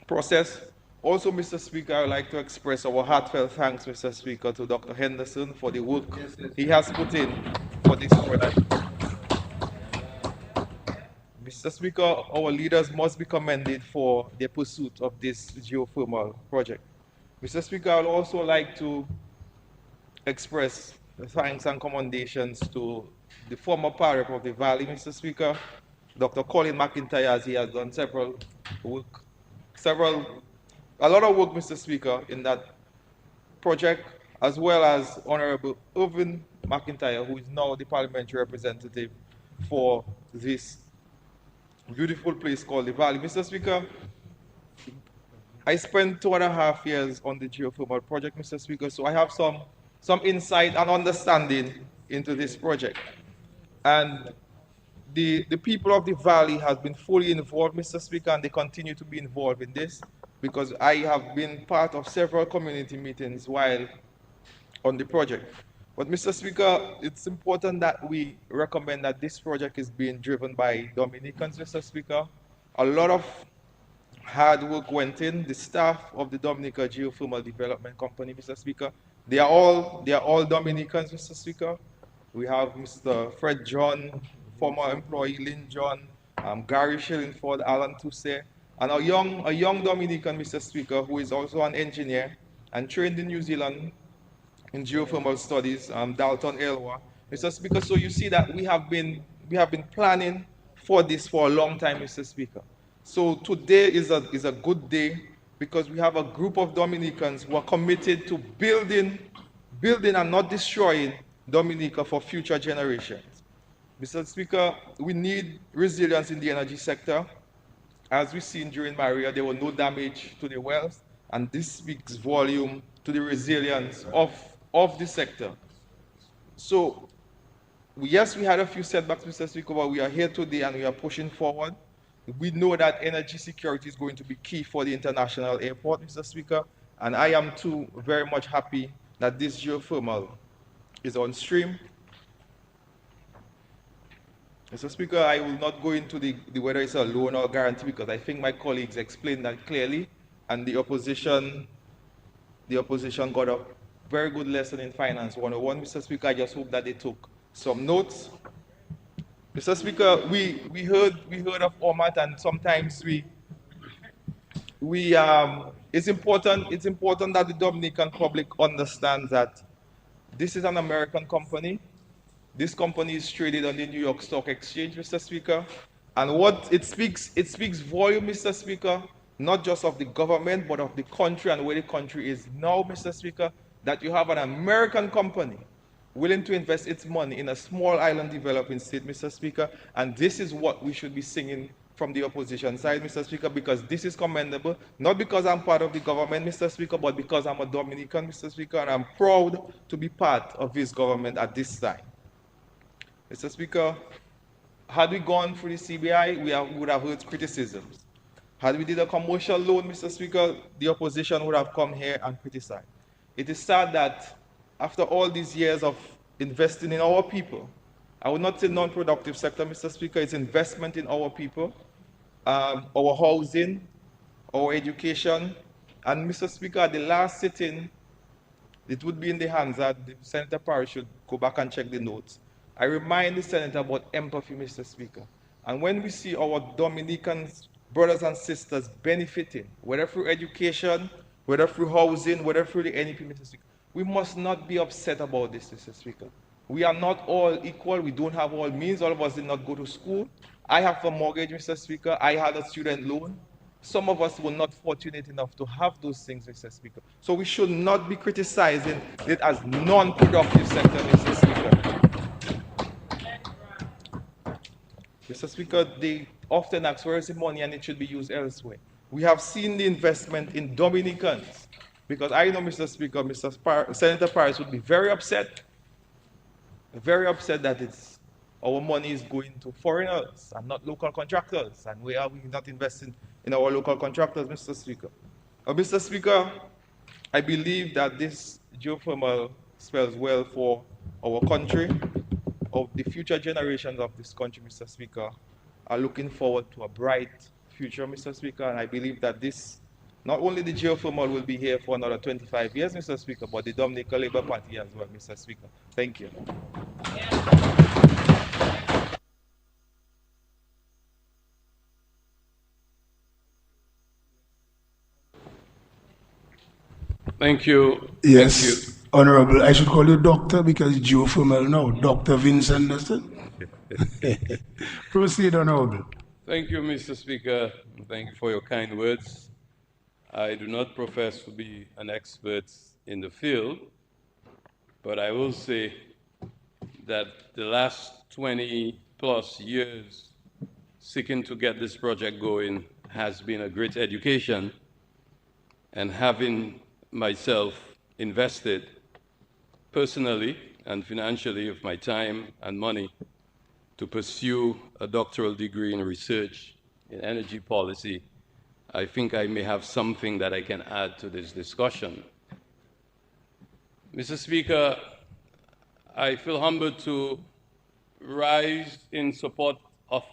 process. Also, Mr. Speaker, I would like to express our heartfelt thanks, Mr. Speaker, to Dr. Henderson for the work he has put in for this project. Mr. Speaker, our leaders must be commended for their pursuit of this geothermal project. Mr. Speaker, I would also like to express thanks and commendations to the former parrot of the Valley, Mr. Speaker, Dr. Colin McIntyre, as he has done a lot of work, Mr. Speaker, in that project, as well as Honorable Irvin McIntyre, who is now the parliamentary representative for this beautiful place called the Valley. Mr. Speaker, I spent 2.5 years on the geothermal project, Mr. Speaker, so I have some insight and understanding into this project. And the people of the Valley have been fully involved, Mr. Speaker, and they continue to be involved in this because I have been part of several community meetings while on the project. But Mr. Speaker, it's important that we recommend that this project is being driven by Dominicans, Mr. Speaker. A lot of hard work went in. The staff of the Dominica Geothermal Development Company, Mr. Speaker, they are all Dominicans, Mr. Speaker. We have Mr. Fred John, former employee Lynn John, Gary Shillingford, Alan Tousse, and a young Dominican, Mr. Speaker, who is also an engineer and trained in New Zealand in geothermal studies, Dalton Elwa. Mr. Speaker, so you see that we have been planning for this for a long time, Mr. Speaker. So today is a good day because we have a group of Dominicans who are committed to building and not destroying Dominica for future generations. Mr. Speaker, we need resilience in the energy sector. As we've seen during Maria, there was no damage to the wells, and this speaks volume to the resilience of the sector. So, yes, we had a few setbacks, Mr. Speaker, but we are here today and we are pushing forward. We know that energy security is going to be key for the international airport, Mr. Speaker, and I am too very much happy that this geothermal is on stream. Mr. Speaker, I will not go into the whether it's a loan or guarantee because I think my colleagues explained that clearly, and the opposition got a very good lesson in Finance 101. Mr. Speaker, I just hope that they took some notes. Mr. Speaker, we heard of OMAT, and sometimes it's important that the Dominican public understands that this is an American company. This company is traded on the New York Stock Exchange, Mr. Speaker. And what it speaks volume, Mr. Speaker, not just of the government, but of the country and where the country is now, Mr. Speaker, that you have an American company willing to invest its money in a small island developing state, Mr. Speaker. And this is what we should be singing from the opposition side, Mr. Speaker, because this is commendable, not because I'm part of the government, Mr. Speaker, but because I'm a Dominican, Mr. Speaker, and I'm proud to be part of this government at this time. Mr. Speaker, had we gone through the CBI, we would have heard criticisms. Had we did a commercial loan, Mr. Speaker, the opposition would have come here and criticized. It is sad that after all these years of investing in our people, I would not say non-productive sector, Mr. Speaker, it's investment in our people, our housing, our education, and Mr. Speaker, at the last sitting, it would be in the hands that Senator Parrish should go back and check the notes. I remind the Senator about empathy, Mr. Speaker. And when we see our Dominican brothers and sisters benefiting, whether through education, whether through housing, whether through the NEP, Mr. Speaker, we must not be upset about this, Mr. Speaker. We are not all equal. We don't have all means. All of us did not go to school. I have a mortgage, Mr. Speaker. I had a student loan. Some of us were not fortunate enough to have those things, Mr. Speaker. So we should not be criticizing it as non-productive sector, Mr. Speaker. Mr. Speaker, they often ask where is the money and it should be used elsewhere. We have seen the investment in Dominicans because I know, Mr. Speaker, Senator Parrish would be very upset that our money is going to foreigners and not local contractors. And where are we not investing in our local contractors, Mr. Speaker? Mr. Speaker, I believe that this geothermal spells well for our country. Of the future generations of this country, Mr. Speaker, are looking forward to a bright future, Mr. Speaker, and I believe that not only the geothermal will be here for another 25 years, Mr. Speaker, but the Dominican Labour Party as well, Mr. Speaker. Thank you. Thank you. Yes, Thank you. Honorable. I should call you Doctor because it's geothermal now. Dr. Vincent Anderson. Proceed, Honorable. Thank you, Mr. Speaker. Thank you for your kind words. I do not profess to be an expert in the field, but I will say that the last 20 plus years seeking to get this project going has been a great education, and having myself invested personally and financially of my time and money to pursue a doctoral degree in research in energy policy, I think I may have something that I can add to this discussion. Mr. Speaker, I feel humbled to rise in support of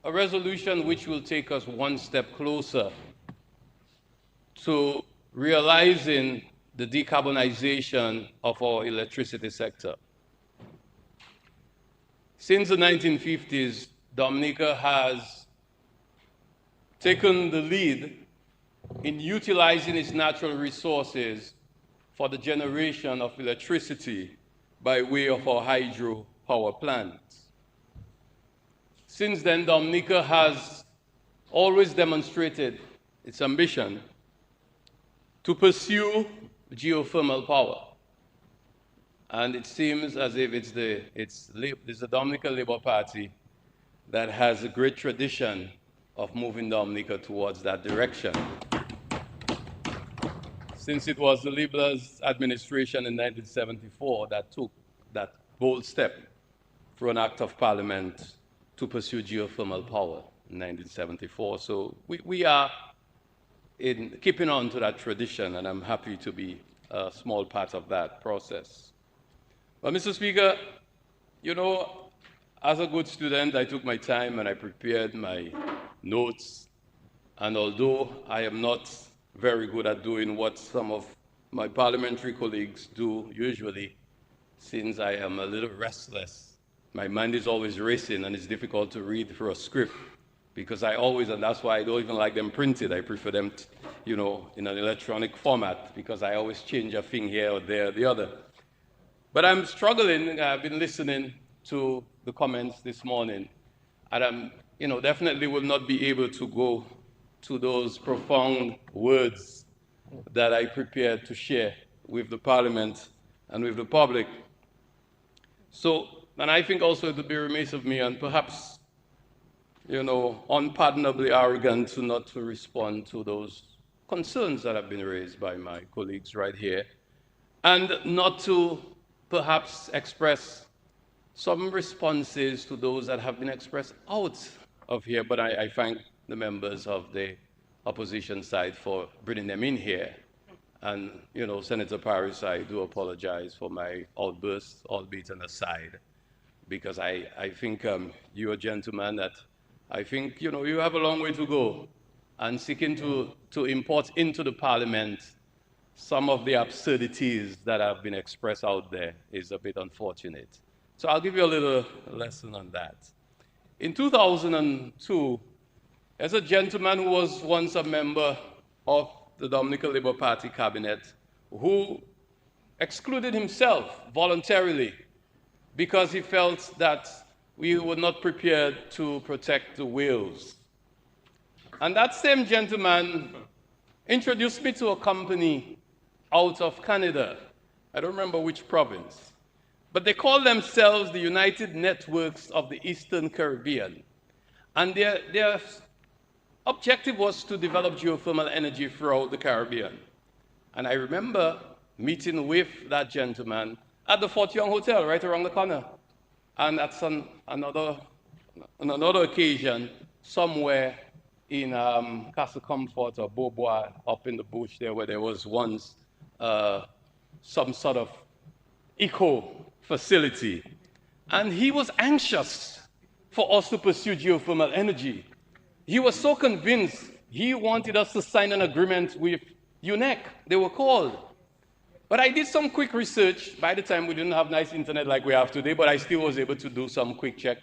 a resolution which will take us one step closer to realizing the decarbonization of our electricity sector. Since the 1950s, Dominica has taken the lead in utilizing its natural resources for the generation of electricity by way of our hydro power plants. Since then, Dominica has always demonstrated its ambition to pursue geothermal power. And it seems as if it's the Dominica Labour Party that has a great tradition of moving Dominica towards that direction. Since it was the Labour's administration in 1974 that took that bold step through an act of parliament to pursue geothermal power in 1974. So we are in keeping on to that tradition, and I'm happy to be a small part of that process. But Mr. Speaker, you know, as a good student, I took my time and I prepared my notes. And although I am not very good at doing what some of my parliamentary colleagues do usually, since I am a little restless, my mind is always racing and it's difficult to read through a script because and that's why I don't even like them printed. I prefer them, in an electronic format because I always change a thing here or there or the other. But I'm struggling. I've been listening to the comments this morning, and definitely will not be able to go to those profound words that I prepared to share with the Parliament and with the public. So, and I think also it would be remiss of me and perhaps, unpardonably arrogant not to respond to those concerns that have been raised by my colleagues right here, and not to perhaps express some responses to those that have been expressed out of here, but I thank the members of the opposition side for bringing them in here. And, Senator Paris, I do apologize for my outburst, albeit an aside, because I think you're a gentleman that I think, you have a long way to go. And seeking to import into the Parliament some of the absurdities that have been expressed out there is a bit unfortunate. So I'll give you a little lesson on that. In 2002, as a gentleman who was once a member of the Dominica Labour Party cabinet, who excluded himself voluntarily because he felt that we were not prepared to protect the whales. And that same gentleman introduced me to a company out of Canada. I don't remember which province. But they call themselves the United Networks of the Eastern Caribbean. And their objective was to develop geothermal energy throughout the Caribbean. And I remember meeting with that gentleman at the Fort Young Hotel right around the corner. And at another occasion, somewhere in Castle Comfort or Beaubois, up in the bush there, where there was once some sort of eco facility. And he was anxious for us to pursue geothermal energy. He was so convinced he wanted us to sign an agreement with UNEC, they were called. But I did some quick research. By the time we didn't have nice internet like we have today, but I still was able to do some quick check.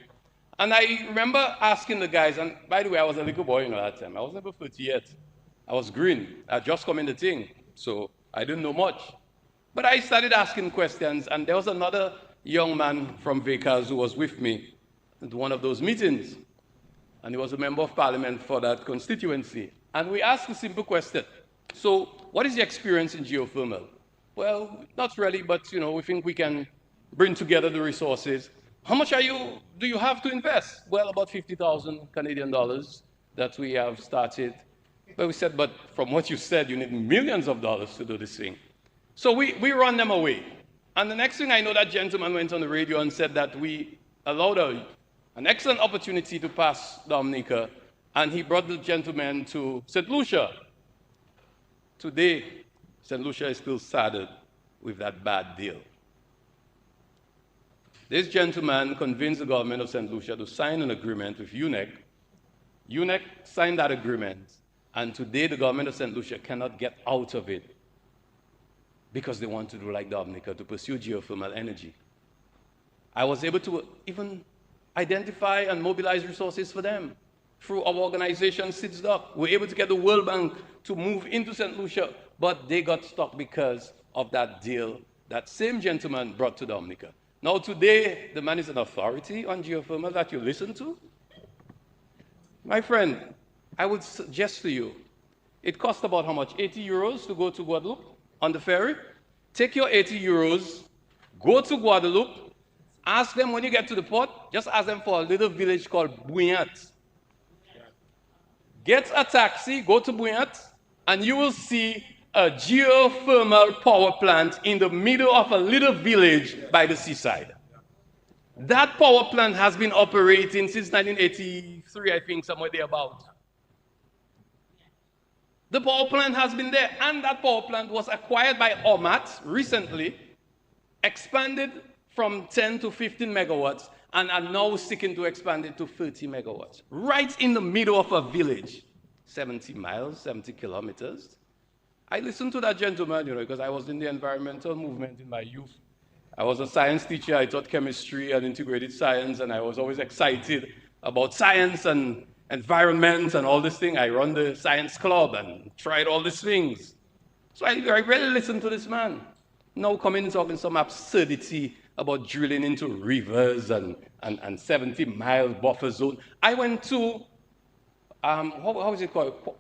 And I remember asking the guys, and by the way, I was a little boy, that time. I was never 30 yet. I was green. I just come in the thing. So I didn't know much. But I started asking questions, and there was another young man from Vickers who was with me at one of those meetings, and he was a member of parliament for that constituency. And we asked a simple question. So, what is your experience in geothermal? Well, not really, but we think we can bring together the resources. How much do you have to invest? Well, about 50,000 Canadian dollars that we have started. But we said, but from what you said, you need millions of dollars to do this thing. So we run them away. And the next thing I know, that gentleman went on the radio and said that we allowed an excellent opportunity to pass Dominica, and he brought the gentleman to St. Lucia. Today, St. Lucia is still saddened with that bad deal. This gentleman convinced the government of St. Lucia to sign an agreement with UNEC. UNEC signed that agreement, and today the government of St. Lucia cannot get out of it because they want to do like Dominica, to pursue geothermal energy. I was able to even identify and mobilize resources for them through our organization, SIDSDOC. We're able to get the World Bank to move into St. Lucia, but they got stuck because of that deal that same gentleman brought to Dominica. Now today, the man is an authority on geothermal that you listen to. My friend, I would suggest to you, it costs about how much? 80 euros to go to Guadeloupe on the ferry. Take your 80 euros, go to Guadeloupe, ask them when you get to the port, just ask them for a little village called Bouillant. Get a taxi, go to Bouillant, and you will see a geothermal power plant in the middle of a little village by the seaside. That power plant has been operating since 1983, I think, somewhere thereabout. The power plant has been there, and that power plant was acquired by OMAT recently, expanded from 10 to 15 megawatts, and are now seeking to expand it to 30 megawatts, right in the middle of a village, 70 miles, 70 kilometers. I listened to that gentleman, because I was in the environmental movement in my youth. I was a science teacher. I taught chemistry and integrated science, and I was always excited about science and environment and all this thing. I run the science club and tried all these things. So I really listened to this man. Now coming and talking some absurdity about drilling into rivers and 70-mile buffer zone. I went to, how is it called?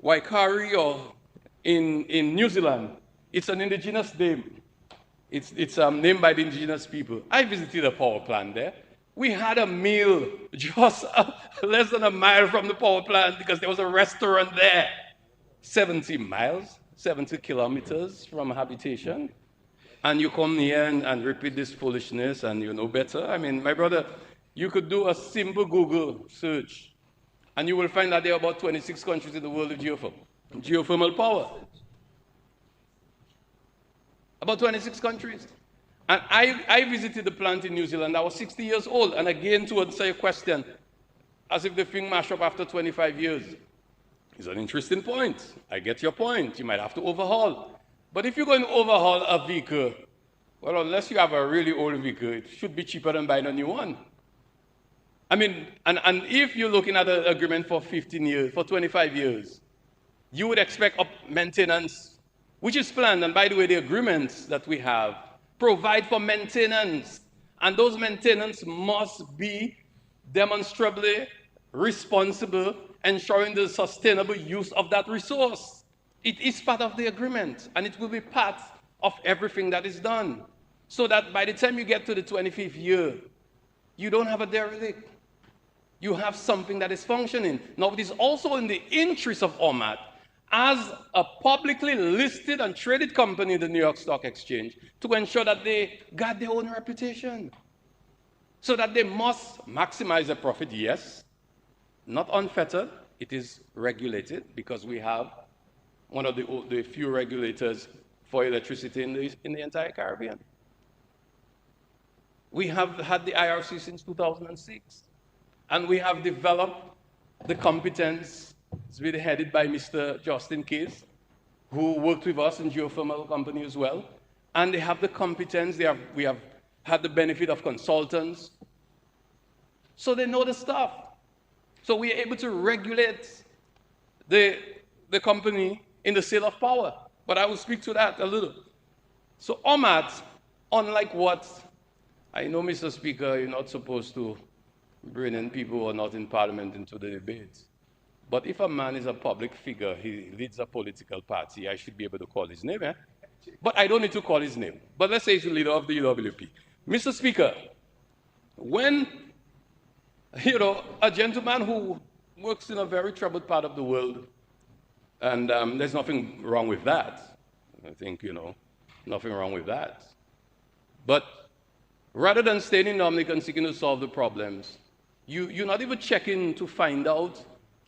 Waikari or in New Zealand. It's an indigenous name. It's named by the indigenous people. I visited a power plant there. We had a meal just less than a mile from the power plant because there was a restaurant there. 70 miles, 70 kilometers from habitation. And you come here and repeat this foolishness and you know better. I mean, my brother, you could do a simple Google search and you will find that there are about 26 countries in the world with geothermal power. About 26 countries. And I visited the plant in New Zealand. I was 60 years old. And again, to answer your question, as if the thing mashed up after 25 years. It's an interesting point. I get your point. You might have to overhaul. But if you're going to overhaul a vehicle, well, unless you have a really old vehicle, it should be cheaper than buying a new one. I mean, and if you're looking at an agreement for 15 years, for 25 years, you would expect maintenance, which is planned. And by the way, the agreements that we have provide for maintenance. And those maintenance must be demonstrably responsible, ensuring the sustainable use of that resource. It is part of the agreement, and it will be part of everything that is done. So that by the time you get to the 25th year, you don't have a derelict. You have something that is functioning. Now, it is also in the interest of OMAT, as a publicly listed and traded company in the New York Stock Exchange, to ensure that they guard their own reputation. So that they must maximize their profit, yes, not unfettered. It is regulated because we have one of the few regulators for electricity in the entire Caribbean. We have had the IRC since 2006, and we have developed the competence. It's been headed by Mr. Justin Case, who worked with us in geothermal company as well. And they have the competence. We have had the benefit of consultants. So they know the stuff. So we are able to regulate the company in the sale of power. But I will speak to that a little. So OMAT, unlike what I know, Mr. Speaker, you're not supposed to bring in people who are not in Parliament into the debate. But if a man is a public figure, he leads a political party, I should be able to call his name, eh? But I don't need to call his name. But let's say he's the leader of the UWP. Mr. Speaker, when, a gentleman who works in a very troubled part of the world, and there's nothing wrong with that. I think, nothing wrong with that. But rather than staying in Dominican seeking to solve the problems, you're not even checking to find out.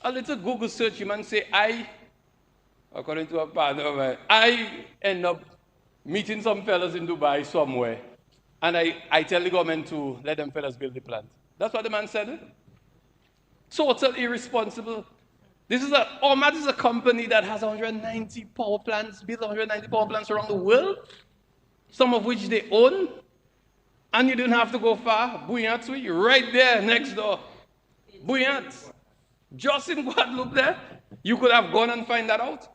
A little Google search, you might say, according to a partner of mine, I end up meeting some fellas in Dubai somewhere, and I tell the government to let them fellas build the plant. That's what the man said. Total irresponsible. OMAT is a company that has 190 power plants, built 190 power plants around the world, some of which they own. And you didn't have to go far. Bouillant's right there next door. Bouillant. Just in Guadeloupe there. You could have gone and find that out.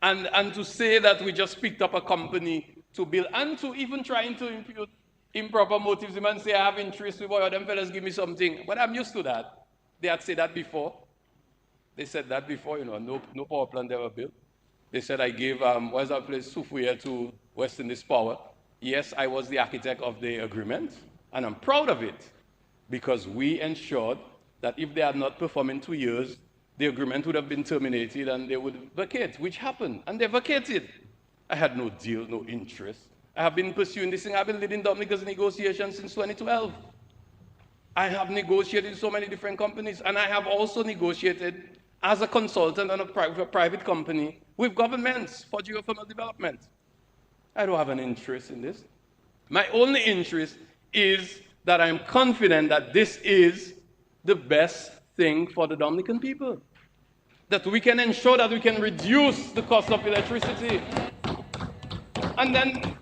And to say that we just picked up a company to build, and to even trying to impute improper motives. The man say, I have interest with boy, them fellas give me something. But I'm used to that. They had said that before. They said that before, no power plant ever built. They said I gave, what's that place, Sufuya to West Indies Power. Yes, I was the architect of the agreement, and I'm proud of it, because we ensured that if they had not performed in 2 years, the agreement would have been terminated and they would vacate, which happened, and they vacated. I had no deal, no interest. I have been pursuing this thing. I've been leading Dominica's negotiations since 2012. I have negotiated with so many different companies, and I have also negotiated as a consultant on a private company with governments for geothermal development. I don't have an interest in this. My only interest is that I'm confident that this is the best thing for the Dominican people. That we can ensure that we can reduce the cost of electricity. And then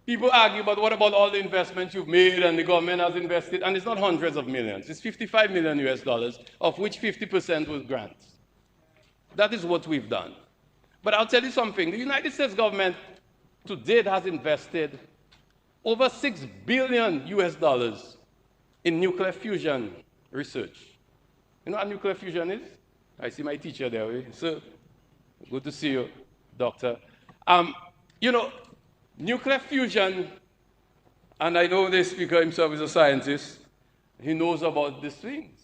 people argue, but what about all the investments you've made and the government has invested? And it's not hundreds of millions. It's 55 million US dollars, of which 50% was grants. That is what we've done. But I'll tell you something. The United States government to date has invested over 6 billion US dollars in nuclear fusion research. You know what nuclear fusion is? I see my teacher there. So good to see you, doctor. Nuclear fusion, and I know the speaker himself is a scientist, he knows about these things.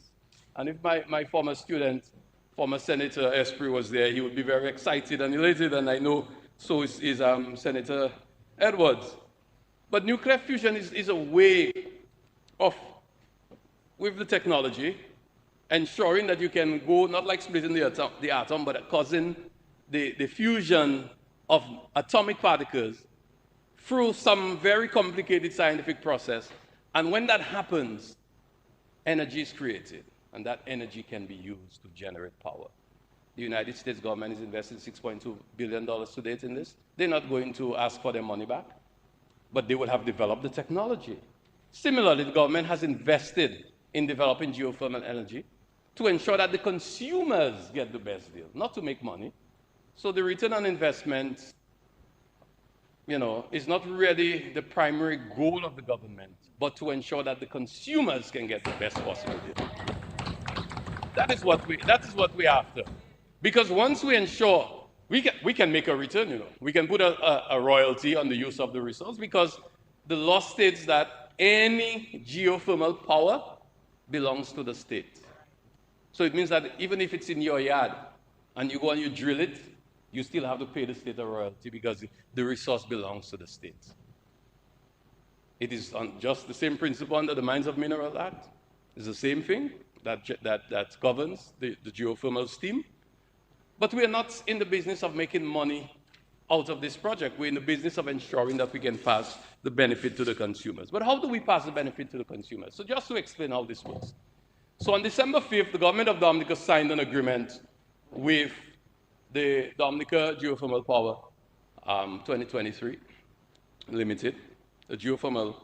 And if my former student, former Senator Esprit was there, he would be very excited and elated, and I know so is Senator Edwards. But nuclear fusion is a way of, with the technology, ensuring that you can go, not like splitting the atom, but causing the fusion of atomic particles through some very complicated scientific process. And when that happens, energy is created, and that energy can be used to generate power. The United States government is investing $6.2 billion to date in this. They're not going to ask for their money back, but they will have developed the technology. Similarly, the government has invested in developing geothermal energy to ensure that the consumers get the best deal, not to make money. So the return on investment, is not really the primary goal of the government, but to ensure that the consumers can get the best possible deal. That is what we're after. Because once we ensure, we can make a return, We can put a royalty on the use of the resource, because the law states that any geothermal power belongs to the state. So it means that even if it's in your yard and you go and you drill it, you still have to pay the state a royalty because the resource belongs to the state. It is just the same principle under the Mines of Minerals Act. It's the same thing that governs the geothermal steam. But we are not in the business of making money out of this project. We're in the business of ensuring that we can pass the benefit to the consumers. But how do we pass the benefit to the consumers? So just to explain how this works. So on December 5th, the government of Dominica signed an agreement with the Dominica Geothermal Power 2023 Limited, the Geothermal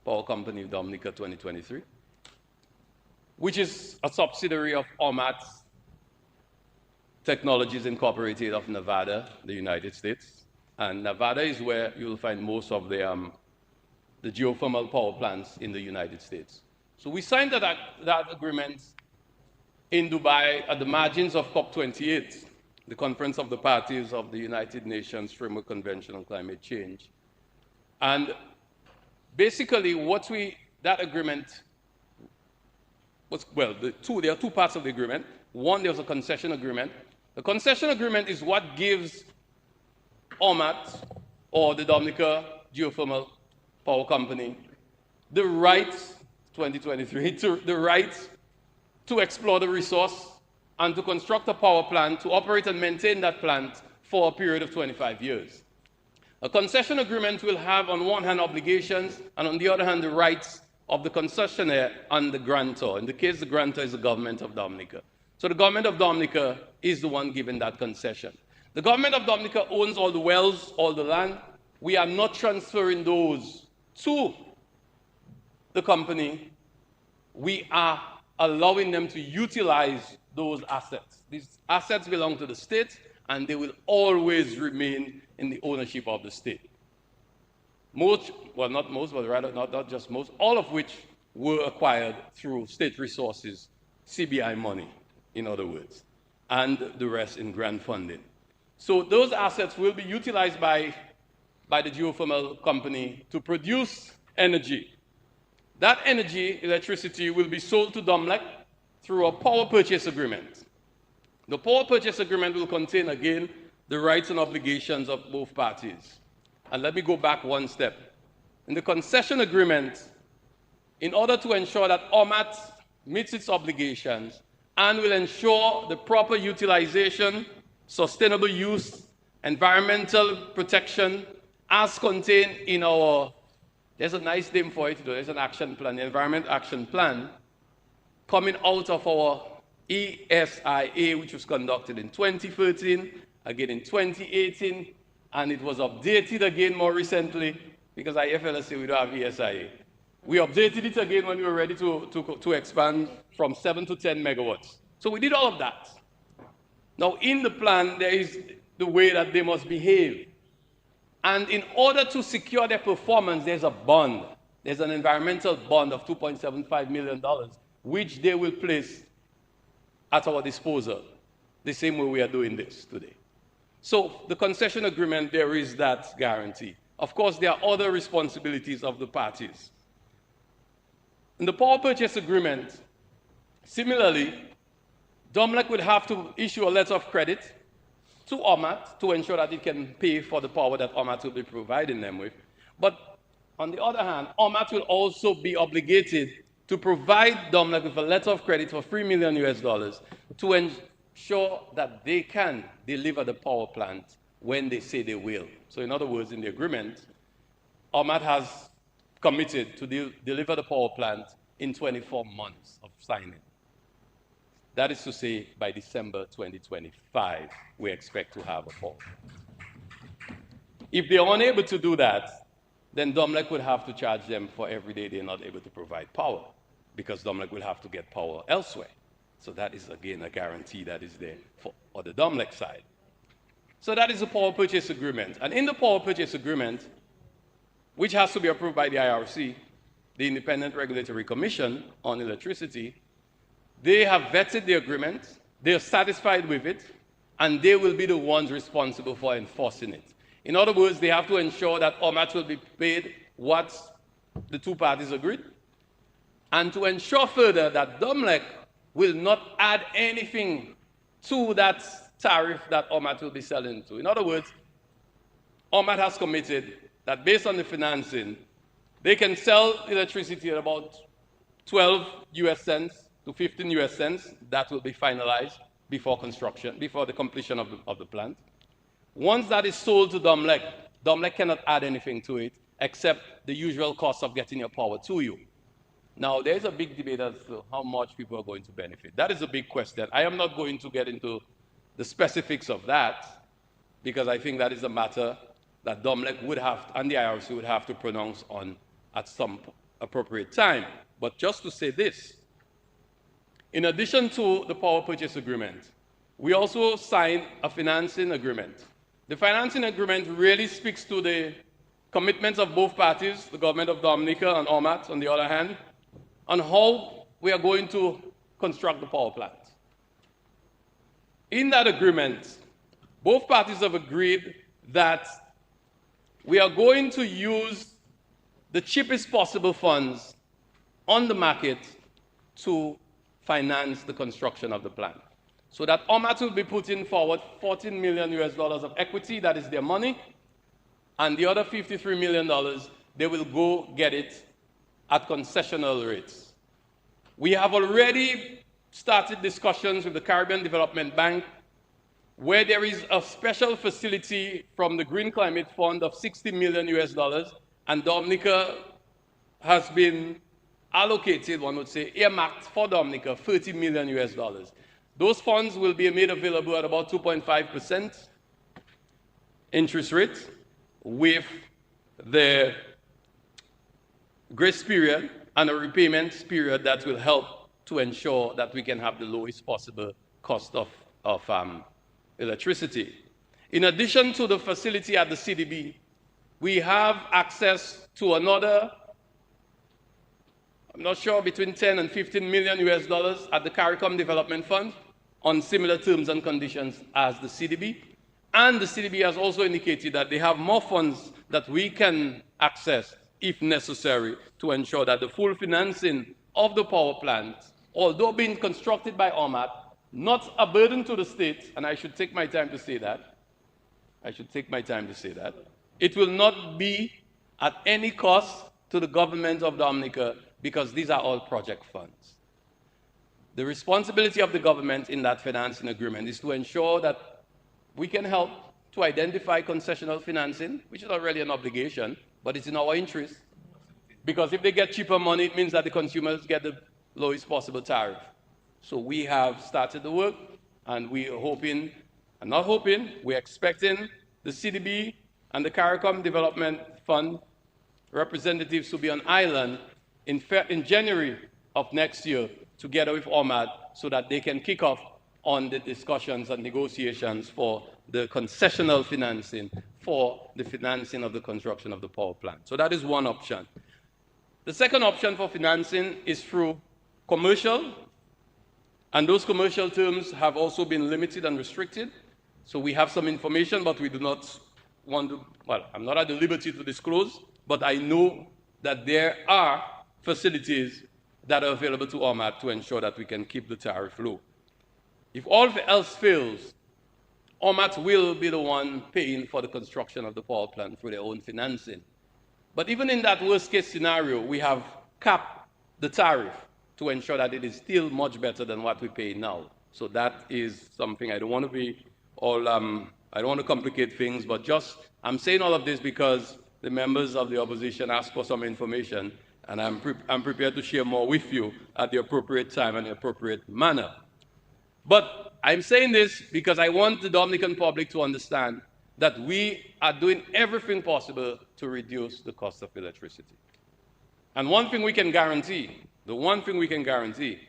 Power Company of Dominica 2023, which is a subsidiary of OMAT, Technologies Incorporated of Nevada, the United States. And Nevada is where you'll find most of the geothermal power plants in the United States. So we signed that agreement in Dubai at the margins of COP28, the Conference of the Parties of the United Nations Framework Convention on Climate Change. And basically that agreement was, well, there are two parts of the agreement. One, there was a concession agreement. The concession agreement is what gives OMAT, or the Dominica Geothermal Power Company, the right, 2023, the right to explore the resource and to construct a power plant, to operate and maintain that plant for a period of 25 years. A concession agreement will have, on one hand, obligations, and on the other hand, the rights of the concessionaire and the grantor. In the case, the grantor is the government of Dominica. So the government of Dominica is the one giving that concession. The government of Dominica owns all the wells, all the land. We are not transferring those to the company. We are allowing them to utilize those assets. These assets belong to the state, and they will always remain in the ownership of the state. Most, well, not most, but rather not just most, all of which were acquired through state resources, CBI money, in other words, and the rest in grant funding. So those assets will be utilized by the geothermal company to produce energy. That energy, electricity, will be sold to DOMLEC through a power purchase agreement. The power purchase agreement will contain, again, the rights and obligations of both parties. And let me go back one step. In the concession agreement, in order to ensure that OMAT meets its obligations and will ensure the proper utilization, sustainable use, environmental protection, as contained in there's a nice name for it, there's an action plan, the Environment Action Plan, coming out of our ESIA, which was conducted in 2013, again in 2018, and it was updated again more recently, because IFLSA, we don't have ESIA. We updated it again when we were ready to expand from 7 to 10 megawatts. So we did all of that. Now, in the plan, there is the way that they must behave. And in order to secure their performance, there's a bond. There's an environmental bond of $2.75 million, which they will place at our disposal, the same way we are doing this today. So the concession agreement, there is that guarantee. Of course, there are other responsibilities of the parties. In the power purchase agreement, similarly, DOMLEC would have to issue a letter of credit to OMAT to ensure that it can pay for the power that OMAT will be providing them with. But on the other hand, OMAT will also be obligated to provide DOMLEC with a letter of credit for $3 million to ensure that they can deliver the power plant when they say they will. So in other words, in the agreement, OMAT has committed to deliver the power plant in 24 months of signing. That is to say, by December 2025, we expect to have a power. If they are unable to do that, then DOMLEC would have to charge them for every day they're not able to provide power, because DOMLEC will have to get power elsewhere. So that is, again, a guarantee that is there for the DOMLEC side. So that is the power purchase agreement. And in the power purchase agreement, which has to be approved by the IRC, the Independent Regulatory Commission on Electricity, they have vetted the agreement, they are satisfied with it, and they will be the ones responsible for enforcing it. In other words, they have to ensure that OMAT will be paid what the two parties agreed, and to ensure further that DOMLEC will not add anything to that tariff that OMAT will be selling to. In other words, OMAT has committed that based on the financing, they can sell electricity at about 12 US cents to 15 US cents. That will be finalized before construction, before the completion of the plant. Once that is sold to DOMLEC, DOMLEC cannot add anything to it except the usual cost of getting your power to you. Now, there's a big debate as to how much people are going to benefit. That is a big question. I am not going to get into the specifics of that, because I think that is a matter that DOMLEC would have, and the IRC would have to pronounce on at some appropriate time. But just to say this, in addition to the power purchase agreement, we also signed a financing agreement. The financing agreement really speaks to the commitments of both parties, the government of Dominica and OMAT on the other hand, on how we are going to construct the power plant. In that agreement, both parties have agreed that we are going to use the cheapest possible funds on the market to finance the construction of the plant. So that OMAT will be putting forward $14 million of equity, that is their money, and the other $53 million, they will go get it at concessional rates. We have already started discussions with the Caribbean Development Bank where there is a special facility from the Green Climate Fund of $60 million, and Dominica has been allocated, one would say, earmarked for Dominica, $30 million. Those funds will be made available at about 2.5% interest rate with the grace period and a repayment period that will help to ensure that we can have the lowest possible cost of electricity. In addition to the facility at the CDB, we have access to another, I'm not sure, between 10 and 15 million US dollars at the CARICOM Development Fund on similar terms and conditions as the CDB. And the CDB has also indicated that they have more funds that we can access if necessary to ensure that the full financing of the power plant, although being constructed by OMAT, not a burden to the state, and I should take my time to say that, it will not be at any cost to the government of Dominica because these are all project funds. The responsibility of the government in that financing agreement is to ensure that we can help to identify concessional financing, which is already an obligation, but it's in our interest. Because if they get cheaper money, it means that the consumers get the lowest possible tariff. So we have started the work, and we are hoping, and not hoping, we're expecting the CDB and the CARICOM Development Fund representatives to be on island in January of next year, together with OMAD, so that they can kick off on the discussions and negotiations for the concessional financing for the financing of the construction of the power plant. So that is one option. The second option for financing is through commercial, and those commercial terms have also been limited and restricted. So we have some information, but we do not want to, well, I'm not at the liberty to disclose, but I know that there are facilities that are available to OMAT to ensure that we can keep the tariff low. If all else fails, OMAT will be the one paying for the construction of the power plant through their own financing. But even in that worst case scenario, we have capped the tariff to ensure that it is still much better than what we pay now. So that is something I don't want to be all, I don't want to complicate things, but just, I'm saying all of this because the members of the opposition asked for some information, and I'm prepared to share more with you at the appropriate time and the appropriate manner. But I'm saying this because I want the Dominican public to understand that we are doing everything possible to reduce the cost of electricity. And one thing we can guarantee, the one thing we can guarantee,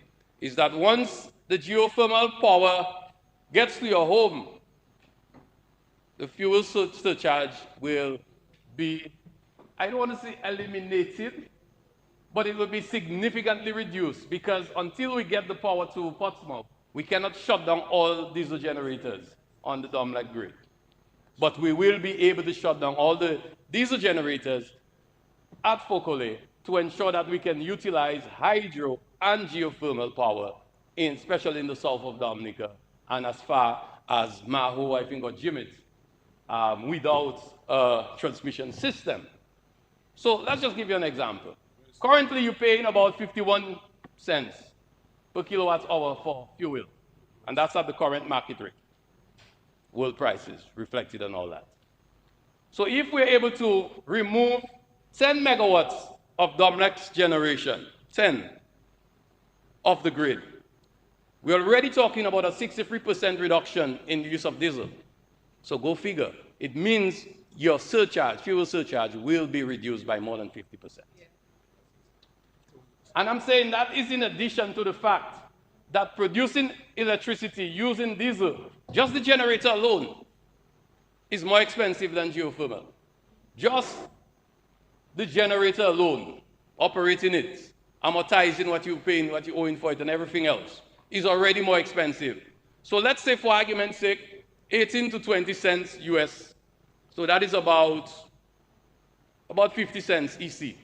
is that once the geothermal power gets to your home, the fuel surcharge will be, I don't want to say eliminated, but it will be significantly reduced, because until we get the power to Portsmouth, we cannot shut down all diesel generators on the Domlec grid. But we will be able to shut down all the diesel generators at Focole to ensure that we can utilize hydro and geothermal power, especially in the south of Dominica, and as far as Maho, I think, or Jimmet, without a transmission system. So let's just give you an example. Currently, you're paying about 51 cents per kilowatt hour for fuel, and that's at the current market rate. World prices reflected on all that. So if we're able to remove 10 megawatts of Domlec's generation, 10 off the grid, we're already talking about a 63% reduction in the use of diesel. So go figure. It means your surcharge, fuel surcharge, will be reduced by more than 50%. And I'm saying that is in addition to the fact that producing electricity using diesel, just the generator alone, is more expensive than geothermal. Just the generator alone, operating it, amortizing what you're paying, what you're owing for it, and everything else, is already more expensive. So let's say, for argument's sake, 18 to 20 cents US. So that is about 50 cents EC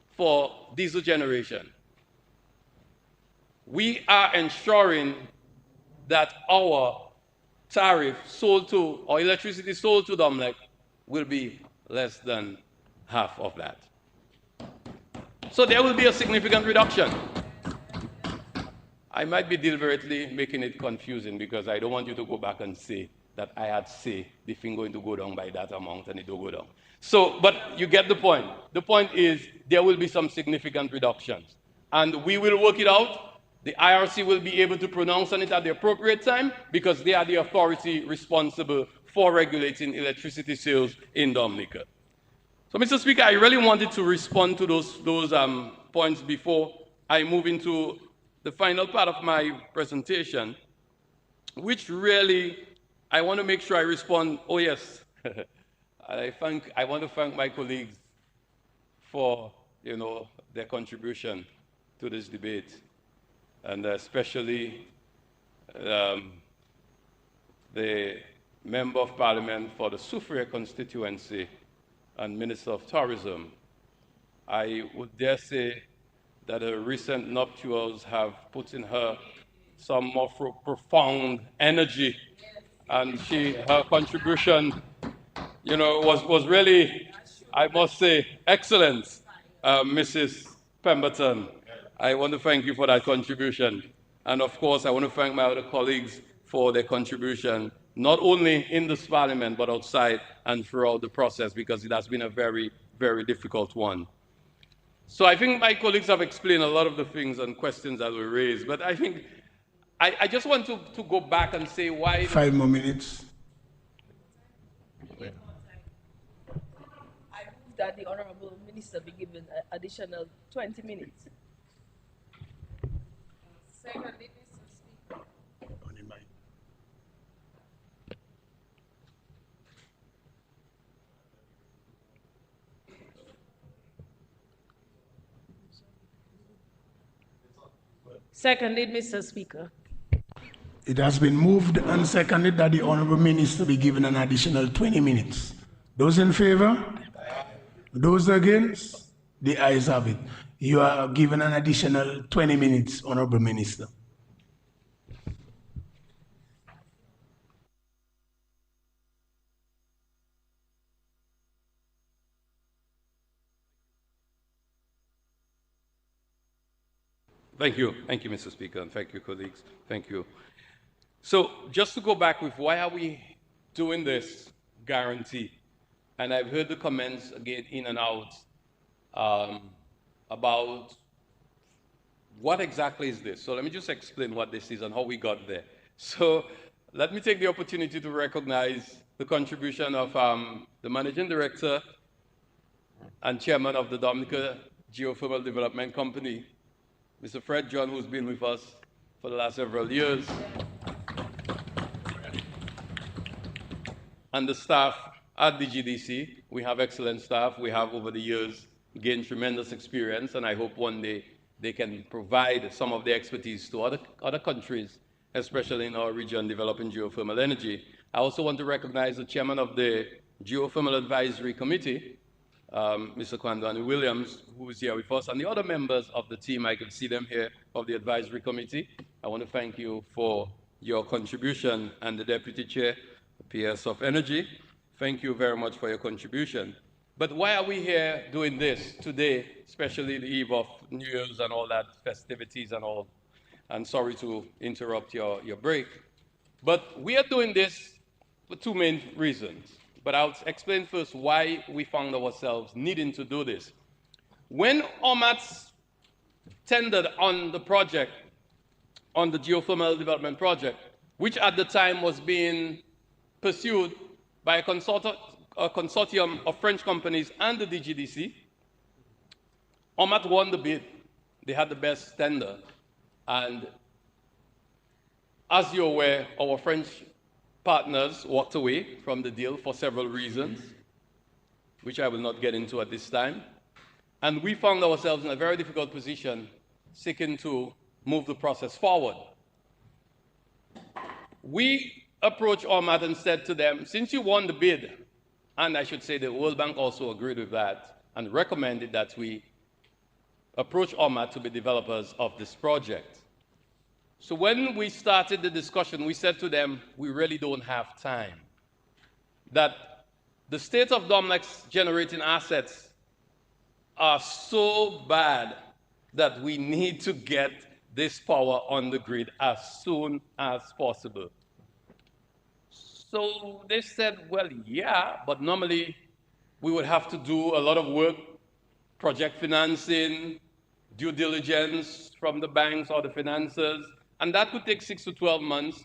for diesel generation. We are ensuring that our tariff sold to, or electricity sold to Domlec will be less than half of that. So there will be a significant reduction. I might be deliberately making it confusing because I don't want you to go back and say that I had say the thing going to go down by that amount and it will go down. So, but you get the point. The point is there will be some significant reductions. And we will work it out. The IRC will be able to pronounce on it at the appropriate time because they are the authority responsible for regulating electricity sales in Dominica. So, Mr. Speaker, I really wanted to respond to those points before I move into the final part of my presentation, which really I want to make sure I respond. Oh, yes. I want to thank my colleagues for, their contribution to this debate, and especially the Member of Parliament for the Soufriere constituency and Minister of Tourism. I would dare say that her recent nuptials have put in her some more profound energy, and her contribution, was really, I must say, excellent, Mrs. Pemberton. I want to thank you for that contribution. And of course, I want to thank my other colleagues for their contribution, not only in this parliament, but outside and throughout the process, because it has been a very, very difficult one. So I think my colleagues have explained a lot of the things and questions that were raised, but I think I just want to go back and say why— 5 more minutes. I move that the Honorable Minister be given an additional 20 minutes. Secondly, Mr. Speaker. Seconded, Mr. Speaker. It has been moved and seconded that the Honourable Minister be given an additional 20 minutes. Those in favour? Those against? The ayes have it. You are given an additional 20 minutes, Honourable Minister. Thank you, Mr. Speaker, and thank you, colleagues. Thank you. So just to go back with why are we doing this guarantee? And I've heard the comments again in and out about what exactly is this. So let me just explain what this is and how we got there. So let me take the opportunity to recognize the contribution of the Managing Director and Chairman of the Dominica Geothermal Development Company, Mr. Fred John, who's been with us for the last several years, and the staff at the GDC. We have excellent staff. We have, over the years, gained tremendous experience, and I hope one day they can provide some of their expertise to other countries, especially in our region developing geothermal energy. I also want to recognize the chairman of the Geothermal Advisory Committee, Mr. Kwandani Williams, who is here with us, and the other members of the team. I can see them here, of the advisory committee. I want to thank you for your contribution, and the Deputy Chair, PS of Energy. Thank you very much for your contribution. But why are we here doing this today, especially the eve of New Year's and all that festivities and all? And sorry to interrupt your break. But we are doing this for two main reasons. But I'll explain first why we found ourselves needing to do this. When OMATS tendered on the project, on the geothermal development project, which at the time was being pursued by a consortium of French companies and the DGDC, OMAT won the bid. They had the best tender. And As you're aware, our French partners walked away from the deal for several reasons, which I will not get into at this time. And we found ourselves in a very difficult position, seeking to move the process forward. We approached Ormat and said to them, since you won the bid, and I should say the World Bank also agreed with that and recommended that we approach Ormat to be developers of this project. So when we started the discussion, we said to them, we really don't have time. That the state of Domlec's generating assets are so bad that we need to get this power on the grid as soon as possible. So they said, well, yeah, but normally we would have to do a lot of work, project financing, due diligence from the banks or the financiers, and that could take 6 to 12 months,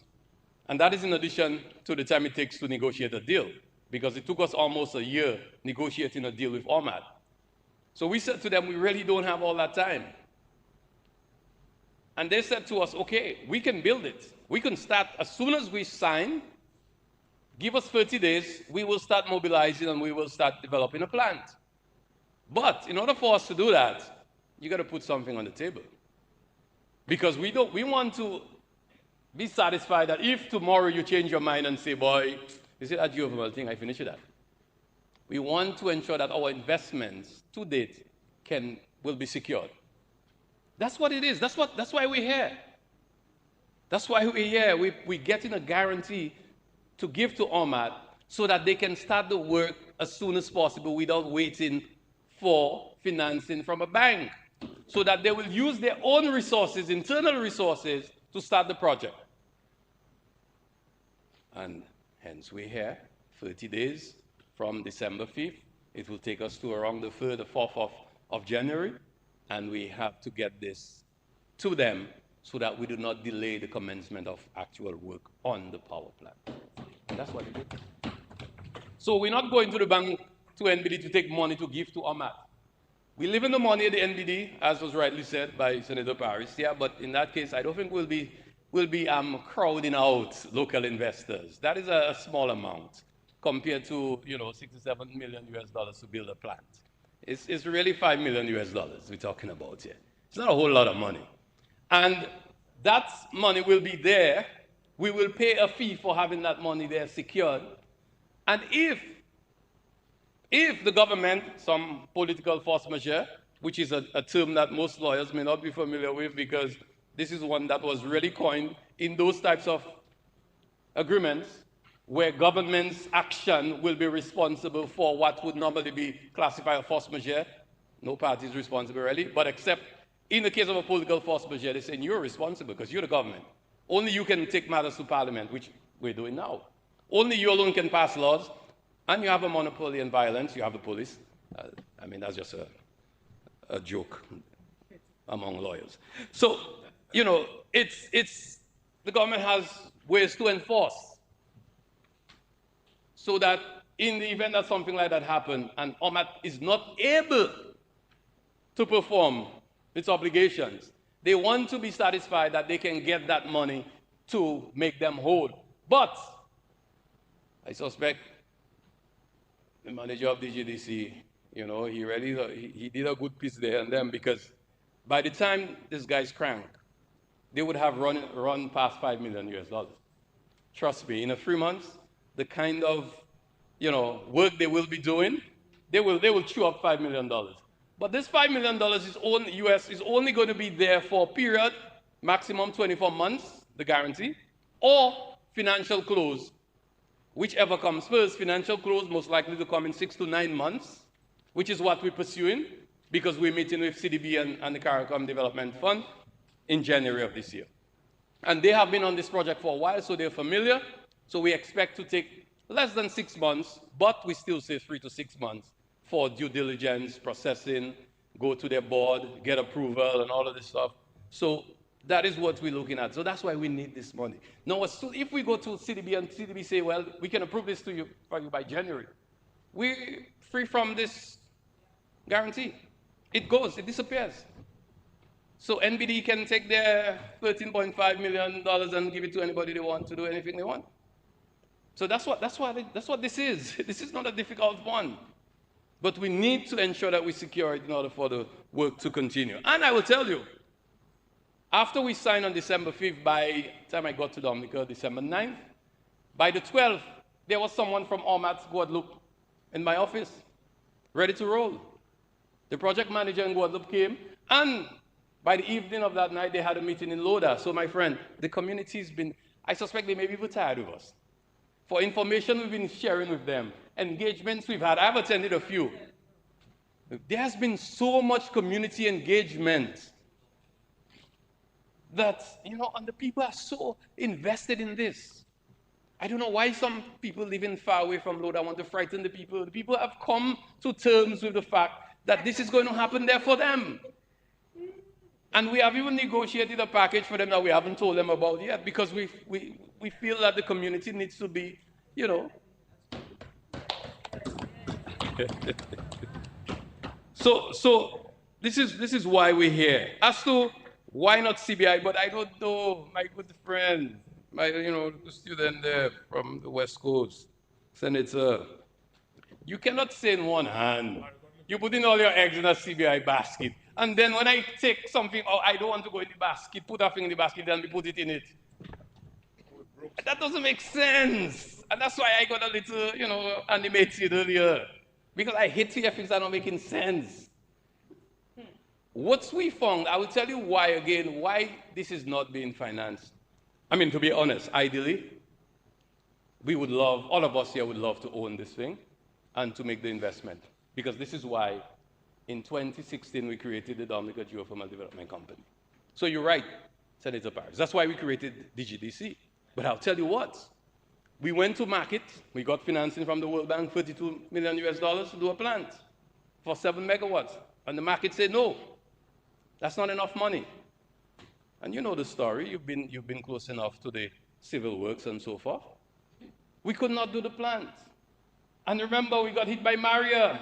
and that is in addition to the time it takes to negotiate a deal, because it took us almost a year negotiating a deal with Ormat. So we said to them, we really don't have all that time. And they said to us, okay, we can build it. We can start as soon as we sign, give us 30 days, we will start mobilizing and we will start developing a plant. But in order for us to do that, you got to put something on the table. Because we want to be satisfied that if tomorrow you change your mind and say, boy, you see that geothermal thing, I finish with that. We want to ensure that our investments to date will be secured. That's what it is. That's why we're here. That's why we're here. We're getting a guarantee to give to Ormat so that they can start the work as soon as possible without waiting for financing from a bank, so that they will use their own resources, internal resources, to start the project. And hence we're here, 30 days from December 5th. It will take us to around the 3rd or 4th of January, and we have to get this to them so that we do not delay the commencement of actual work on the power plant. And that's what it is. So we're not going to the bank, to NBD, to take money to give to Ormat. We live in the money at the NBD, as was rightly said by Senator Paris, yeah, but in that case, I don't think we'll be crowding out local investors. That is a small amount compared to, $67 million to build a plant. It's really $5 million we're talking about here. It's not a whole lot of money. And that money will be there. We will pay a fee for having that money there secured. And if the government, some political force majeure, which is a term that most lawyers may not be familiar with because this is one that was really coined in those types of agreements where government's action will be responsible for what would normally be classified as force majeure. No party is responsible really, but except in the case of a political force majeure, they say you're responsible because you're the government. Only you can take matters to Parliament, which we're doing now. Only you alone can pass laws, and you have a monopoly in violence. You have the police. That's just a joke among lawyers. So, the government has ways to enforce so that in the event that something like that happens and Ormat is not able to perform its obligations, they want to be satisfied that they can get that money to make them whole. But I suspect the manager of the GDC, he did a good piece there and then, because by the time this guy's crank, they would have run past $5 million. Trust me, in a 3 months, the kind of work they will be doing, they will chew up $5 million. But this $5 million is only going to be there for a period, maximum 24 months, the guarantee, or financial close, whichever comes first. Financial close most likely to come in 6 to 9 months, which is what we're pursuing because we're meeting with CDB and the CARICOM Development Fund in January of this year. And they have been on this project for a while, so they're familiar. So we expect to take less than 6 months, but we still say 3 to 6 months for due diligence, processing, go to their board, get approval, and all of this stuff. So that is what we're looking at. So that's why we need this money. Now, if we go to CDB and CDB say, well, we can approve this for you by January, we're free from this guarantee. It disappears. So NBD can take their $13.5 million and give it to anybody they want to do anything they want. So that's what this is. This is not a difficult one. But we need to ensure that we secure it in order for the work to continue. And I will tell you, after we signed on December 5th, by the time I got to Dominica, December 9th, by the 12th, there was someone from Ormat, Guadeloupe, in my office, ready to roll. The project manager in Guadeloupe came, and by the evening of that night, they had a meeting in Loda. So, my friend, the community's been, I suspect they may be tired of us. For information we've been sharing with them, engagements we've had, I've attended a few. There has been so much community engagement that, and the people are so invested in this. I don't know why some people living far away from Loda want to frighten the people. The people have come to terms with the fact that this is going to happen there for them. And we have even negotiated a package for them that we haven't told them about yet, because we feel that the community needs to be, So this is why we're here. As to why not CBI, but I don't know, my good friend, the student there from the West Coast, Senator, you cannot say in one hand, you put in all your eggs in a CBI basket, and then when I take something, I don't want to go in the basket, put that thing in the basket, and we put it in it. That doesn't make sense. And that's why I got a little, animated earlier. Because I hate to hear things that are not making sense. What we found, I will tell you why this is not being financed. I mean, to be honest, ideally, all of us here would love to own this thing and to make the investment. Because this is why in 2016 we created the Dominica Geothermal Development Company. So you're right, Senator Parks. That's why we created DGDC. But I'll tell you what, we went to market, we got financing from the World Bank, $32 million to do a plant for 7 megawatts. And the market said, no, that's not enough money. And you know the story, you've been close enough to the civil works and so forth. We could not do the plant. And remember, we got hit by Maria.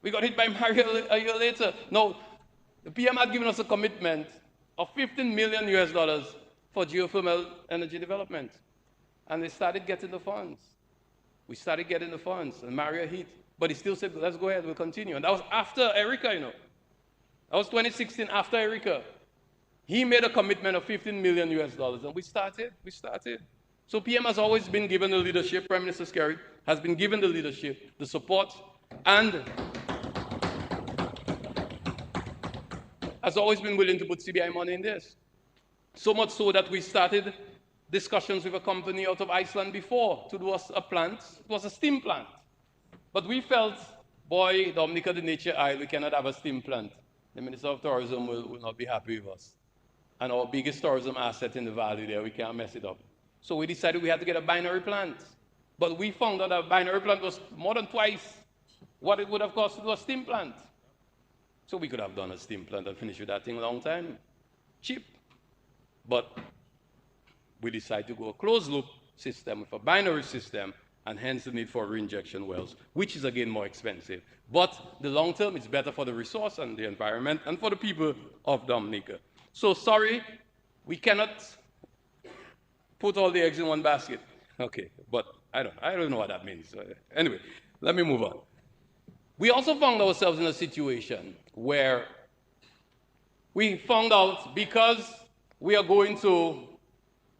We got hit by Maria a year later. No, the PM had given us a commitment of $15 million for geothermal energy development. And they started getting the funds. We started getting the funds, and Maria hit. But he still said, let's go ahead, we'll continue. And that was after Erica, That was 2016, after Erica. He made a commitment of $15 million, and we started. So PM has always been given the leadership, Prime Minister Skerry has been given the leadership, the support, and has always been willing to put CBI money in this. So much so that we started discussions with a company out of Iceland before to do a plant. It was a steam plant. But we felt, boy, Dominica, the nature isle, we cannot have a steam plant. The Minister of Tourism will not be happy with us. And our biggest tourism asset in the valley there, we can't mess it up. So we decided we had to get a binary plant. But we found out that a binary plant was more than twice what it would have cost to do a steam plant. So we could have done a steam plant and finished with that thing a long time. Cheap. But we decided to go a closed-loop system with a binary system, and hence the need for reinjection wells, which is again more expensive. But the long term, it's better for the resource and the environment and for the people of Dominica. So sorry, we cannot put all the eggs in one basket. Okay, but I don't know what that means. Anyway, let me move on. We also found ourselves in a situation where we found out, because we are going to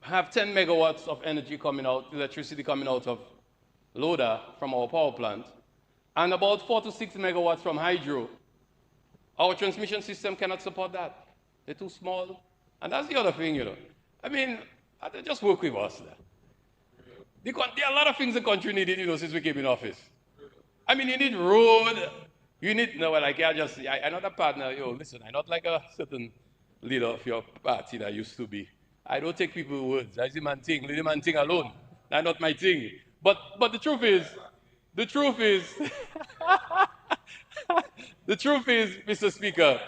have 10 megawatts of energy coming out, electricity coming out of Loda from our power plant, and about 4 to 6 megawatts from hydro, our transmission system cannot support that. They're too small. And that's the other thing, I mean, they just work with us there. There are a lot of things the country needed, since we came in office. I mean, you need road, I'm not a partner, listen, I'm not like a certain leader of your party that used to be. I don't take people's words. I say man thing, leave the man thing alone. That's not my thing. But the truth is, the truth is, Mr. Speaker,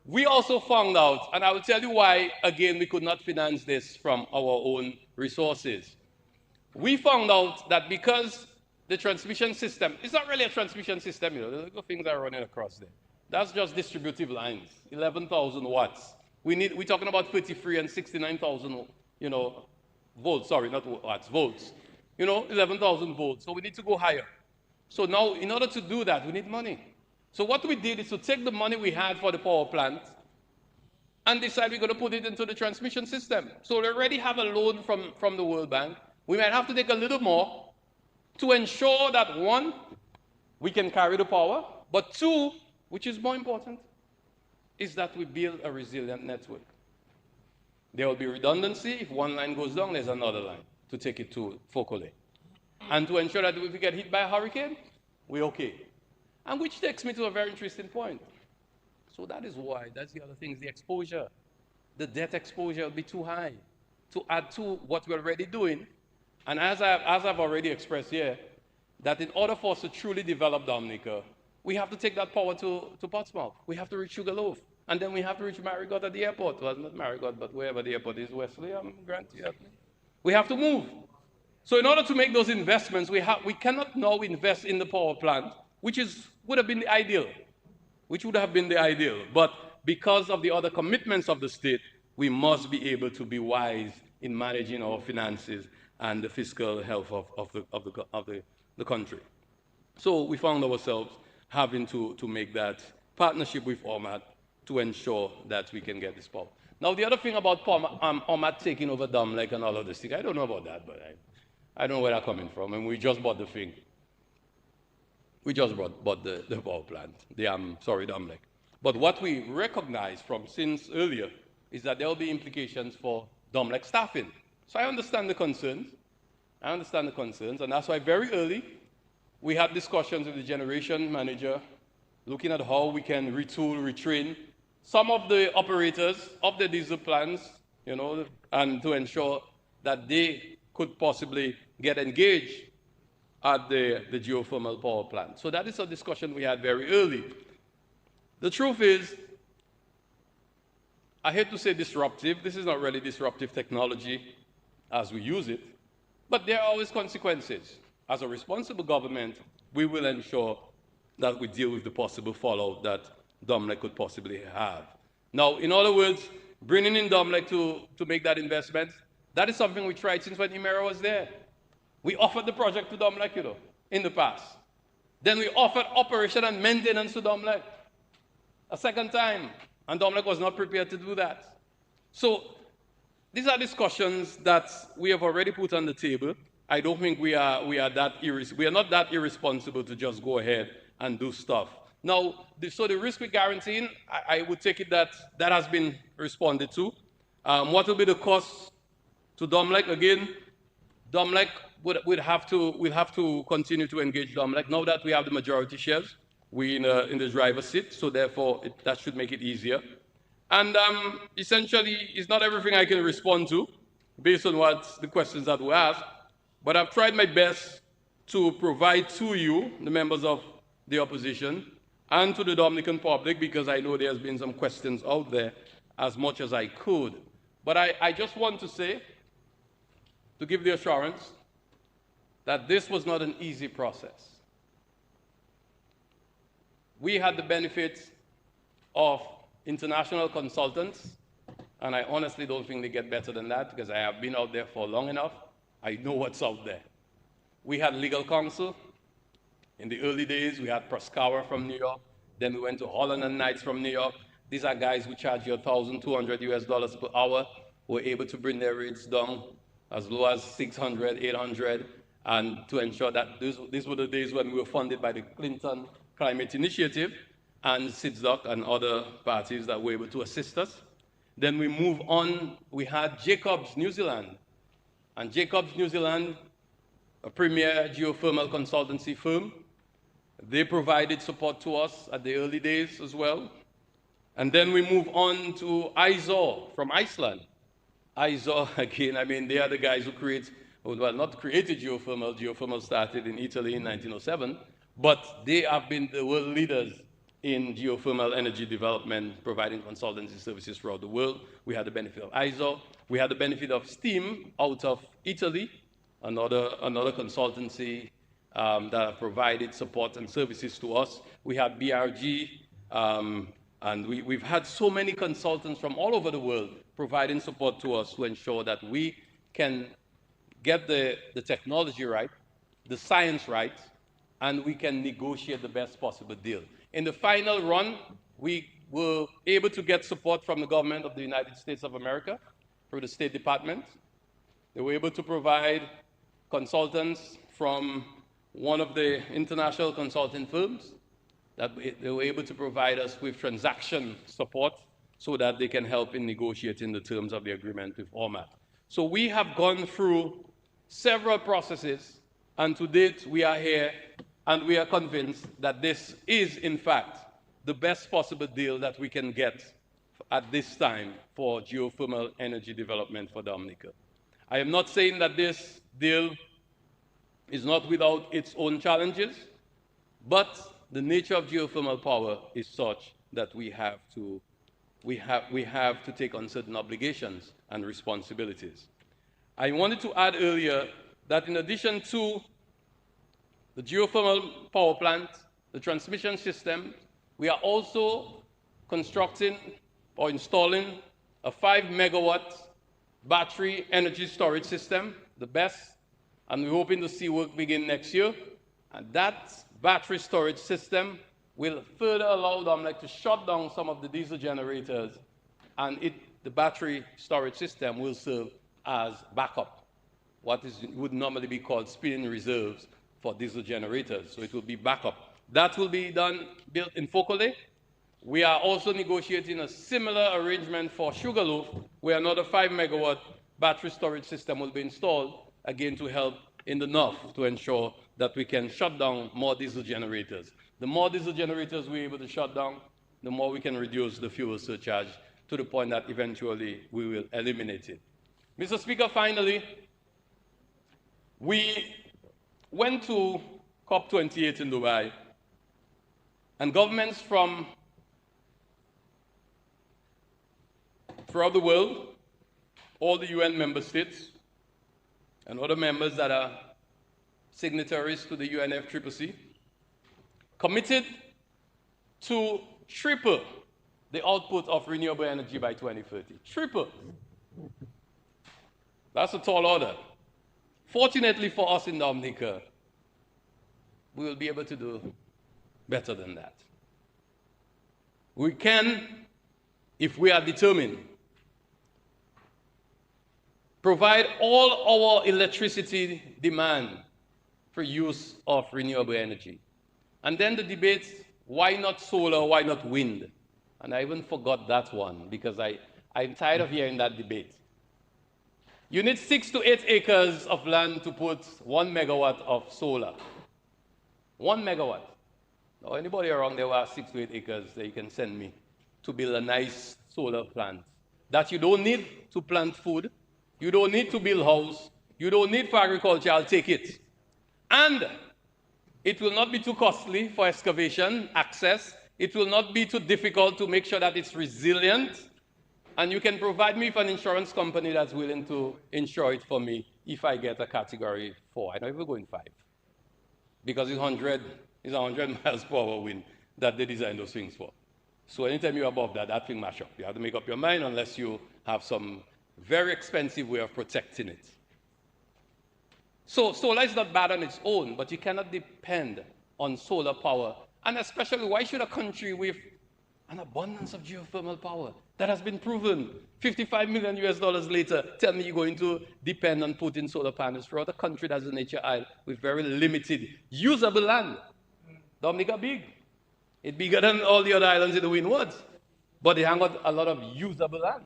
we also found out, and I will tell you why, again, we could not finance this from our own resources. We found out that because the transmission system, it's not really a transmission system, the little things are running across there. That's just distributive lines, 11,000 watts. We're talking about 33 and 69,000, volts, sorry, not watts, volts. 11,000 volts, so we need to go higher. So now, in order to do that, we need money. So what we did is to take the money we had for the power plant and decide we're going to put it into the transmission system. So we already have a loan from the World Bank. We might have to take a little more to ensure that, one, we can carry the power, but two, which is more important, is that we build a resilient network. There will be redundancy. If one line goes down, there's another line to take it to focally. And to ensure that if we get hit by a hurricane, we're okay. And which takes me to a very interesting point. So that is why, that's the other thing, is the exposure. The debt exposure will be too high to add to what we're already doing. And as I've already expressed here, that in order for us to truly develop Dominica, we have to take that power to Portsmouth. We have to reach Sugarloaf. And then we have to reach Marigot at the airport. Well, not Marigot, but wherever the airport is, Wesley, Grant, we have to move. So in order to make those investments, we cannot now invest in the power plant, which would have been the ideal. But because of the other commitments of the state, we must be able to be wise in managing our finances and the fiscal health of the country. So we found ourselves having to make that partnership with OMAT to ensure that we can get this power. Now, the other thing about OMAT taking over Domlec and all of this thing, I don't know about that, but I don't know where that's coming from. And we just bought the thing. We just bought the power plant, Domlec. But what we recognize from since earlier is that there will be implications for Domlec staffing. So I understand the concerns. And that's why very early we had discussions with the generation manager looking at how we can retool, retrain some of the operators of the diesel plants, and to ensure that they could possibly get engaged at the geothermal power plant. So that is a discussion we had very early. The truth is, I hate to say disruptive. This is not really disruptive technology as we use it, but there are always consequences. As a responsible government, we will ensure that we deal with the possible fallout that Domlec could possibly have. Now, in other words, bringing in Domlec to make that investment, that is something we tried since when Emera was there. We offered the project to Domlec, in the past. Then we offered operation and maintenance to Domlec a second time, and Domlec was not prepared to do that. So these are discussions that we have already put on the table. I don't think we are not that irresponsible to just go ahead and do stuff. Now, so the risk we're guaranteeing, I would take it that has been responded to. What will be the cost to Domlec? Again, Domlec we'll have to continue to engage Domlec. Now that we have the majority shares, we're in the driver's seat, so therefore that should make it easier. And essentially, it's not everything I can respond to based on the questions that were asked, but I've tried my best to provide to you, the members of the opposition, and to the Dominican public, because I know there's been some questions out there, as much as I could. But I just want to say, to give the assurance, that this was not an easy process. We had the benefit of international consultants, and I honestly don't think they get better than that, because I have been out there for long enough. I know what's out there. We had legal counsel. In the early days, we had Proskauer from New York. Then we went to Holland and Knights from New York. These are guys who charge you $1,200 per hour, who were able to bring their rates down as low as $600, $800, and to ensure that these were the days when we were funded by the Clinton Climate Initiative and SIDSDOC and other parties that were able to assist us. Then we move on. We had Jacobs New Zealand. And Jacobs New Zealand, a premier geothermal consultancy firm, they provided support to us at the early days as well. And then we move on to IZOR from Iceland. IZOR, again, they are the guys who not created geothermal. Geothermal started in Italy in 1907, but they have been the world leaders in geothermal energy development, providing consultancy services throughout the world. We had the benefit of IZOR. We had the benefit of STEAM out of Italy, another consultancy that provided support and services to us. We had BRG And we've had so many consultants from all over the world providing support to us to ensure that we can get the technology right, the science right, and we can negotiate the best possible deal. In the final run, we were able to get support from the government of the United States of America through the State Department. They were able to provide consultants from one of the international consulting firms that they were able to provide us with transaction support so that they can help in negotiating the terms of the agreement with ORMAT. So we have gone through several processes, and to date we are here, and we are convinced that this is, in fact, the best possible deal that we can get at this time for geothermal energy development for Dominica. I am not saying that this deal is not without its own challenges, but the nature of geothermal power is such that we have to take on certain obligations and responsibilities. I wanted to add earlier that in addition to the geothermal power plant, the transmission system, we are also constructing or installing a 5-megawatt battery energy storage system, the best, and we're hoping to see work begin next year. And that battery storage system will further allow them to shut down some of the diesel generators, and the battery storage system will serve as backup, what would normally be called spinning reserves for diesel generators. So it will be backup. That will be built in Focole. We are also negotiating a similar arrangement for Sugarloaf, where another 5-megawatt battery storage system will be installed, again to help in the north to ensure that we can shut down more diesel generators. The more diesel generators we're able to shut down, the more we can reduce the fuel surcharge to the point that eventually we will eliminate it. Mr. Speaker, finally, we went to COP28 in Dubai, and governments from throughout the world, all the UN member states, and other members that are signatories to the UNFCCC, committed to triple the output of renewable energy by 2030. Triple. That's a tall order. Fortunately for us in Dominica, we will be able to do better than that. We can, if we are determined, provide all our electricity demand for use of renewable energy. And then the debate, why not solar, why not wind? And I even forgot that one because I'm tired of hearing that debate. You need 6 to 8 acres of land to put 1 megawatt of solar. 1 megawatt. Now, anybody around there who has 6 to 8 acres that you can send me to build a nice solar plant that you don't need to plant food, you don't need to build a house, you don't need for agriculture, I'll take it. And it will not be too costly for excavation, access. It will not be too difficult to make sure that it's resilient. And you can provide me with an insurance company that's willing to insure it for me if I get a category 4. I don't even go in 5. Because it's 100 miles per hour wind that they design those things for. So anytime you're above that, that thing mash up. You have to make up your mind unless you have some very expensive way of protecting it. So solar is not bad on its own, but you cannot depend on solar power. And especially, why should a country with an abundance of geothermal power that has been proven $55 million later, tell me you're going to depend on putting solar panels throughout a country that's a nature isle with very limited usable land? Dominica big. It's bigger than all the other islands in the windwards, but they hang out a lot of usable land.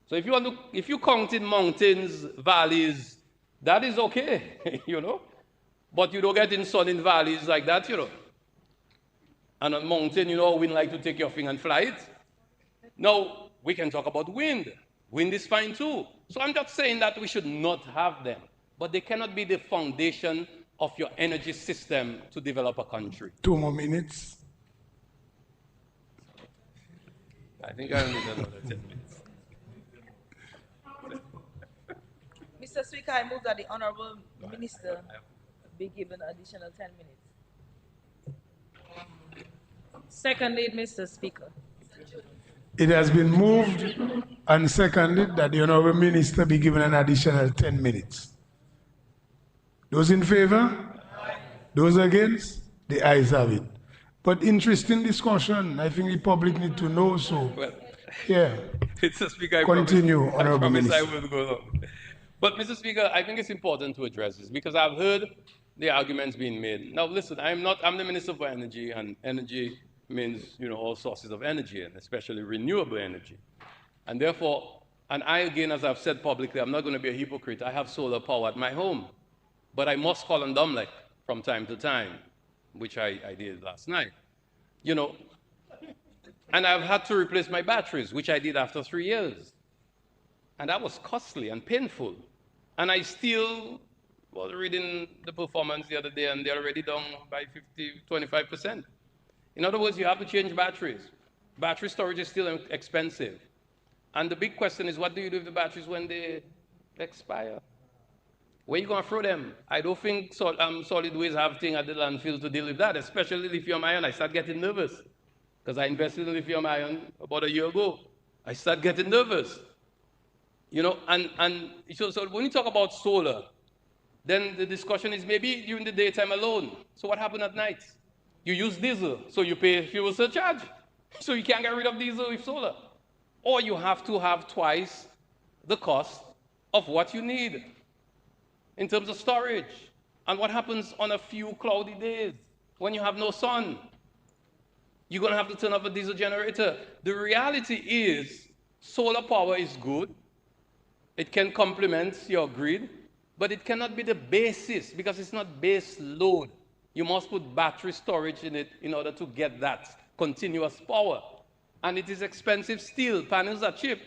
So if you count in mountains, valleys, that is okay, you know. But you don't get in sun in valleys like that, you know. And on mountain, you know, wind like to take your thing and fly it. Now, we can talk about wind. Wind is fine too. So I'm just saying that we should not have them. But they cannot be the foundation of your energy system to develop a country. 2 more minutes. I think I need another 10 minutes. Mr. Speaker, I move that the Honorable Minister be given additional 10 minutes. Seconded, Mr. Speaker. It has been moved and seconded that the Honorable Minister be given an additional 10 minutes. Those in favor? Those against? The ayes have it. But interesting discussion. I think the public need to know so. Well, Yeah. Mr. Speaker, Continue, I Honorable promise I Minister. will go on. But, Mr. Speaker, I think it's important to address this because I've heard the arguments being made. Now, listen, I'm the Minister for Energy, and energy means, all sources of energy, and especially renewable energy. And therefore, and I, again, as I've said publicly, I'm not going to be a hypocrite. I have solar power at my home, but I must call on Domlec from time to time, which I did last night. And I've had to replace my batteries, which I did after 3 years. And that was costly and painful. And I still was reading the performance the other day, and they're already down by 25%. In other words, you have to change batteries. Battery storage is still expensive. And the big question is, what do you do with the batteries when they expire? Where are you going to throw them? I don't think solid waste have things at the landfill to deal with that, especially lithium ion. I start getting nervous because I invested in lithium ion about a year ago. I start getting nervous. And so when you talk about solar, then the discussion is maybe during the daytime alone. So what happened at night? You use diesel, so you pay fuel surcharge. So you can't get rid of diesel with solar. Or you have to have twice the cost of what you need in terms of storage. And what happens on a few cloudy days when you have no sun? You're going to have to turn off a diesel generator. The reality is solar power is good. It can complement your grid, but it cannot be the basis because it's not base load. You must put battery storage in it in order to get that continuous power. And it is expensive still. Panels are cheap,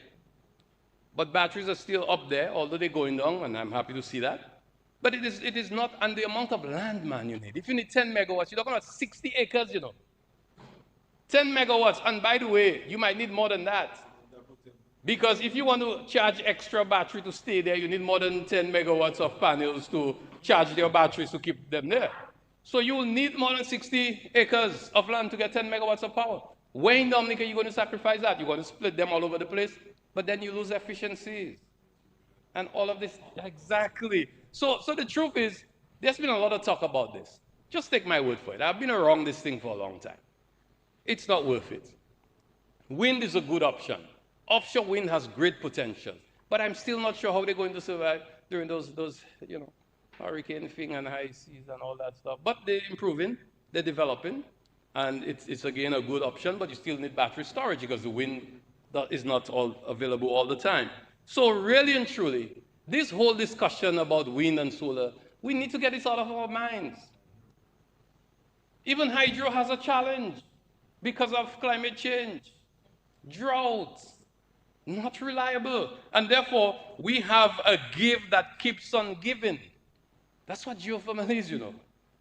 but batteries are still up there, although they're going down, and I'm happy to see that. But it is not, and the amount of land, man, you need. If you need 10 megawatts, you're talking about 60 acres, 10 megawatts, and by the way, you might need more than that. Because if you want to charge extra battery to stay there, you need more than 10 megawatts of panels to charge their batteries to keep them there. So you will need more than 60 acres of land to get 10 megawatts of power. Where in Dominica are you going to sacrifice that? You're going to split them all over the place, but then you lose efficiencies. And all of this, exactly. So the truth is, there's been a lot of talk about this. Just take my word for it. I've been around this thing for a long time. It's not worth it. Wind is a good option. Offshore wind has great potential, but I'm still not sure how they're going to survive during those hurricane thing and high seas and all that stuff. But they're improving, they're developing, and it's again a good option, but you still need battery storage because the wind is not all available all the time. So really and truly, this whole discussion about wind and solar, we need to get this out of our minds. Even hydro has a challenge because of climate change, droughts, not reliable. And therefore, we have a give that keeps on giving. That's what geothermal is,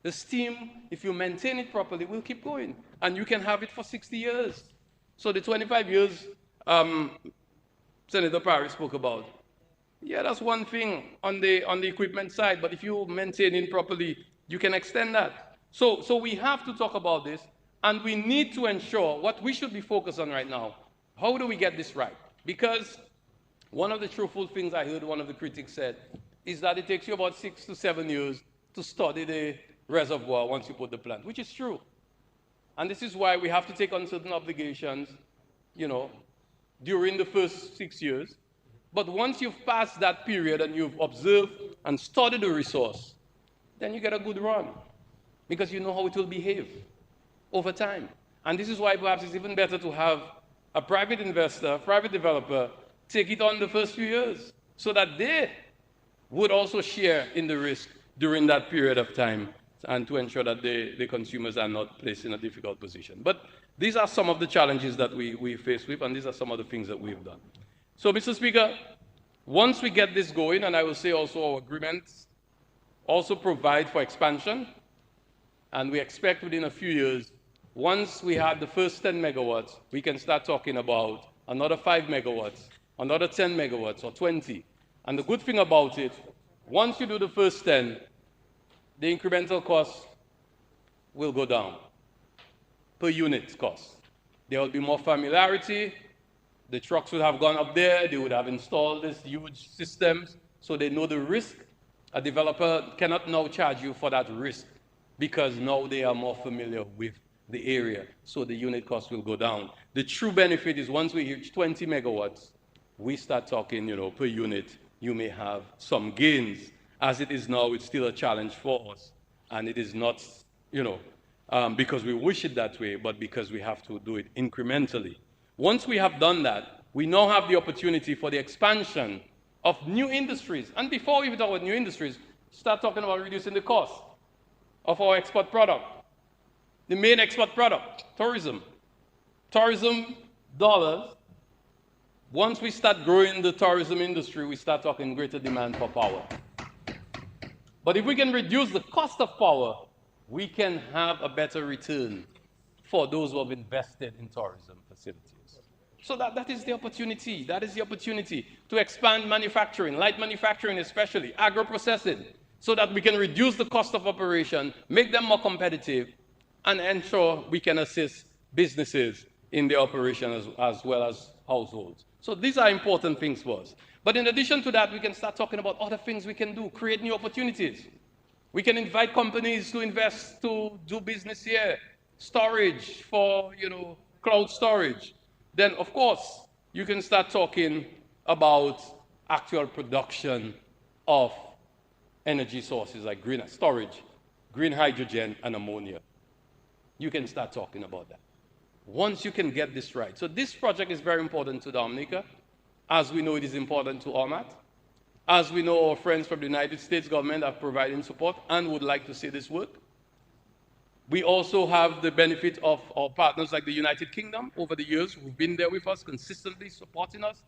The steam, if you maintain it properly, will keep going. And you can have it for 60 years. So the 25 years Senator Parry spoke about, yeah, that's one thing on the equipment side, but if you maintain it properly, you can extend that. So we have to talk about this, and we need to ensure what we should be focused on right now. How do we get this right? Because one of the truthful things I heard one of the critics said is that it takes you about 6 to 7 years to study the reservoir once you put the plant, which is true. And this is why we have to take on certain obligations, during the first 6 years. But once you've passed that period and you've observed and studied the resource, then you get a good run because you know how it will behave over time. And this is why perhaps it's even better to have a private investor, private developer, take it on the first few years so that they would also share in the risk during that period of time and to ensure that the consumers are not placed in a difficult position. But these are some of the challenges that we face with, and these are some of the things that we've done. So, Mr. Speaker, once we get this going, and I will say also our agreements also provide for expansion, and we expect within a few years, once we have the first 10 megawatts, we can start talking about another 5 megawatts, another 10 megawatts, or 20. And the good thing about it, once you do the first 10, the incremental cost will go down. per unit cost. There will be more familiarity. The trucks would have gone up there. They would have installed these huge systems so they know the risk. A developer cannot now charge you for that risk because now they are more familiar with the area, so the unit cost will go down. The true benefit is once we reach 20 megawatts, we start talking, per unit, you may have some gains. As it is now, it's still a challenge for us. And it is not, because we wish it that way, but because we have to do it incrementally. Once we have done that, we now have the opportunity for the expansion of new industries. And before we even talk about new industries, start talking about reducing the cost of our export product. The main export product, tourism. Tourism dollars. Once we start growing the tourism industry, we start talking greater demand for power. But if we can reduce the cost of power, we can have a better return for those who have invested in tourism facilities. So that is the opportunity. That is the opportunity to expand manufacturing, light manufacturing especially, agro-processing, so that we can reduce the cost of operation, make them more competitive, and ensure we can assist businesses in their operation as well as households. So these are important things for us. But in addition to that, we can start talking about other things we can do, create new opportunities. We can invite companies to invest, to do business here, storage for, cloud storage. Then, of course, you can start talking about actual production of energy sources like green storage, green hydrogen, and ammonia. You can start talking about that. Once you can get this right. So this project is very important to Dominica, as we know it is important to ORMAT, as we know our friends from the United States government are providing support and would like to see this work. We also have the benefit of our partners like the United Kingdom over the years who've been there with us, consistently supporting us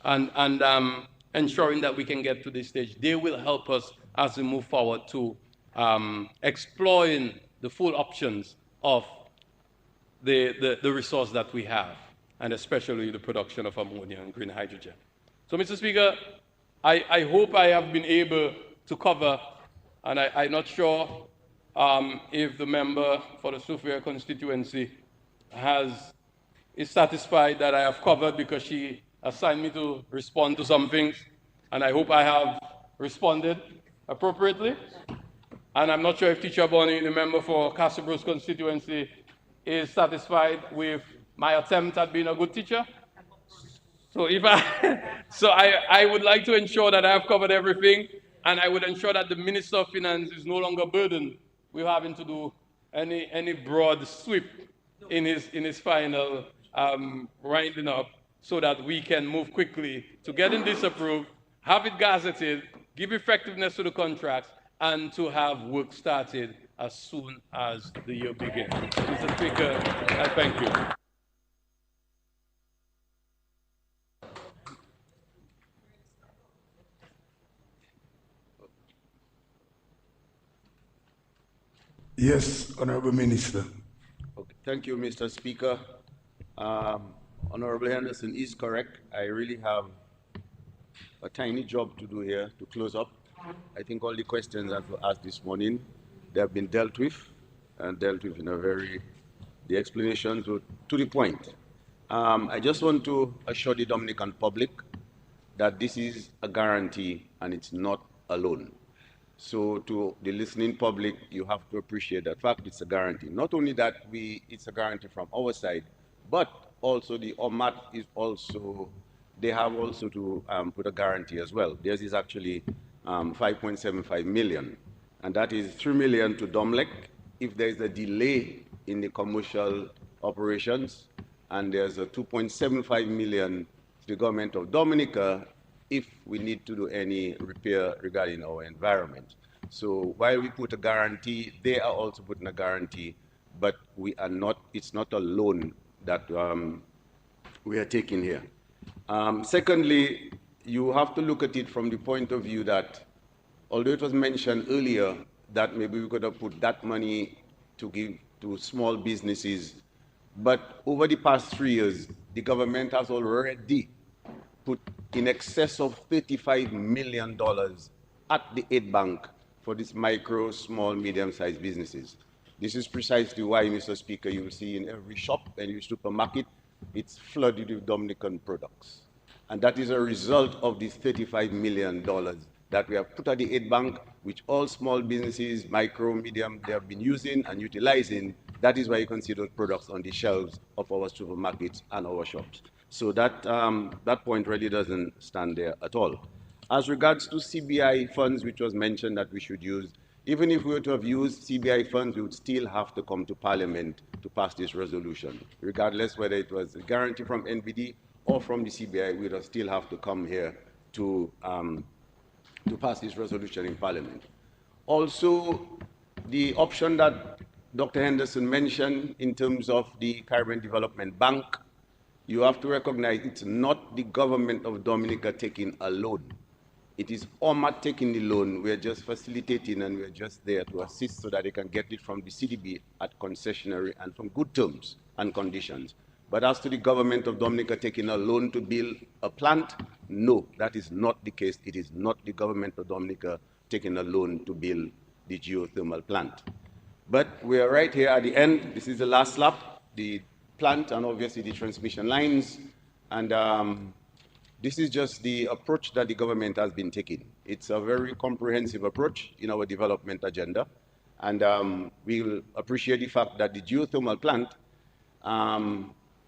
and ensuring that we can get to this stage. They will help us as we move forward to exploring the full options of the resource that we have, and especially the production of ammonia and green hydrogen. So, Mr. Speaker, I hope I have been able to cover, and I'm not sure if the member for the Suffolk constituency is satisfied that I have covered, because she assigned me to respond to some things, and I hope I have responded appropriately. And I'm not sure if Teacher Bonnie, the member for Castlebrooks constituency, is satisfied with my attempt at being a good teacher. So I would like to ensure that I have covered everything, and I would ensure that the Minister of Finance is no longer burdened with having to do any broad sweep in his final winding up, so that we can move quickly to getting this approved, have it gazetted, give effectiveness to the contracts, and to have work started as soon as the year begins. Mr. Speaker, I thank you. Yes, Honorable Minister. Okay. Thank you, Mr. Speaker. Honorable Henderson is correct. I really have a tiny job to do here to close up. I think all the questions that were asked this morning, they have been dealt with, and dealt with in the explanations were to the point. I just want to assure the Dominican public that this is a guarantee and it's not a loan. So to the listening public, you have to appreciate that fact it's a guarantee. Not only that it's a guarantee from our side, but also the OMAT is also, they have also to put a guarantee as well. Theirs is actually 5.75 million, and that is 3 million to DOMLEC if there is a delay in the commercial operations, and there's a 2.75 million to the government of Dominica if we need to do any repair regarding our environment. So while we put a guarantee, they are also putting a guarantee, but we are not, it's not a loan that we are taking here. Secondly, you have to look at it from the point of view that, although it was mentioned earlier that maybe we could have put that money to give to small businesses, but over the past 3 years, the government has already put in excess of $35 million at the aid bank for these micro, small, medium-sized businesses. This is precisely why, Mr. Speaker, you will see in every shop and every supermarket, it's flooded with Dominican products. And that is a result of these $35 million that we have put at the aid bank, which all small businesses, micro, medium, they have been using and utilizing. That is why you can see those products on the shelves of our supermarkets and our shops. So that point really doesn't stand there at all. As regards to CBI funds, which was mentioned that we should use, even if we were to have used CBI funds, we would still have to come to Parliament to pass this resolution. Regardless whether it was a guarantee from NBD or from the CBI, we would still have to come here to pass this resolution in Parliament. Also, the option that Dr. Henderson mentioned in terms of the Caribbean Development Bank, you have to recognize it's not the government of Dominica taking a loan. It is OMA taking the loan. We're just facilitating and we're just there to assist so that they can get it from the CDB at concessionary and from good terms and conditions. But as to the government of Dominica taking a loan to build a plant, no, that is not the case. It is not the government of Dominica taking a loan to build the geothermal plant. But we are right here at the end. This is the last lap, the plant and obviously the transmission lines. And this is just the approach that the government has been taking. It's a very comprehensive approach in our development agenda. And we will appreciate the fact that the geothermal plant,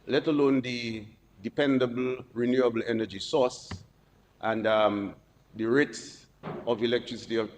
let alone the dependable renewable energy source and the rates of electricity of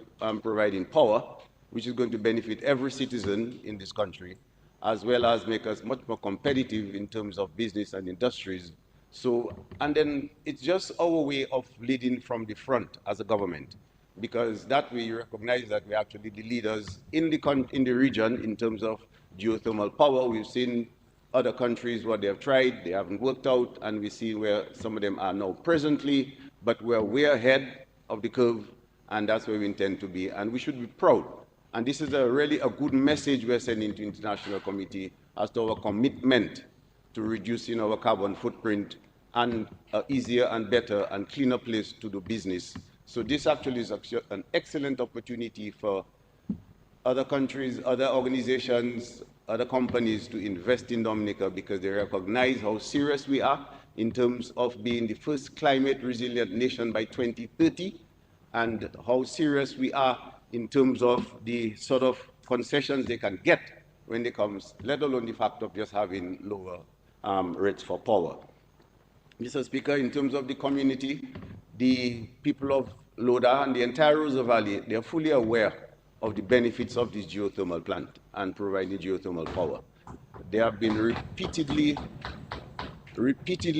providing power, which is going to benefit every citizen in this country, as well as make us much more competitive in terms of business and industries. So, and then it's just our way of leading from the front as a government, because that way you recognize that we're actually the leaders in the region in terms of geothermal power. We've seen other countries, what they have tried, they haven't worked out, and we see where some of them are now presently, but we're way ahead of the curve, and that's where we intend to be, and we should be proud. And this is really a good message we're sending to international community as to our commitment to reducing our carbon footprint and an easier and better and cleaner place to do business. So this actually is an excellent opportunity for other countries, other organizations, other companies to invest in Dominica because they recognize how serious we are in terms of being the first climate resilient nation by 2030 and how serious we are in terms of the sort of concessions they can get when it comes, let alone the fact of just having lower rates for power. Mr. Speaker, in terms of the community, the people of Loda and the entire Rosa Valley, they are fully aware of the benefits of this geothermal plant and providing geothermal power. They have been repeatedly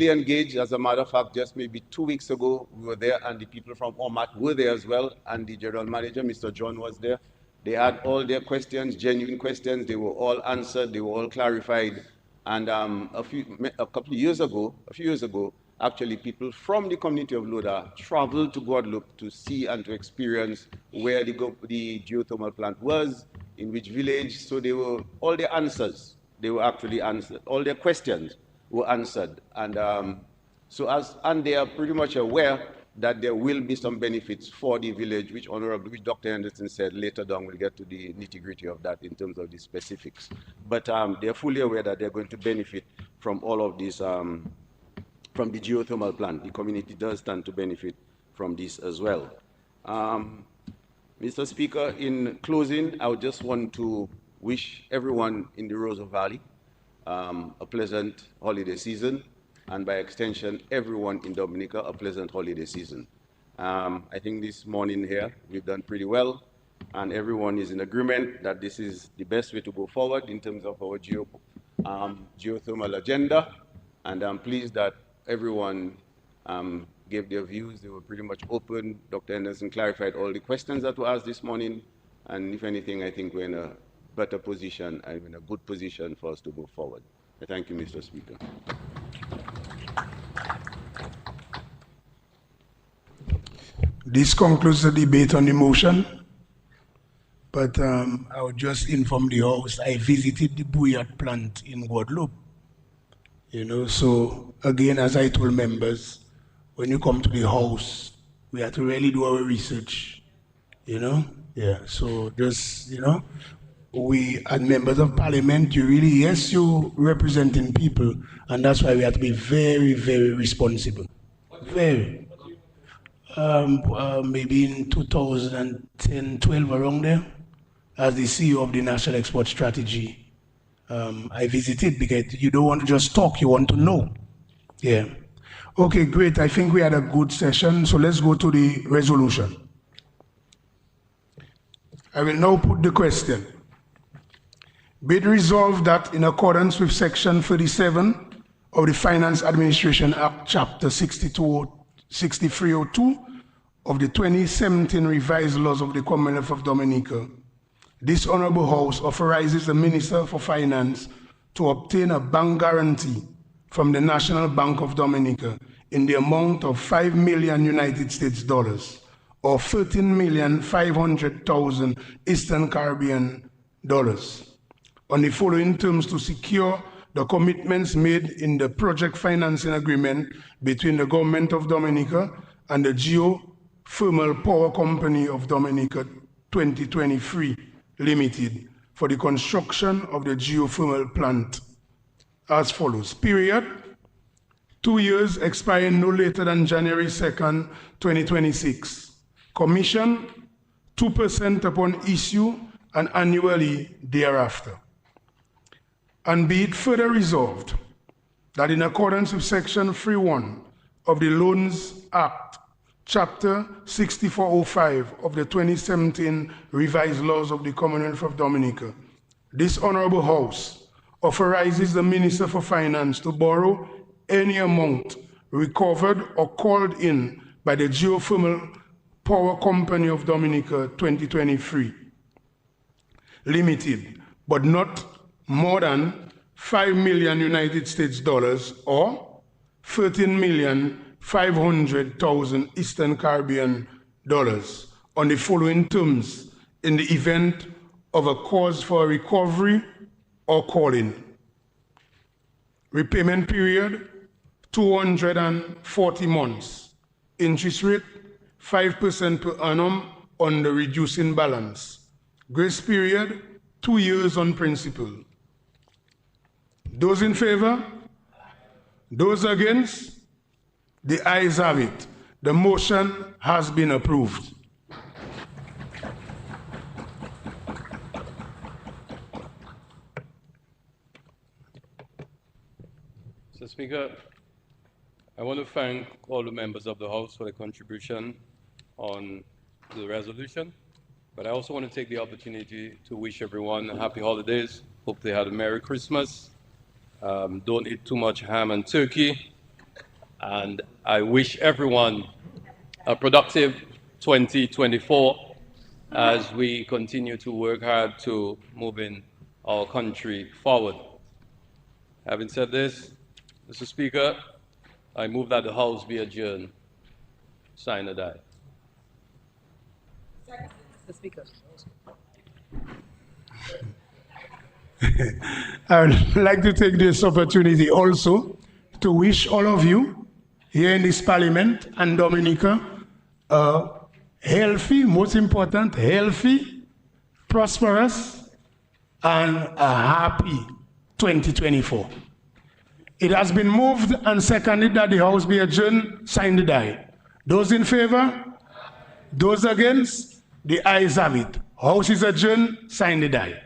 engaged. As a matter of fact, just maybe 2 weeks ago, we were there and the people from OMAT were there as well, and the general manager, Mr. John, was there. They had all their questions, genuine questions. They were all answered. They were all clarified. And a few years ago, actually people from the community of Loda traveled to Guadeloupe to see and to experience where the geothermal plant was, in which village. So they were, all their answers, they were actually answered. All their questions were answered. And and they are pretty much aware that there will be some benefits for the village, which Dr. Henderson said later on. We'll get to the nitty-gritty of that in terms of the specifics. But they're fully aware that they're going to benefit from all of this, from the geothermal plant. The community does stand to benefit from this as well. Mr. Speaker, in closing, I would just want to wish everyone in the Rosa Valley a pleasant holiday season, and by extension, everyone in Dominica a pleasant holiday season. I think this morning here, we've done pretty well, and everyone is in agreement that this is the best way to go forward in terms of our geothermal agenda, and I'm pleased that everyone gave their views. They were pretty much open. Dr. Henderson clarified all the questions that were asked this morning, and if anything, I think we're in a better position and in a good position for us to go forward. Thank you, Mr. Speaker. This concludes the debate on the motion, but I would just inform the House, I visited the Bouillard plant in Guadeloupe. So again, as I told members, when you come to the House, we have to really do our research, Yeah, so just, we, as members of parliament, you really, yes, you representing people, and that's why we have to be very, very responsible. Very. Maybe in 2010, 12, around there, as the CEO of the National Export Strategy, I visited because you don't want to just talk, you want to know. Yeah. Okay, great. I think we had a good session, so let's go to the resolution. I will now put the question. Be it resolved that in accordance with Section 37 of the Finance Administration Act, Chapter 6302 of the 2017 revised laws of the Commonwealth of Dominica, this Honorable House authorizes the Minister for Finance to obtain a bank guarantee from the National Bank of Dominica in the amount of $5 million United States dollars, or 13,500,000 Eastern Caribbean dollars, on the following terms to secure the commitments made in the project financing agreement between the Government of Dominica and the Geothermal Power Company of Dominica 2023 Limited for the construction of the geothermal plant as follows. Period, 2 years expiring no later than January 2nd, 2026. Commission, 2% upon issue and annually thereafter. And be it further resolved that in accordance with Section 3.1 of the Loans Act, Chapter 6405 of the 2017 revised laws of the Commonwealth of Dominica, this Honorable House authorizes the Minister for Finance to borrow any amount recovered or called in by the Geothermal Power Company of Dominica 2023 Limited, but not more than $5 million United States dollars or 13,500,000 Eastern Caribbean dollars on the following terms in the event of a cause for recovery or calling. Repayment period, 240 months. Interest rate, 5% per annum on the reducing balance. Grace period, 2 years on principal. Those in favor? Those against? The ayes have it. The motion has been approved. Mr. Speaker, I want to thank all the members of the House for their contribution on the resolution, but I also want to take the opportunity to wish everyone happy holidays. Hope they had a Merry Christmas. Don't eat too much ham and turkey. And I wish everyone a productive 2024 as we continue to work hard to moving our country forward. Having said this, Mr. Speaker, I move that the House be adjourned. Sign or die. Mr. Speaker. I would like to take this opportunity also to wish all of you here in this Parliament and Dominica a healthy, most important, healthy, prosperous, and a happy 2024. It has been moved and seconded that the House be adjourned. Sign the die. Those in favor? Those against? The ayes have it. House is adjourned. Sign the die.